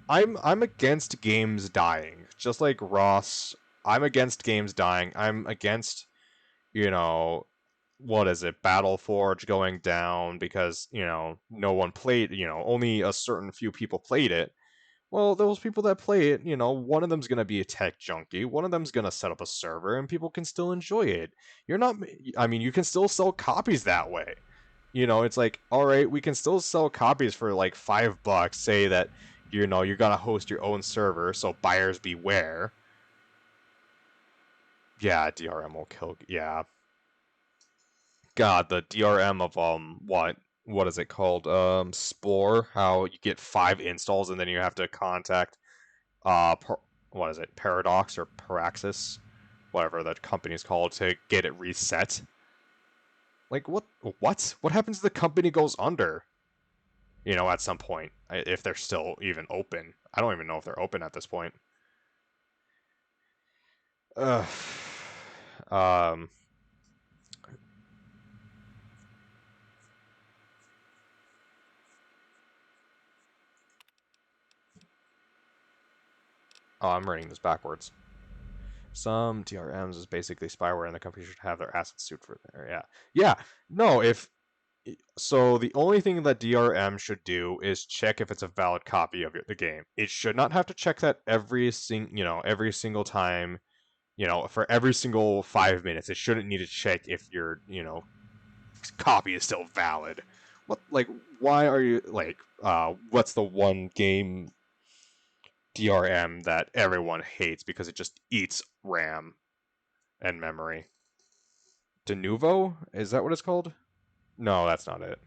I'm against games dying, just like Ross. I'm against games dying. I'm against, you know, what is it, Battleforge going down because, no one played, only a certain few people played it. Well, those people that play it, one of them's going to be a tech junkie, one of them's going to set up a server, and people can still enjoy it. You're not, I mean, you can still sell copies that way. You know, it's like, all right, we can still sell copies for like $5. Say that, you know, you're gonna host your own server, so buyers beware. Yeah, DRM will kill. Yeah. God, the DRM of what is it called? Spore. How you get 5 installs and then you have to contact what is it? Paradox or Paraxis, whatever the company's called, to get it reset. Like what? What happens if the company goes under? You know, at some point, if they're still even open. I don't even know if they're open at this point. Ugh. Um. Oh, I'm writing this backwards. Some DRMs is basically spyware, and the company should have their assets sued for there. Yeah, yeah. No, if so, the only thing that DRM should do is check if it's a valid copy of the game. It should not have to check that every single time. You know, for every single 5 minutes, it shouldn't need to check if your copy is still valid. Why are you what's the one game DRM that everyone hates because it just eats RAM and memory? De Novo? Is that what it's called? No, that's not it.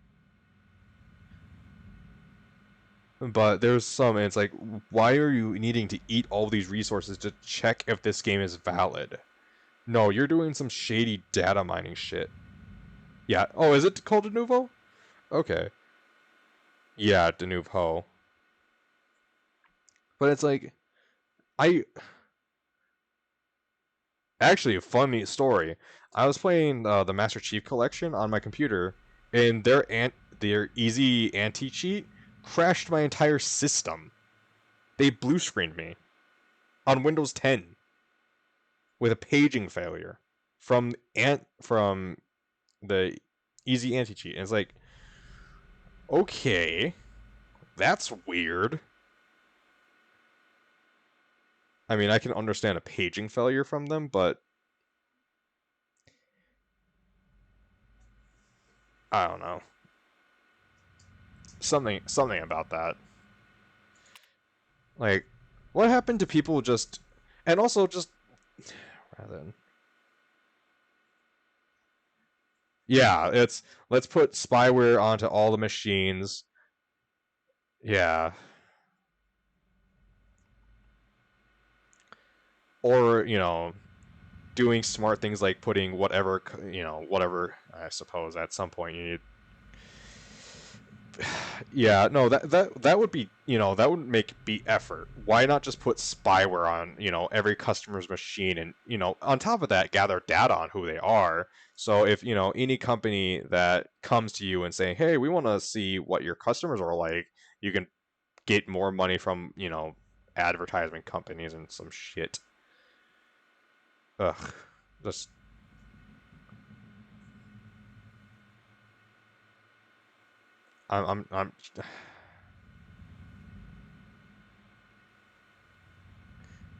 But there's some, and it's like, why are you needing to eat all these resources to check if this game is valid? No, you're doing some shady data mining shit. Yeah. Oh, is it called De Novo? Okay. Yeah, De Novo. But it's like, I actually a funny story. I was playing the Master Chief Collection on my computer, and their easy anti cheat crashed my entire system. They blue screened me on Windows 10 with a paging failure from the easy anti cheat. And it's like, okay, that's weird. I mean, I can understand a paging failure from them, but I don't know. Something about that. Like, what happened to people just, and also just, rather than, yeah, let's put spyware onto all the machines. Yeah. Or, doing smart things like putting whatever, I suppose at some point you need. Yeah, no, that would be, that would be effort. Why not just put spyware on, every customer's machine, and, on top of that, gather data on who they are. So if, any company that comes to you and saying, hey, we want to see what your customers are like, you can get more money from, advertisement companies and some shit. Ugh. Just I'm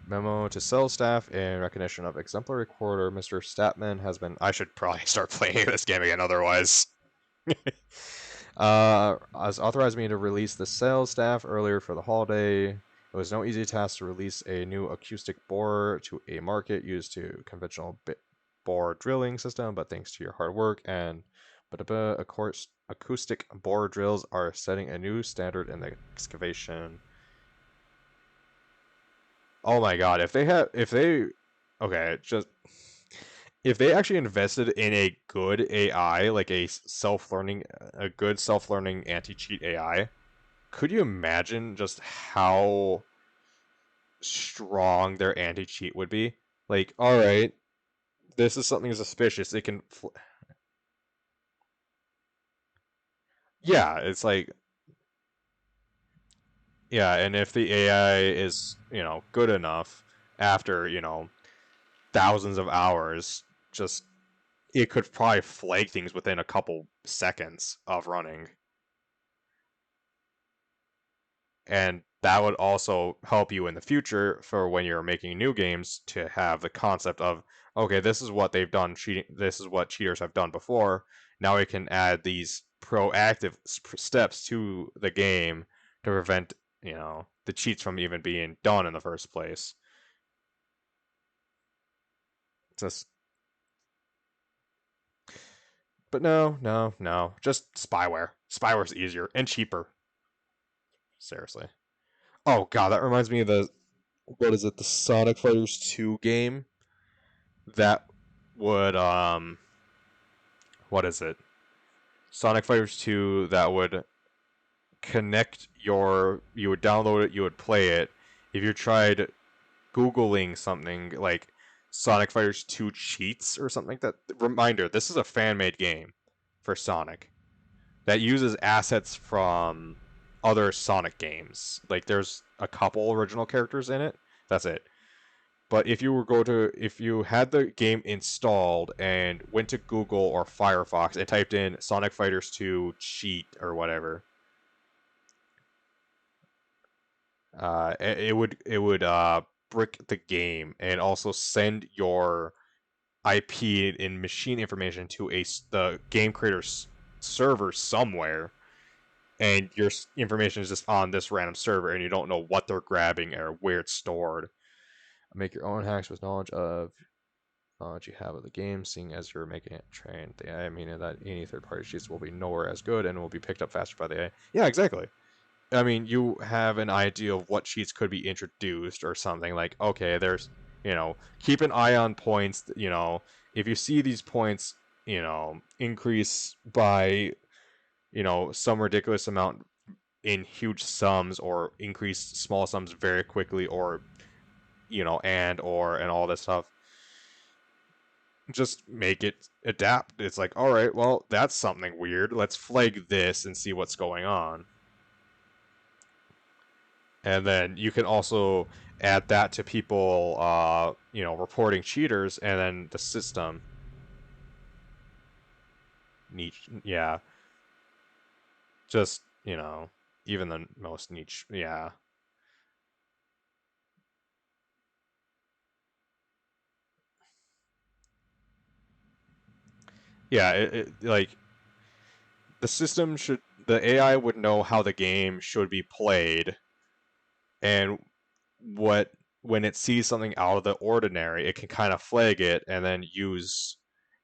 Memo to sales staff in recognition of exemplary quarter. Mr. Statman has been. I should probably start playing this game again, otherwise. Has authorized me to release the sales staff earlier for the holiday. It was no easy task to release a new acoustic bore to a market used to conventional bore drilling system, but thanks to your hard work and of course, acoustic bore drills are setting a new standard in the excavation. Oh my god, if they actually invested in a good AI, like a good self-learning anti-cheat AI, could you imagine just how strong their anti-cheat would be? Like, all right, this is something suspicious. It can, yeah, it's like, yeah, and if the AI is, good enough after, thousands of hours, just it could probably flag things within a couple seconds of running. And that would also help you in the future for when you're making new games to have the concept of, okay, this is what they've done cheating, this is what cheaters have done before. Now we can add these proactive steps to the game to prevent, the cheats from even being done in the first place. Just, but no, just spyware. Spyware's easier and cheaper. Seriously. Oh god, that reminds me of what is it, the Sonic Fighters 2 game that would what is it? Sonic Fighters 2 that would connect you would download it, you would play it. If you tried Googling something like Sonic Fighters 2 cheats or something like that, reminder, this is a fan-made game for Sonic that uses assets from other Sonic games. Like there's a couple original characters in it. That's it. But if you had the game installed and went to Google or Firefox and typed in Sonic Fighters 2 cheat or whatever, it would brick the game and also send your IP and machine information to the game creator's server somewhere, and your information is just on this random server, and you don't know what they're grabbing or where it's stored. Make your own hacks with knowledge you have of the game, seeing as you're making it trained. I mean that any third-party cheats will be nowhere as good and will be picked up faster by the AI. Yeah, exactly. I mean, you have an idea of what cheats could be introduced or something like, okay, there's, keep an eye on points. If you see these points, increase by, some ridiculous amount in huge sums or increase small sums very quickly, or and all this stuff, just make it adapt. It's like, all right, well, that's something weird, let's flag this and see what's going on. And then you can also add that to people reporting cheaters, and then the system niche, yeah, just even the most niche, yeah. Yeah, like the AI would know how the game should be played, and when it sees something out of the ordinary, it can kind of flag it and then use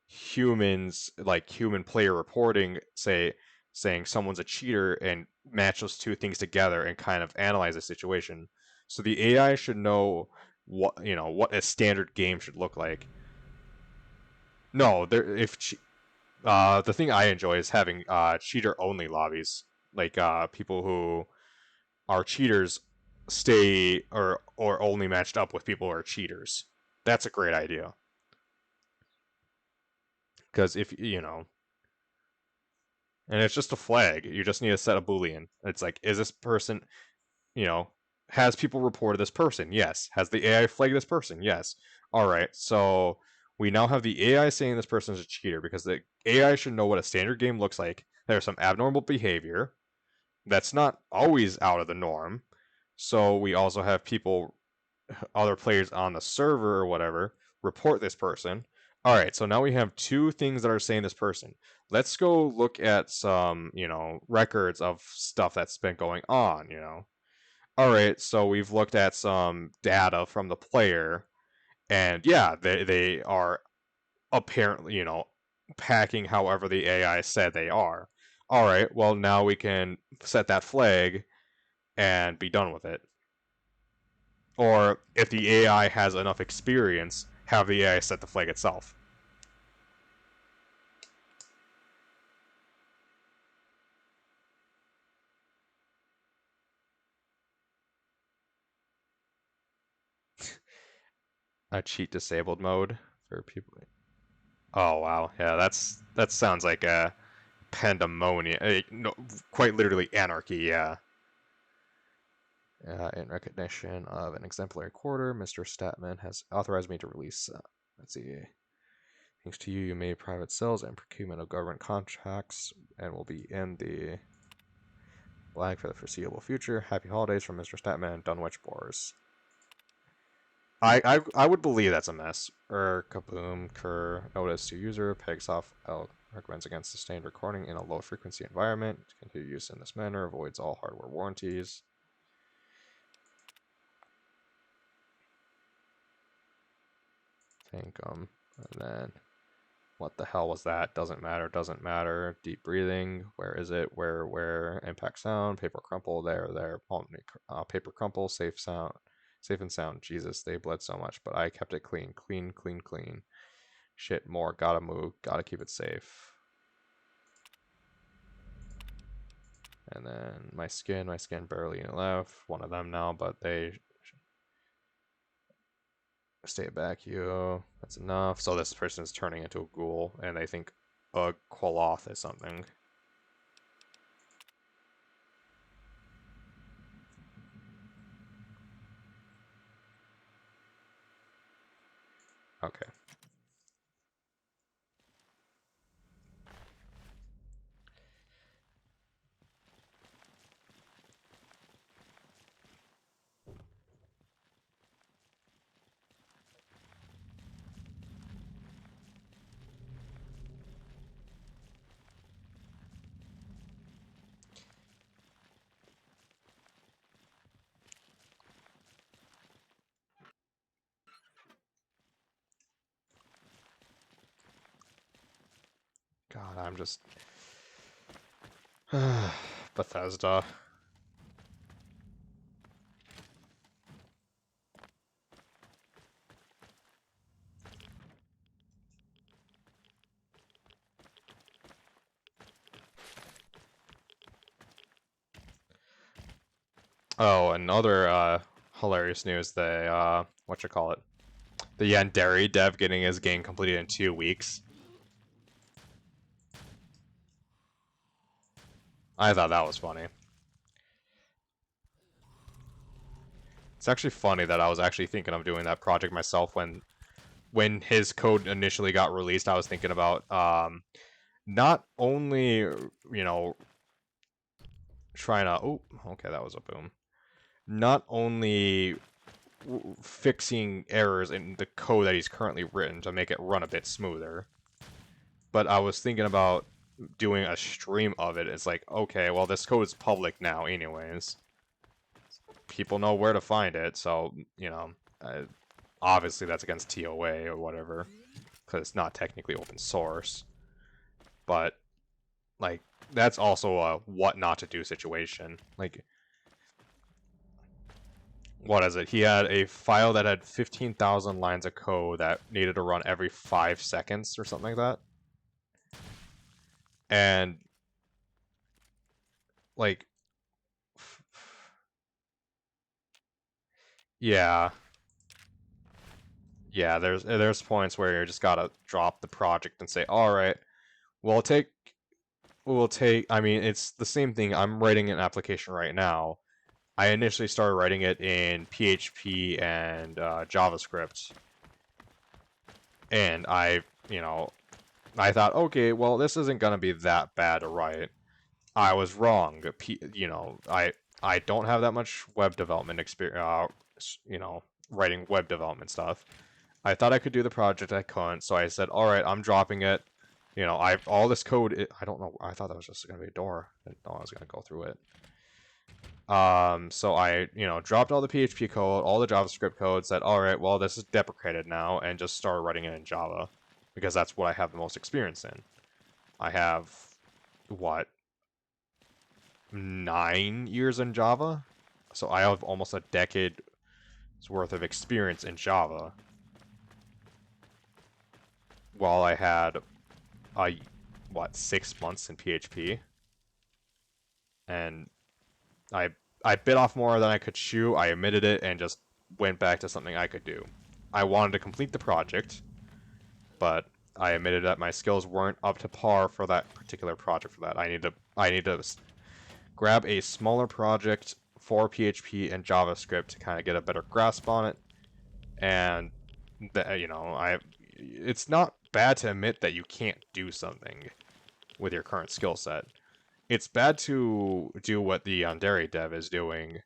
humans, like human player reporting, saying someone's a cheater, and match those two things together and kind of analyze the situation. So the AI should know what a standard game should look like. No, the thing I enjoy is having cheater only lobbies, like people who are cheaters stay or only matched up with people who are cheaters. That's a great idea. Because if and it's just a flag, you just need to set a boolean. It's like, is this person, has people reported this person? Yes. Has the AI flagged this person? Yes. All right. So we now have the AI saying this person is a cheater, because the AI should know what a standard game looks like. There's some abnormal behavior that's not always out of the norm. So we also have other players on the server or whatever, report this person. All right, so now we have two things that are saying this person. Let's go look at some, records of stuff that's been going on, All right, so we've looked at some data from the player, and yeah, they are apparently, packing however the AI said they are. All right, well, now we can set that flag and be done with it. Or if the AI has enough experience, have the AI set the flag itself. A cheat disabled mode for people. Oh wow, yeah, that sounds like a pandemonium. No, quite literally anarchy. Yeah. In recognition of an exemplary quarter, Mr. Statman has authorized me to release. Let's see. Thanks to you, you made private sales and procurement of government contracts, and will be in the black for the foreseeable future. Happy holidays from Mr. Statman, Dunwich Boars. I would believe that's a mess. Kaboom, cur, notice to user, pegs off, L. Recommends against sustained recording in a low frequency environment. Continued use in this manner avoids all hardware warranties. Thank them. And then, what the hell was that? Doesn't matter, doesn't matter. Deep breathing. Where is it? Where? Impact sound. Paper crumple. There. Paper crumple. Safe sound. Safe and sound. Jesus, they bled so much, but I kept it clean. Clean, clean, clean. Shit, more. Gotta move. Gotta keep it safe. And then my skin barely left. One of them now, but they stay back. You. That's enough. So this person is turning into a ghoul, and they think a Qualoth is something. Okay. God, I'm just Bethesda. Oh, another hilarious news, the whatchamacallit? The Yandere dev getting his game completed in 2 weeks. I thought that was funny. It's actually funny that I was actually thinking of doing that project myself when his code initially got released. I was thinking about not only, you know, trying to, oh, okay, that was a boom. Not only fixing errors in the code that he's currently written to make it run a bit smoother, but I was thinking about doing a stream of it. It's like, okay, well, this code is public now anyways. People know where to find it, so, you know, obviously that's against TOA or whatever, because it's not technically open source. But, like, that's also a what not to do situation. Like, what is it? He had a file that had 15,000 lines of code that needed to run every 5 seconds or something like that. And, like, yeah. Yeah, there's points where you just gotta drop the project and say, all right, we'll take, I mean, it's the same thing. I'm writing an application right now. I initially started writing it in PHP and JavaScript. And you know, I thought, okay, well, this isn't gonna be that bad to write. I was wrong. You know, I don't have that much web development experience, you know, writing web development stuff. I thought I could do the project, I couldn't, so I said, all right, I'm dropping it. You know, all this code, I don't know, I thought that was just gonna be a door. I didn't know I was gonna go through it. So I, you know, dropped all the PHP code, all the JavaScript code, said, all right, well, this is deprecated now, and just started writing it in Java, because that's what I have the most experience in. I have, what, 9 years in Java? So I have almost a decade's worth of experience in Java. While I had, what, 6 months in PHP? And I bit off more than I could chew, I omitted it, and just went back to something I could do. I wanted to complete the project, but I admitted that my skills weren't up to par for that particular project for that. I need to grab a smaller project for PHP and JavaScript to kind of get a better grasp on it. And you know, it's not bad to admit that you can't do something with your current skill set. It's bad to do what the Yandere dev is doing.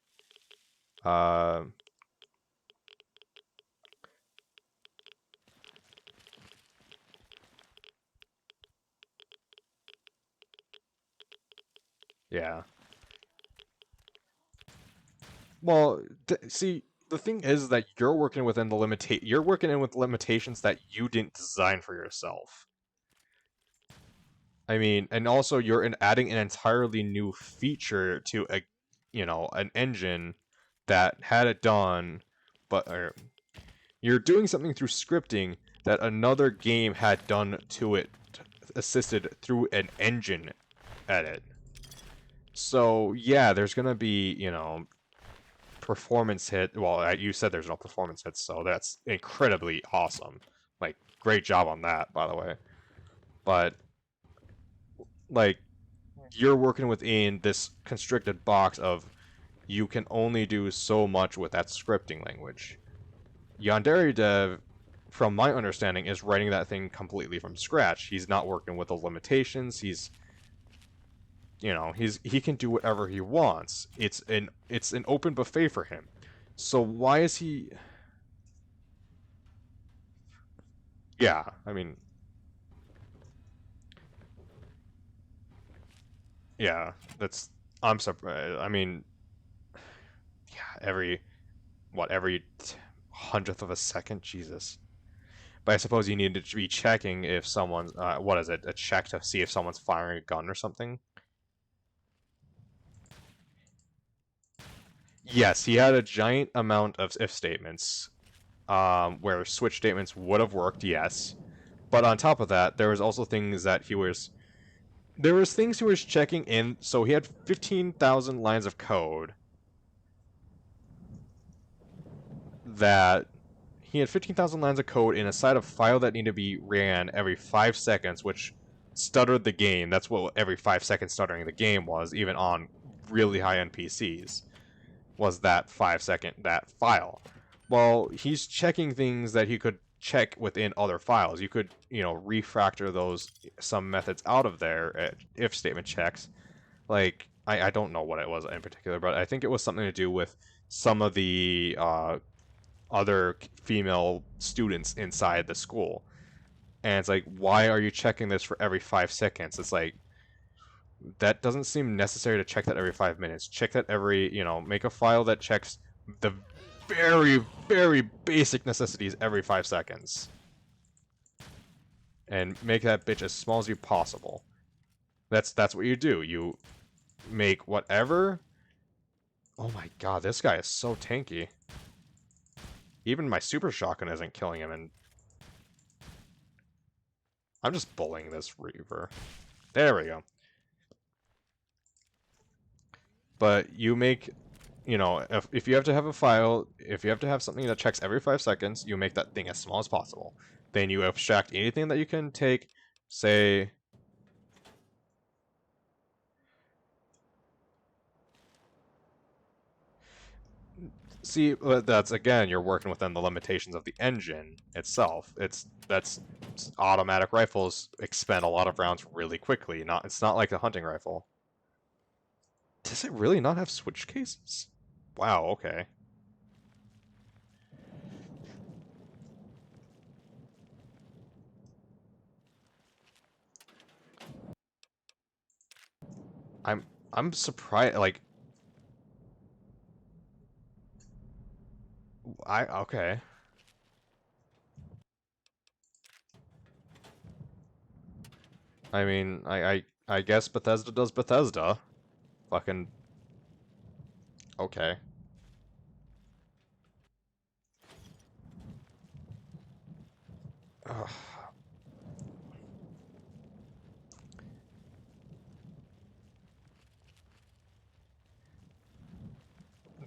Yeah. Well, see, the thing is that you're working within the you're working in with limitations that you didn't design for yourself. I mean, and also you're adding an entirely new feature to a, an engine that had it done, but you're doing something through scripting that another game had done to it, assisted through an engine edit. So yeah, there's gonna be, performance hit. Well, you said there's no performance hits, so that's incredibly awesome. Like, great job on that, by the way. But like, you're working within this constricted box of you can only do so much with that scripting language. Yandere Dev, from my understanding, is writing that thing completely from scratch. He's not working with the limitations. He can do whatever he wants. It's an open buffet for him. So why is he? Yeah, I mean, yeah, I'm surprised. I mean, yeah, every hundredth of a second, Jesus. But I suppose you need to be checking if someone's what is it? A check to see if someone's firing a gun or something. Yes, he had a giant amount of if statements, where switch statements would have worked. Yes, but on top of that, there was also things that there was things he was checking in. So he had 15,000 lines of code that he had 15,000 lines of code inside a file that needed to be ran every 5 seconds, which stuttered the game. That's what every 5 seconds stuttering the game was, even on really high-end PCs, was that 5-second, that file. Well, he's checking things that he could check within other files. You could, refactor some methods out of there, if statement checks. Like, I don't know what it was in particular, but I think it was something to do with some of the other female students inside the school. And it's like, why are you checking this for every 5 seconds? It's like, that doesn't seem necessary to check that every 5 minutes. Check that make a file that checks the very, very basic necessities every 5 seconds. And make that bitch as small as you possible. That's what you do. You make whatever. Oh my god, this guy is so tanky. Even my super shotgun isn't killing him, and I'm just bullying this Reaver. There we go. But you make, if you have to have a file, if you have to have something that checks every 5 seconds, you make that thing as small as possible. Then you abstract anything that you can take, say... See, that's, again, you're working within the limitations of the engine itself. That's automatic rifles expend a lot of rounds really quickly. It's not like a hunting rifle. Does it really not have switch cases? Wow, okay. I'm surprised, like... Okay. I mean, I guess Bethesda does Bethesda. Fucking... Okay. Ugh.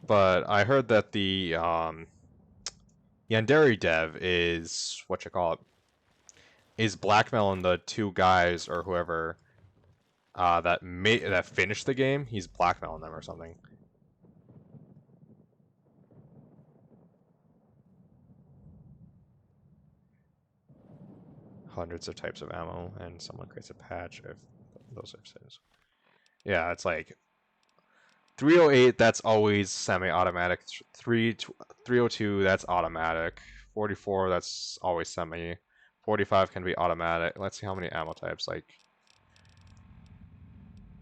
But I heard that the Yandere dev is is blackmailing the two guys or whoever that finished the game. He's blackmailing them or something. Hundreds of types of ammo, and someone creates a patch if those are says. Yeah, it's like 308, that's always semi-automatic. 302, that's automatic. 44, that's always semi. 45 can be automatic. Let's see how many ammo types. Like,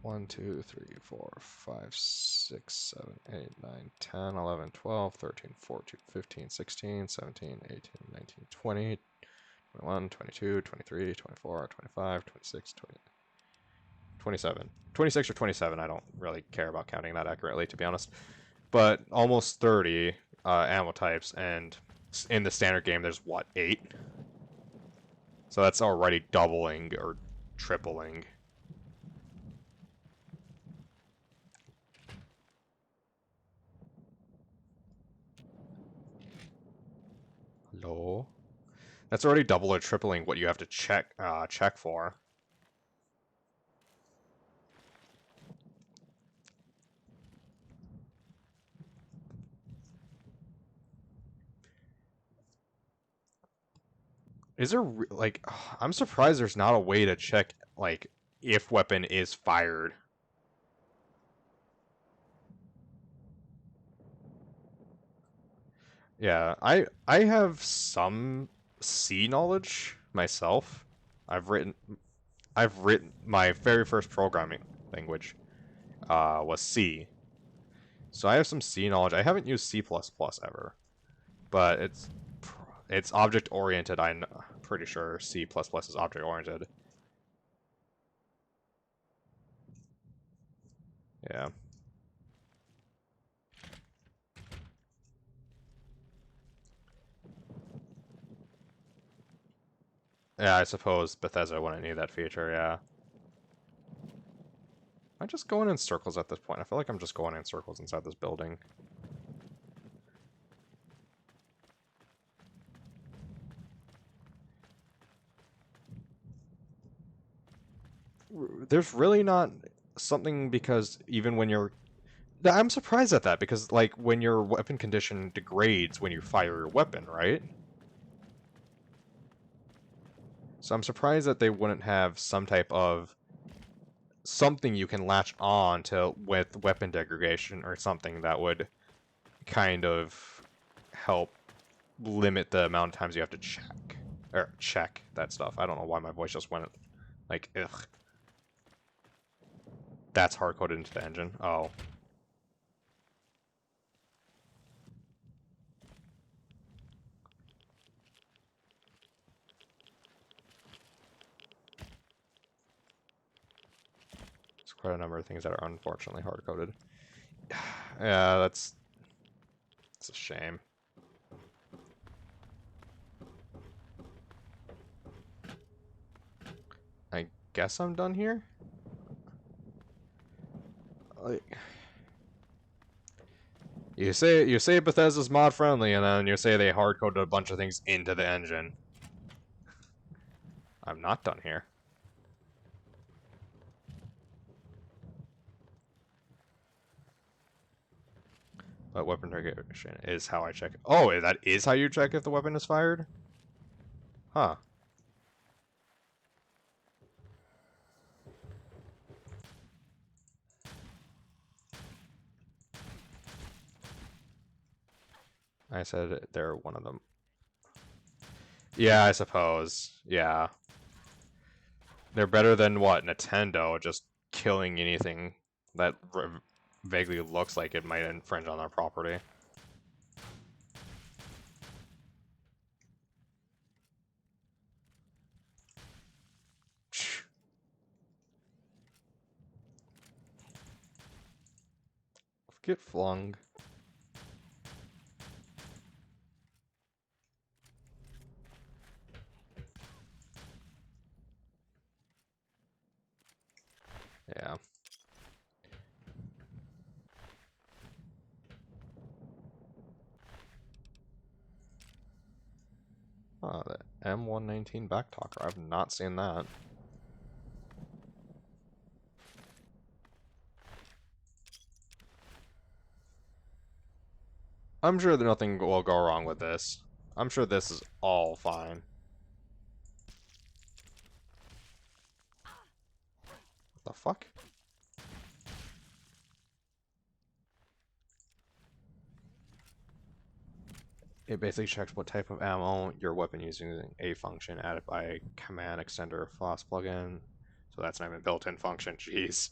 1, 2, 3, 4, 5, 6, 7, 8, 9, 10, 11, 12, 13, 14, 15, 16, 17, 18, 19, 20, 21, 22, 23, 24, 25, 26, 20, 27. 26 or 27, I don't really care about counting that accurately, to be honest. But almost 30 ammo types, and in the standard game, there's what, 8? So that's already doubling or tripling. Hello? That's already double or tripling what you have to check for. Is there like I'm surprised there's not a way to check like if weapon is fired. Yeah, I have some C knowledge myself. I've written my very first programming language was C. So I have some C knowledge. I haven't used C++ ever, but it's object oriented. I'm pretty sure C++ is object oriented. Yeah. Yeah, I suppose Bethesda wouldn't need that feature, yeah. Am I just going in circles at this point? I feel like I'm just going in circles inside this building. There's really not something because even when you're... I'm surprised at that because, like, when your weapon condition degrades when you fire your weapon, right? So I'm surprised that they wouldn't have some type of something you can latch on to with weapon degradation or something that would kind of help limit the amount of times you have to check that stuff. I don't know why my voice just went like ugh. That's hard coded into the engine. Oh. There's quite a number of things that are unfortunately hard coded. Yeah, that's a shame. I guess I'm done here. Like, you say Bethesda's mod friendly, and then you say they hard coded a bunch of things into the engine. I'm not done here. But weapon degradation is how I check. Oh, that is how you check if the weapon is fired? Huh. I said they're one of them. Yeah, I suppose. Yeah. They're better than what? Nintendo just killing anything that vaguely looks like it might infringe on their property. Get flung. Yeah. Oh, the M119 backtalker. I've not seen that. I'm sure that nothing will go wrong with this. I'm sure this is all fine. What the fuck? It basically checks what type of ammo your weapon using a function added by a command extender FOSS plugin. So that's not even a built-in function, jeez.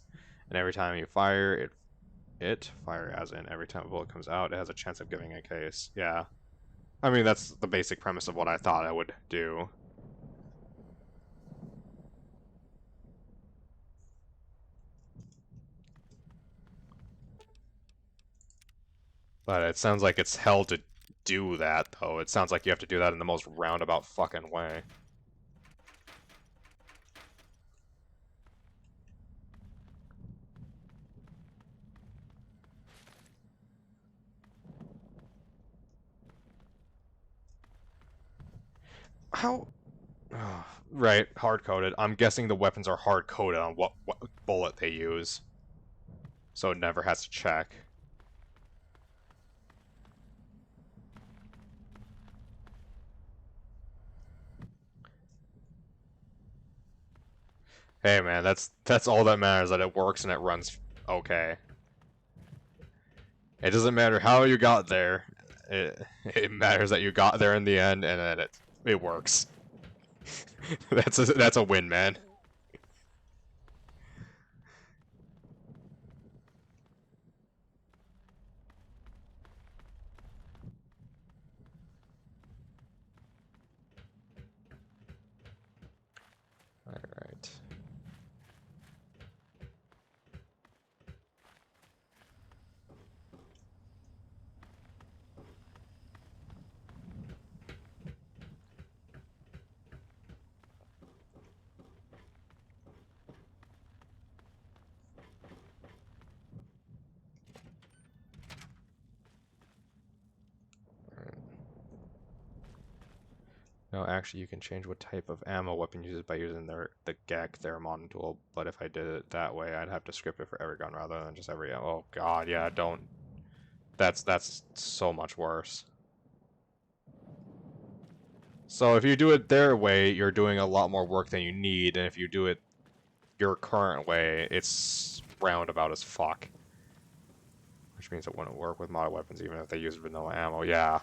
And every time you fire, fire as in every time a bullet comes out, it has a chance of giving a case. Yeah. I mean, that's the basic premise of what I thought I would do. But it sounds like it's hell to do that, though. It sounds like you have to do that in the most roundabout fucking way. How? Oh, right, hard-coded. I'm guessing the weapons are hard-coded on what bullet they use. So it never has to check. Hey man, that's all that matters, that it works and it runs okay. It doesn't matter how you got there. It matters that you got there in the end and that it works. That's a win, man. All right. No, actually, you can change what type of ammo weapon uses by using the GEC Theramon tool. But if I did it that way, I'd have to script it for every gun rather than just every. Oh god, yeah, don't. That's so much worse. So if you do it their way, you're doing a lot more work than you need, and if you do it your current way, it's roundabout as fuck. Which means it wouldn't work with modded weapons even if they use vanilla ammo. Yeah.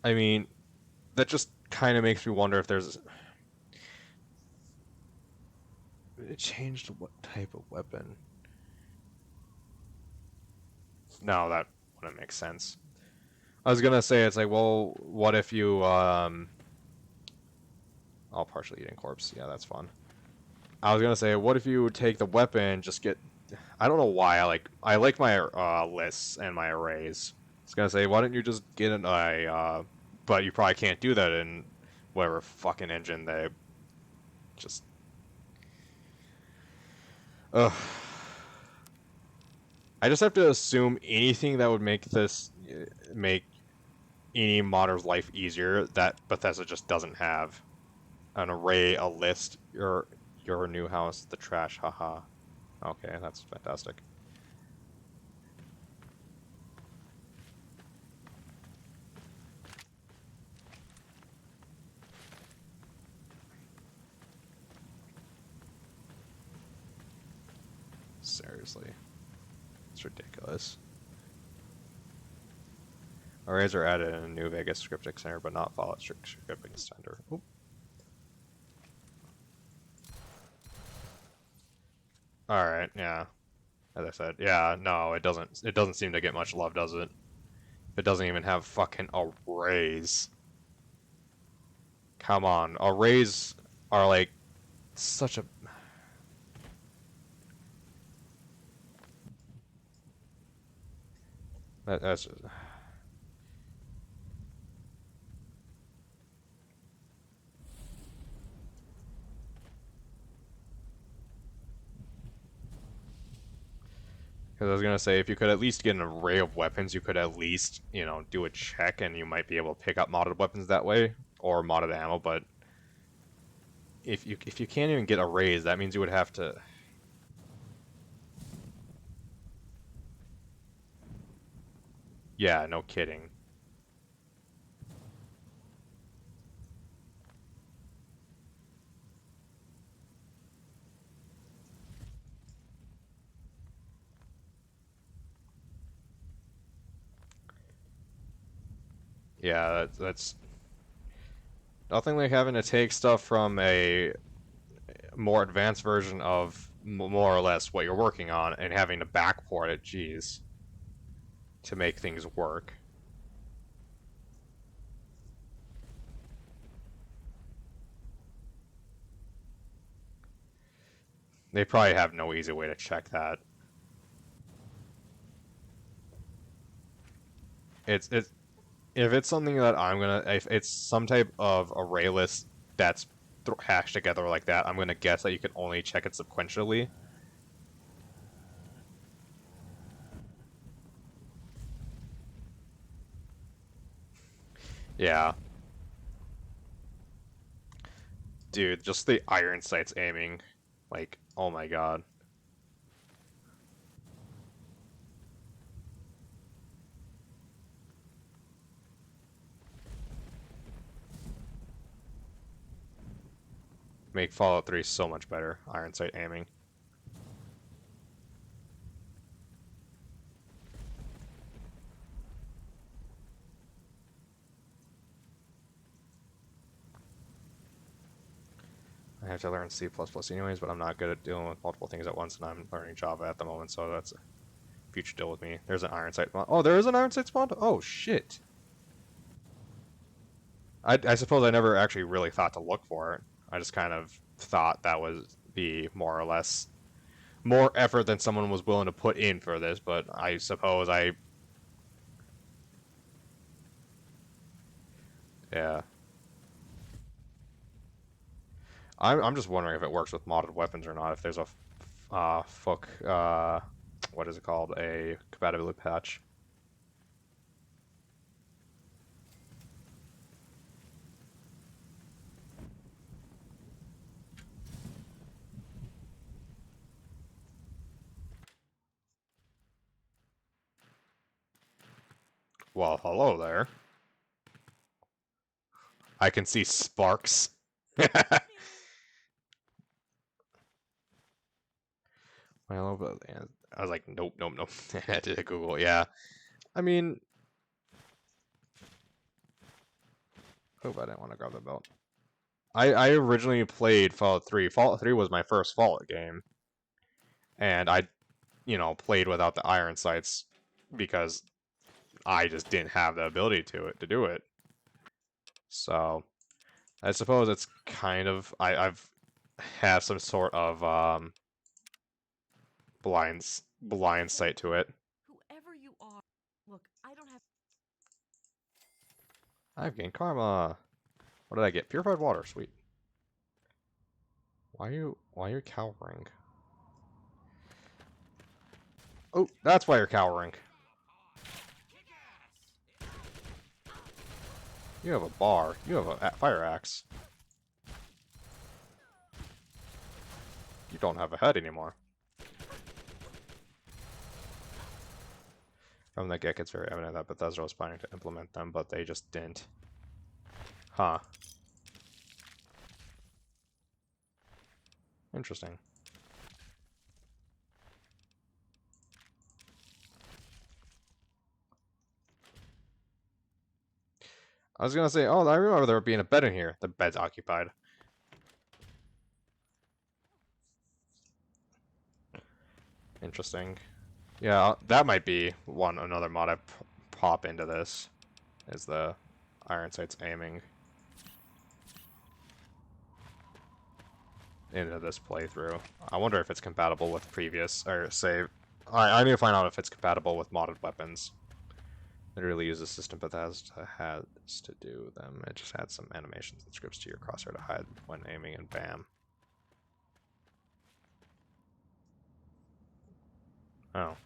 I mean, that just kind of makes me wonder if there's... It changed what type of weapon? No, that wouldn't make sense. I was gonna say, it's like, well, what if you, I'll partially eating corpse. Yeah, that's fun. I was gonna say, what if you take the weapon, just get... I don't know why, I like my lists and my arrays. I was gonna say, why don't you just get an but you probably can't do that in whatever fucking engine they just... Ugh. I just have to assume anything that would make this... make any modder's life easier that Bethesda just doesn't have. An array, a list, your new house, the trash, haha. Okay, that's fantastic. Seriously. It's ridiculous. Arrays are added in a new Vegas scripting center, but not Fallout scripting center. Oop. Alright, yeah. As I said, yeah, no, it doesn't seem to get much love, does it? It doesn't even have fucking arrays. Come on, arrays are like such a... That's just... Because I was going to say, if you could at least get an array of weapons, you could at least, you know, do a check and you might be able to pick up modded weapons that way, or modded ammo, but if you can't even get arrays, that means you would have to... Yeah, no kidding. Yeah, that's nothing like having to take stuff from a more advanced version of more or less what you're working on and having to backport it, geez, to make things work. They probably have no easy way to check that. It's if it's something that if it's some type of array list that's hashed together like that, I'm gonna guess that you can only check it sequentially. Yeah. Dude, just the iron sights aiming. Like, oh my god. Make Fallout 3 so much better, iron sight aiming. I have to learn C++ anyways, but I'm not good at dealing with multiple things at once, and I'm learning Java at the moment, so that's a future deal with me. There's an iron sight spawn. Oh, there is an iron sight spawn? Oh, shit. I suppose I never actually really thought to look for it. I just kind of thought that would be more or less more effort than someone was willing to put in for this, but I suppose yeah. I'm just wondering if it works with modded weapons or not, if there's a FOOK, what is it called? A compatibility patch. Well, hello there. I can see sparks. I was like, nope, nope, nope. I had to Google, yeah. I mean, hope I didn't want to grab the belt. I originally played Fallout 3. Fallout 3 was my first Fallout game. And I, played without the iron sights because I just didn't have the ability to do it. So, I suppose it's kind of I've had some sort of blind sight to it. Whoever you are, look, I don't have. I've gained karma. What did I get? Purified water, sweet. Why are you cowering? Oh, that's why you're cowering. You have a bar. You have a fire axe. You don't have a head anymore. From the get, it's very evident that Bethesda was planning to implement them, but they just didn't. Huh. Interesting. I was gonna say, oh, I remember there being a bed in here. The bed's occupied. Interesting. Yeah, that might be another mod I pop into this. Is the iron sights aiming into this playthrough. I wonder if it's compatible with previous, or save. I need to find out if it's compatible with modded weapons. Literally use the system Bethesda has to do them. It just adds some animations and scripts to your crosshair to hide when aiming, and bam. Oh.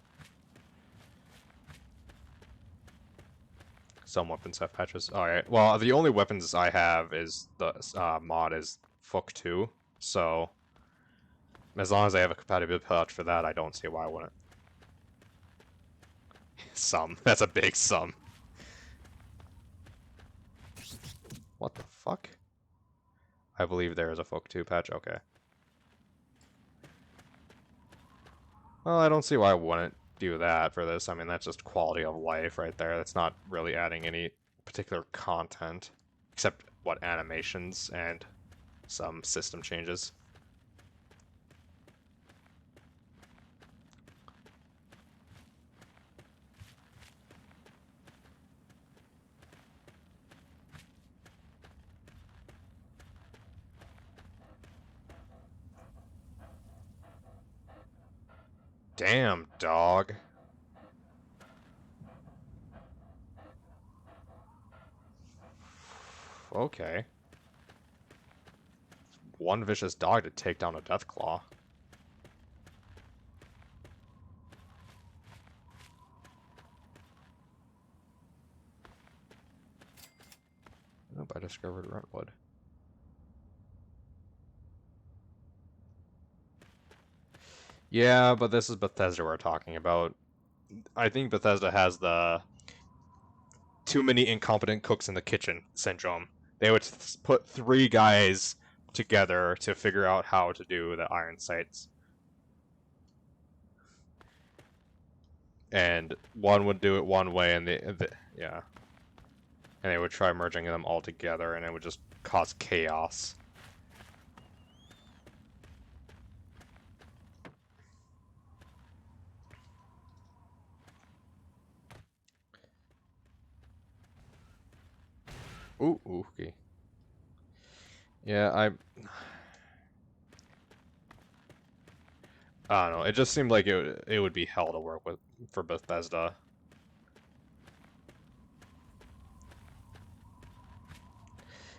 Some weapons have patches. Alright, well, the only weapons I have is the mod is FOOK2, so as long as I have a compatibility patch for that, I don't see why I wouldn't. Some. That's a big sum. What the fuck? I believe there is a FOOK2 patch. Okay. Well, I don't see why I wouldn't do that for this. I mean, that's just quality of life right there. That's not really adding any particular content, except, what, animations and some system changes. Damn, dog. Okay. One vicious dog to take down a Deathclaw. Nope, I discovered Rentwood. Yeah, but this is Bethesda we're talking about. I think Bethesda has the too many incompetent cooks in the kitchen syndrome. They would put 3 guys together to figure out how to do the iron sights. And one would do it one way, and yeah. And they would try merging them all together, and it would just cause chaos. Ooh, okay. Yeah, I don't know. It just seemed like it would be hell to work with for Bethesda.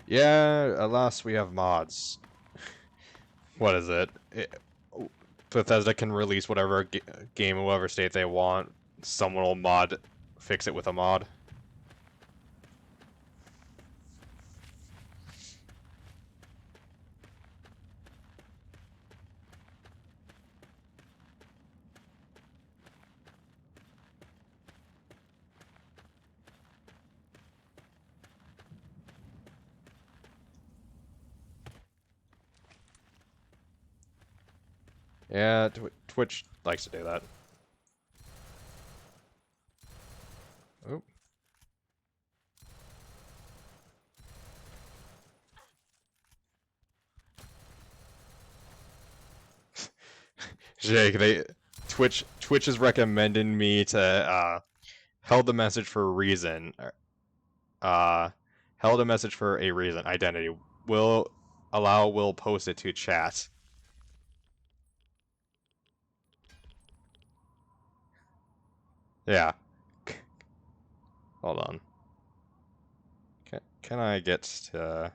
Yeah, alas, we have mods. What is it? Bethesda can release whatever game in whatever state they want. Someone will fix it with a mod. Yeah, Twitch likes to do that. Oop. Jake, Twitch is recommending me to held the message for a reason. Held a message for a reason. Identity. Will post it to chat. Yeah. Hold on. Can I get to...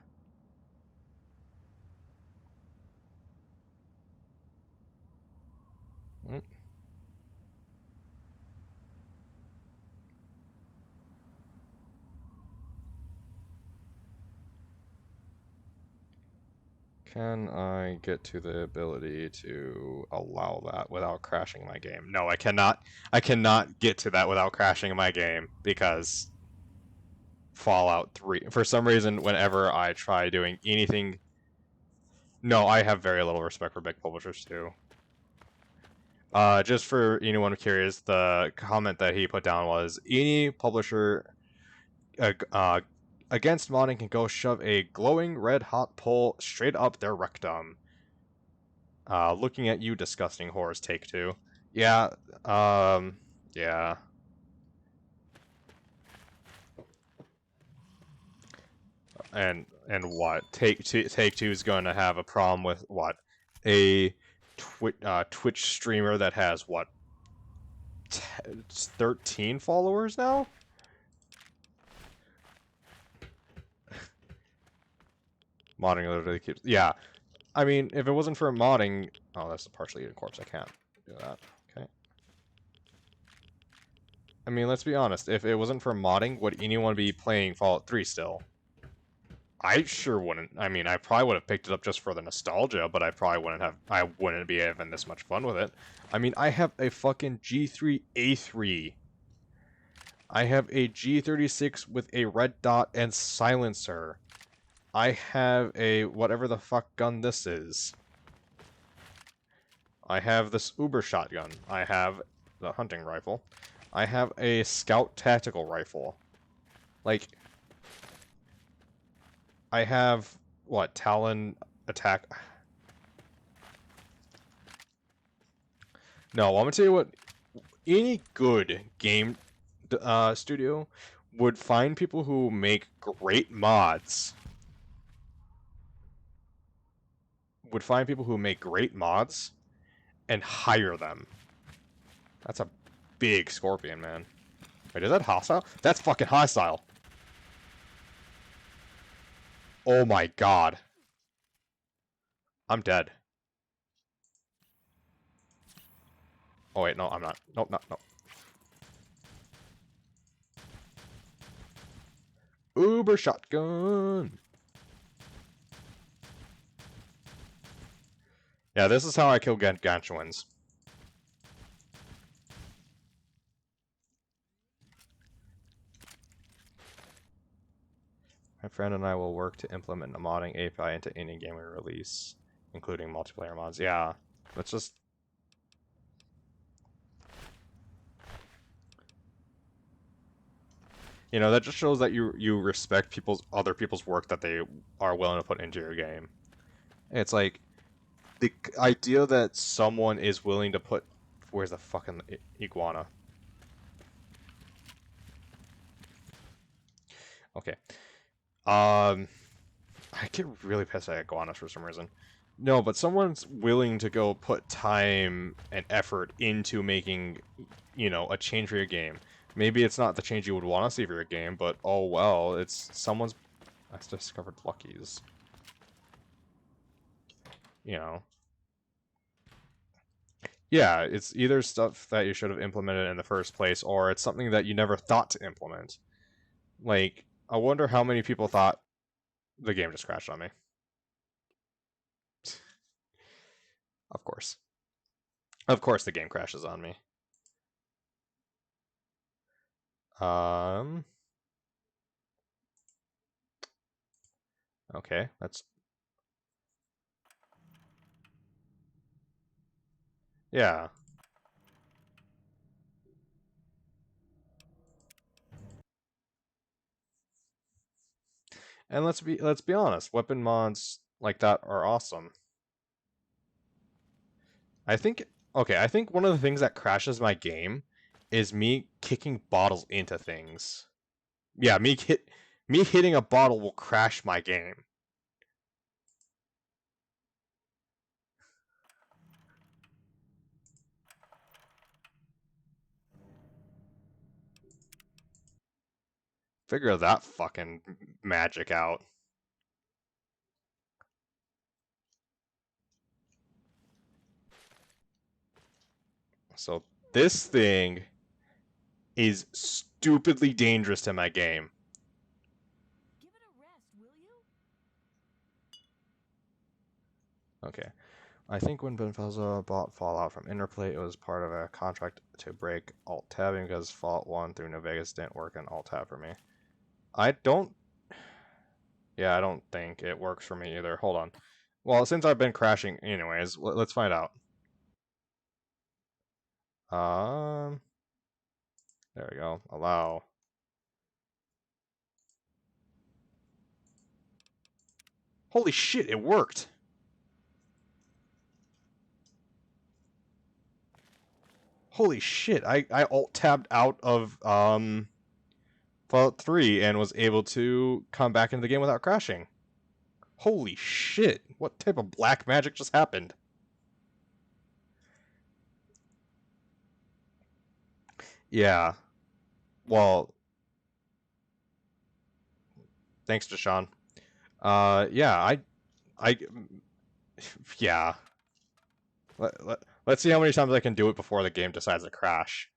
Can I get to the ability to allow that without crashing my game? No, I cannot. I cannot get to that without crashing my game because Fallout 3. For some reason, whenever I try doing anything... No, I have very little respect for big publishers too. Just for anyone curious, the comment that he put down was, any publisher against modding can go shove a glowing red-hot pole straight up their rectum. Looking at you, disgusting whores, take 2. Yeah, yeah. And what? Take Two is going to have a problem with what? A Twitch streamer that has what? 13 followers now? Modding literally keeps... Yeah. I mean, if it wasn't for modding... Oh, that's a partially eaten corpse. I can't do that. Okay. I mean, let's be honest. If it wasn't for modding, would anyone be playing Fallout 3 still? I sure wouldn't. I mean, I probably would have picked it up just for the nostalgia, but I probably wouldn't have... I wouldn't be having this much fun with it. I mean, I have a fucking G3A3. I have a G36 with a red dot and silencer. I have a whatever the fuck gun this is. I have this Uber shotgun. I have the hunting rifle. I have a scout tactical rifle. Like, I have what? Talon attack. No, I'm gonna tell you what. Any good game studio would find people who make great mods. And hire them. That's a big scorpion, man. Wait, is that hostile? That's fucking hostile. Oh my god. I'm dead. Oh wait, no, I'm not. Nope, no, no. Uber shotgun. Yeah, this is how I kill Ganchuans. My friend and I will work to implement a modding API into any game we release, including multiplayer mods. Yeah, let's just... You know, that just shows that you respect other people's work that they are willing to put into your game. It's like, the idea that someone is willing to put... Where's the fucking iguana? Okay. I get really pissed at iguanas for some reason. No, but someone's willing to go put time and effort into making, you know, a change for your game. Maybe it's not the change you would want to see for your game, but oh well, it's someone's... I discovered Luckies. You know. Yeah, it's either stuff that you should have implemented in the first place, or it's something that you never thought to implement. Like, I wonder how many people thought the game just crashed on me. Of course. Of course the game crashes on me. Okay, that's... Yeah. And let's be honest, weapon mods like that are awesome. I think one of the things that crashes my game is me kicking bottles into things. Yeah, me hitting a bottle will crash my game. Figure that fucking magic out. So this thing is stupidly dangerous to my game. Give it a rest, will you? Okay. I think when Bethesda bought Fallout from Interplay, it was part of a contract to break alt-tabbing because Fallout 1 through New Vegas didn't work in alt-tab for me. I don't think it works for me either. Hold on. Well, since I've been crashing anyways, let's find out. There we go. Allow. Holy shit, it worked! Holy shit, I alt-tabbed out of, Fallout 3 and was able to come back into the game without crashing. Holy shit, what type of black magic just happened? Yeah. Well, thanks to Sean. Yeah, yeah. Let's see how many times I can do it before the game decides to crash.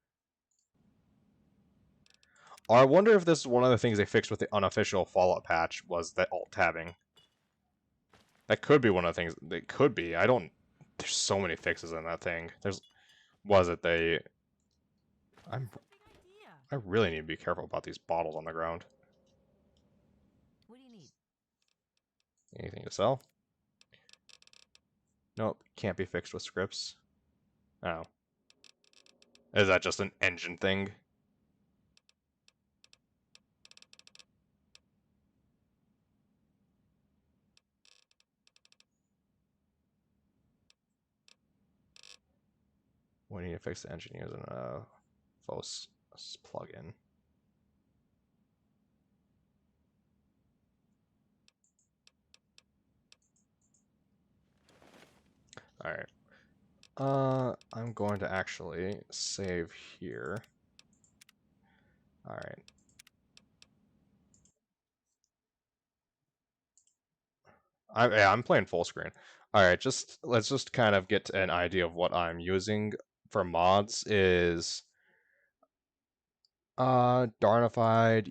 I wonder if this is one of the things they fixed with the unofficial Fallout patch was the alt-tabbing. That could be one of the things. It could be. I don't... There's so many fixes in that thing. Was it they... I really need to be careful about these bottles on the ground. What do you need? Anything to sell? Nope. Can't be fixed with scripts. Oh. Is that just an engine thing? We need to fix the engine using a FOS plugin. Alright. I'm going to actually save here. All right. I'm playing full screen. All right, let's just kind of get an idea of what I'm using for mods is DarNifed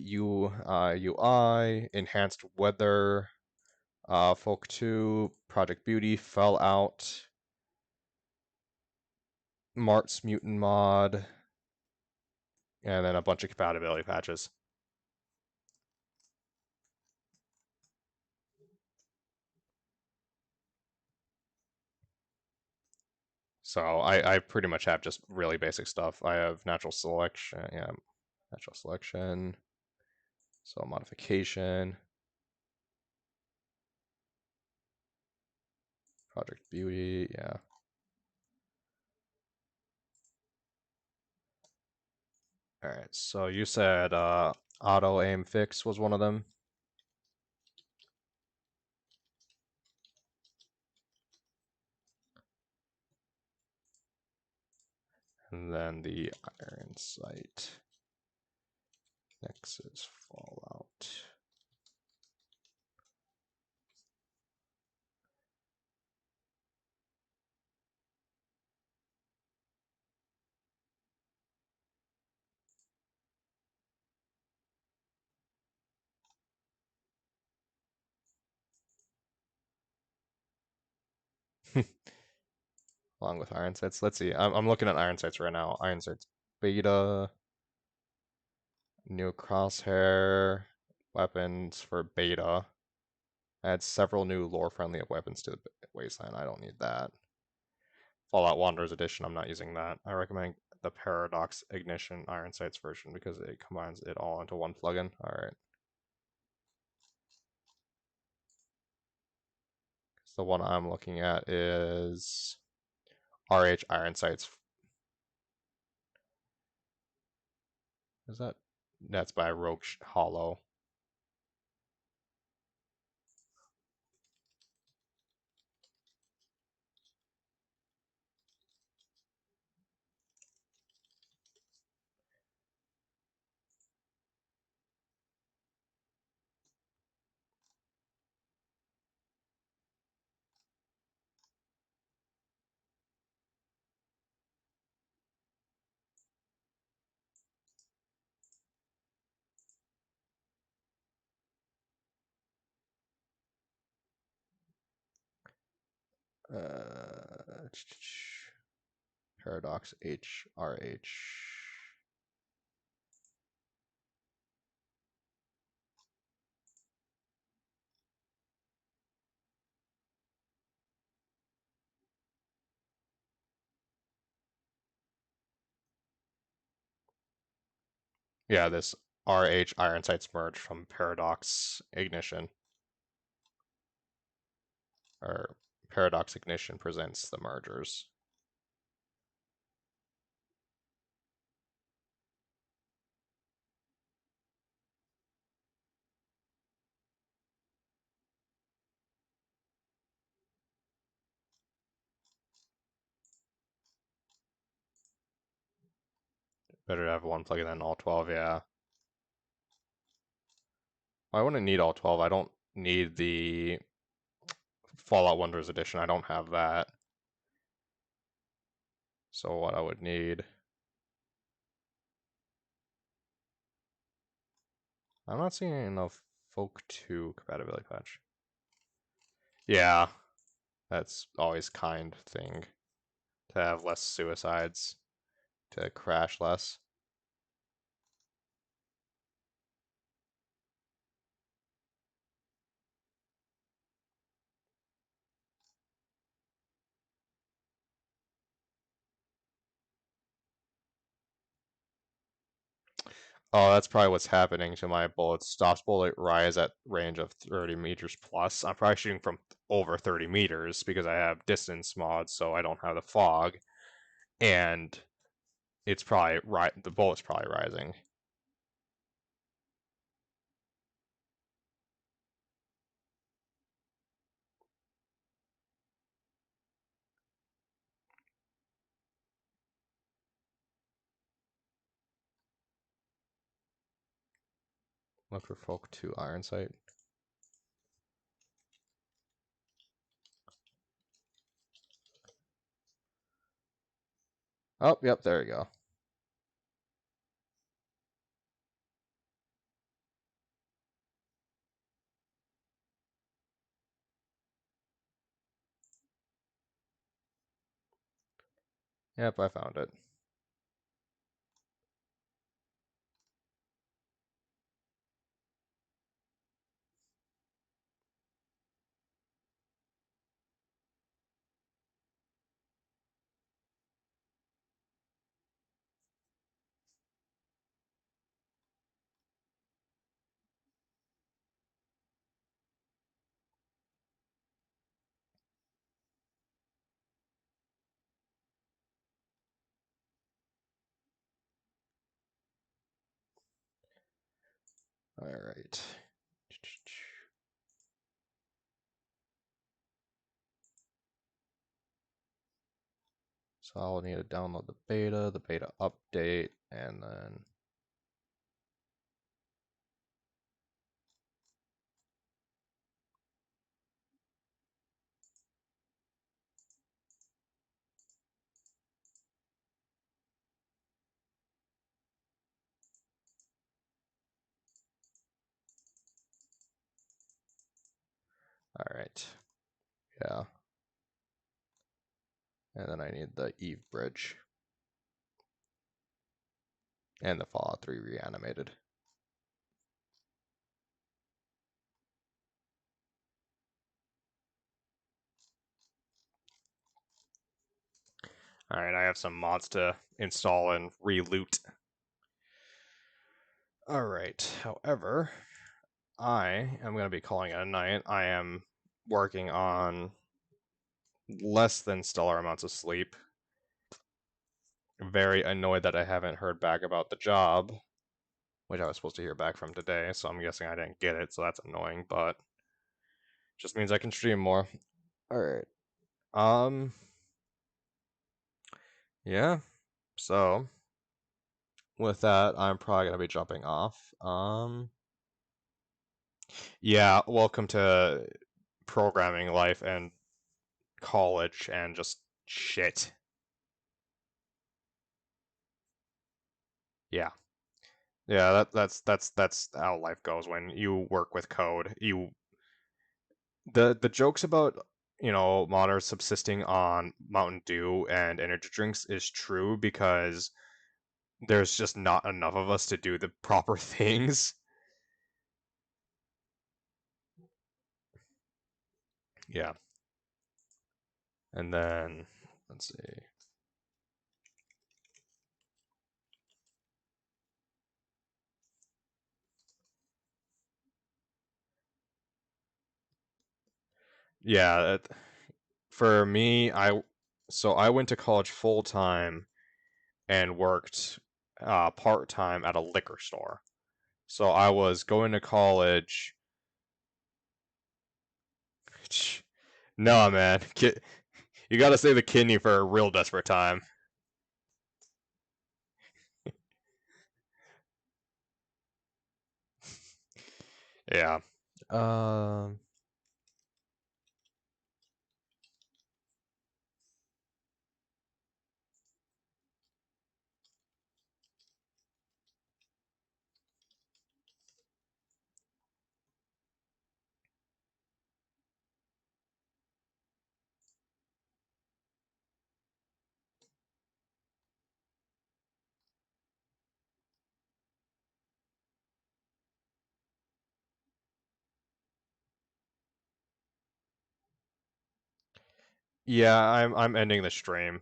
UI, enhanced weather, FOOK2, Project Beauty, Fell Out, Mart's Mutant mod, and then a bunch of compatibility patches. So I pretty much have just really basic stuff. I have natural selection, yeah, natural selection, so modification, Project Beauty, yeah. All right, so you said auto aim fix was one of them. And then the iron sight. Next is Fallout. Along with iron sights. Let's see. I'm looking at iron sights right now. Iron sights beta, new crosshair, weapons for beta. Add several new lore-friendly weapons to the wasteland. I don't need that. Fallout Wanderers Edition. I'm not using that. I recommend the Paradox Ignition Iron Sights version because it combines it all into one plugin. All right. The one I'm looking at is RH Ironsights. Is that? That's by Rogue Hollow. Uh, Paradox HRH. Yeah, this RH Ironsights merge from Paradox Ignition. Or Paradox Ignition presents the mergers. Better to have one plugin than all 12, yeah. I wouldn't need all 12. I don't need the Fallout Wonders Edition. I don't have that. So what I would need... I'm not seeing enough FOOK2 compatibility patch. Yeah, that's always kind thing. To have less suicides. To crash less. Oh, that's probably what's happening to my bullets. Stops bullet rise at range of 30 meters plus. I'm probably shooting from over 30 meters because I have distance mods, so I don't have the fog. And it's probably right. The bullet's probably rising. Look for FOOK2 Ironsight. Oh, yep, there you go. Yep, I found it. All right. So I'll need to download the beta update, and then all right. Yeah. And then I need the Eve bridge and the Fallout 3 reanimated. All right, I have some mods to install and re-loot. All right. However, I am going to be calling it a night. I am working on less than stellar amounts of sleep. Very annoyed that I haven't heard back about the job, which I was supposed to hear back from today, so I'm guessing I didn't get it, so that's annoying, but just means I can stream more. Alright. Yeah. So, with that, I'm probably going to be jumping off. Yeah, welcome to programming life and college and just shit. Yeah. Yeah, that's how life goes when you work with code. The jokes about, you know, modders subsisting on Mountain Dew and energy drinks is true because there's just not enough of us to do the proper things. Yeah. And then let's see. Yeah, for me, I went to college full time and worked part time at a liquor store. So I was going to college. No, man, you got to save the kidney for a real desperate time. Yeah. Um. Yeah, I'm ending the stream.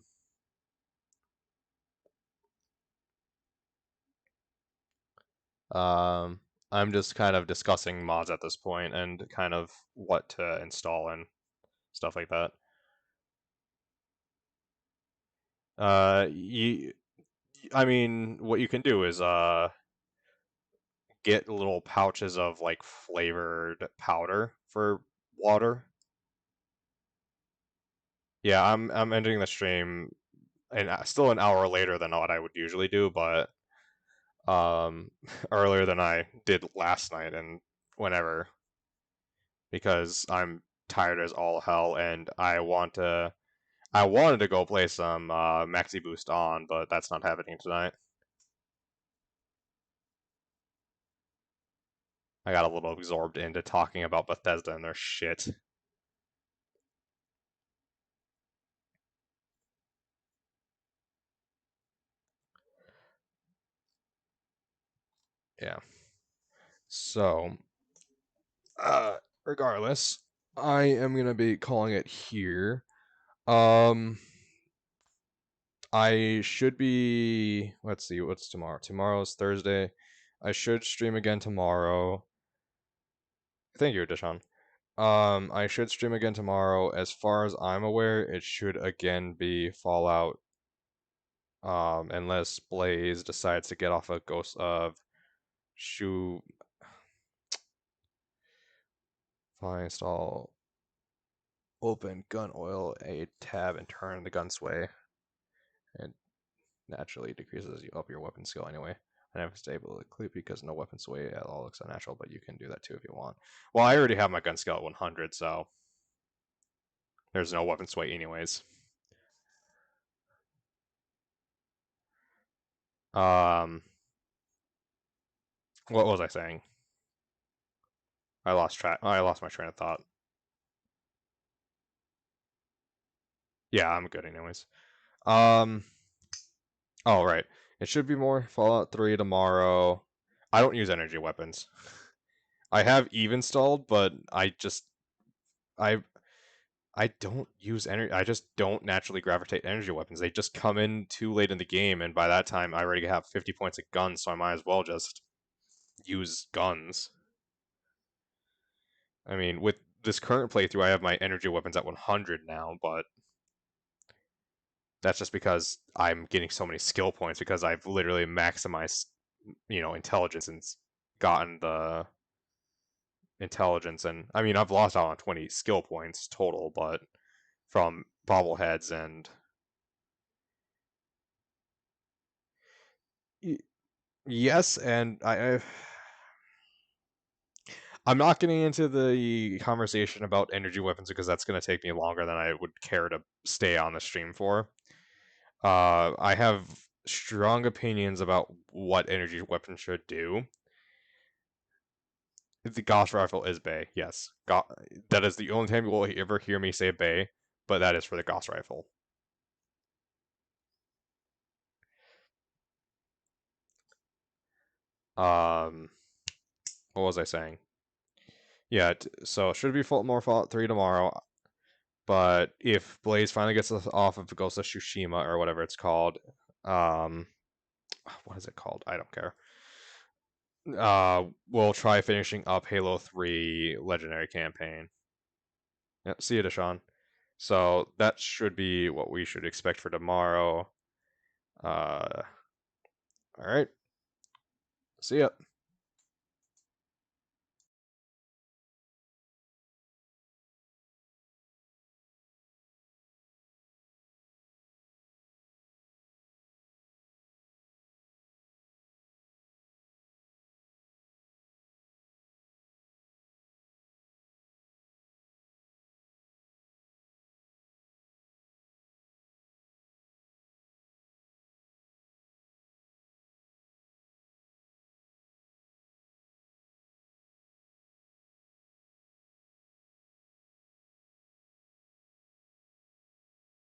Um, I'm just kind of discussing mods at this point and kind of what to install and stuff like that. You, I mean, what you can do is get little pouches of like flavored powder for water. Yeah, I'm ending the stream and still an hour later than what I would usually do, but earlier than I did last night and whenever, because I'm tired as all hell and I wanted to go play some Maxi Boost on, but that's not happening tonight. I got a little absorbed into talking about Bethesda and their shit. Yeah. So, regardless, I am gonna be calling it here. I should be. Let's see, what's tomorrow? Tomorrow's Thursday. I should stream again tomorrow. Thank you, Deshaun. I should stream again tomorrow. As far as I'm aware, it should again be Fallout. Unless Blaze decides to get off a Ghost of Shoe. Fine, install. Open gun oil a tab and turn the gun sway. It naturally decreases you up your weapon skill anyway. I never stable clip because no weapon sway at all looks unnatural, but you can do that too if you want. Well, I already have my gun skill at 100, so there's no weapon sway anyways. What was I saying? I lost track. I lost my train of thought. Yeah, I'm good anyways. Oh right, it should be more Fallout 3 tomorrow. I don't use energy weapons. I have Eve installed, but I don't use energy. I just don't naturally gravitate to energy weapons. They just come in too late in the game, and by that time, I already have 50 points of guns, so I might as well just use guns. I mean, with this current playthrough, I have my energy weapons at 100 now, but that's just because I'm getting so many skill points because I've literally maximized, intelligence and gotten the intelligence. And I mean, I've lost out on 20 skill points total, but from bobbleheads and yes, and I'm not getting into the conversation about energy weapons because that's going to take me longer than I would care to stay on the stream for. I have strong opinions about what energy weapons should do. The Gauss rifle is Bay, yes. That is the only time you will ever hear me say Bay, but that is for the Gauss rifle. What was I saying? Yeah, so it should be more Fallout 3 tomorrow. But if Blaze finally gets us off of Ghost of Tsushima or whatever it's called, what is it called? I don't care. We'll try finishing up Halo 3 Legendary Campaign. Yep, see you, Deshaun. So that should be what we should expect for tomorrow. All right. See ya.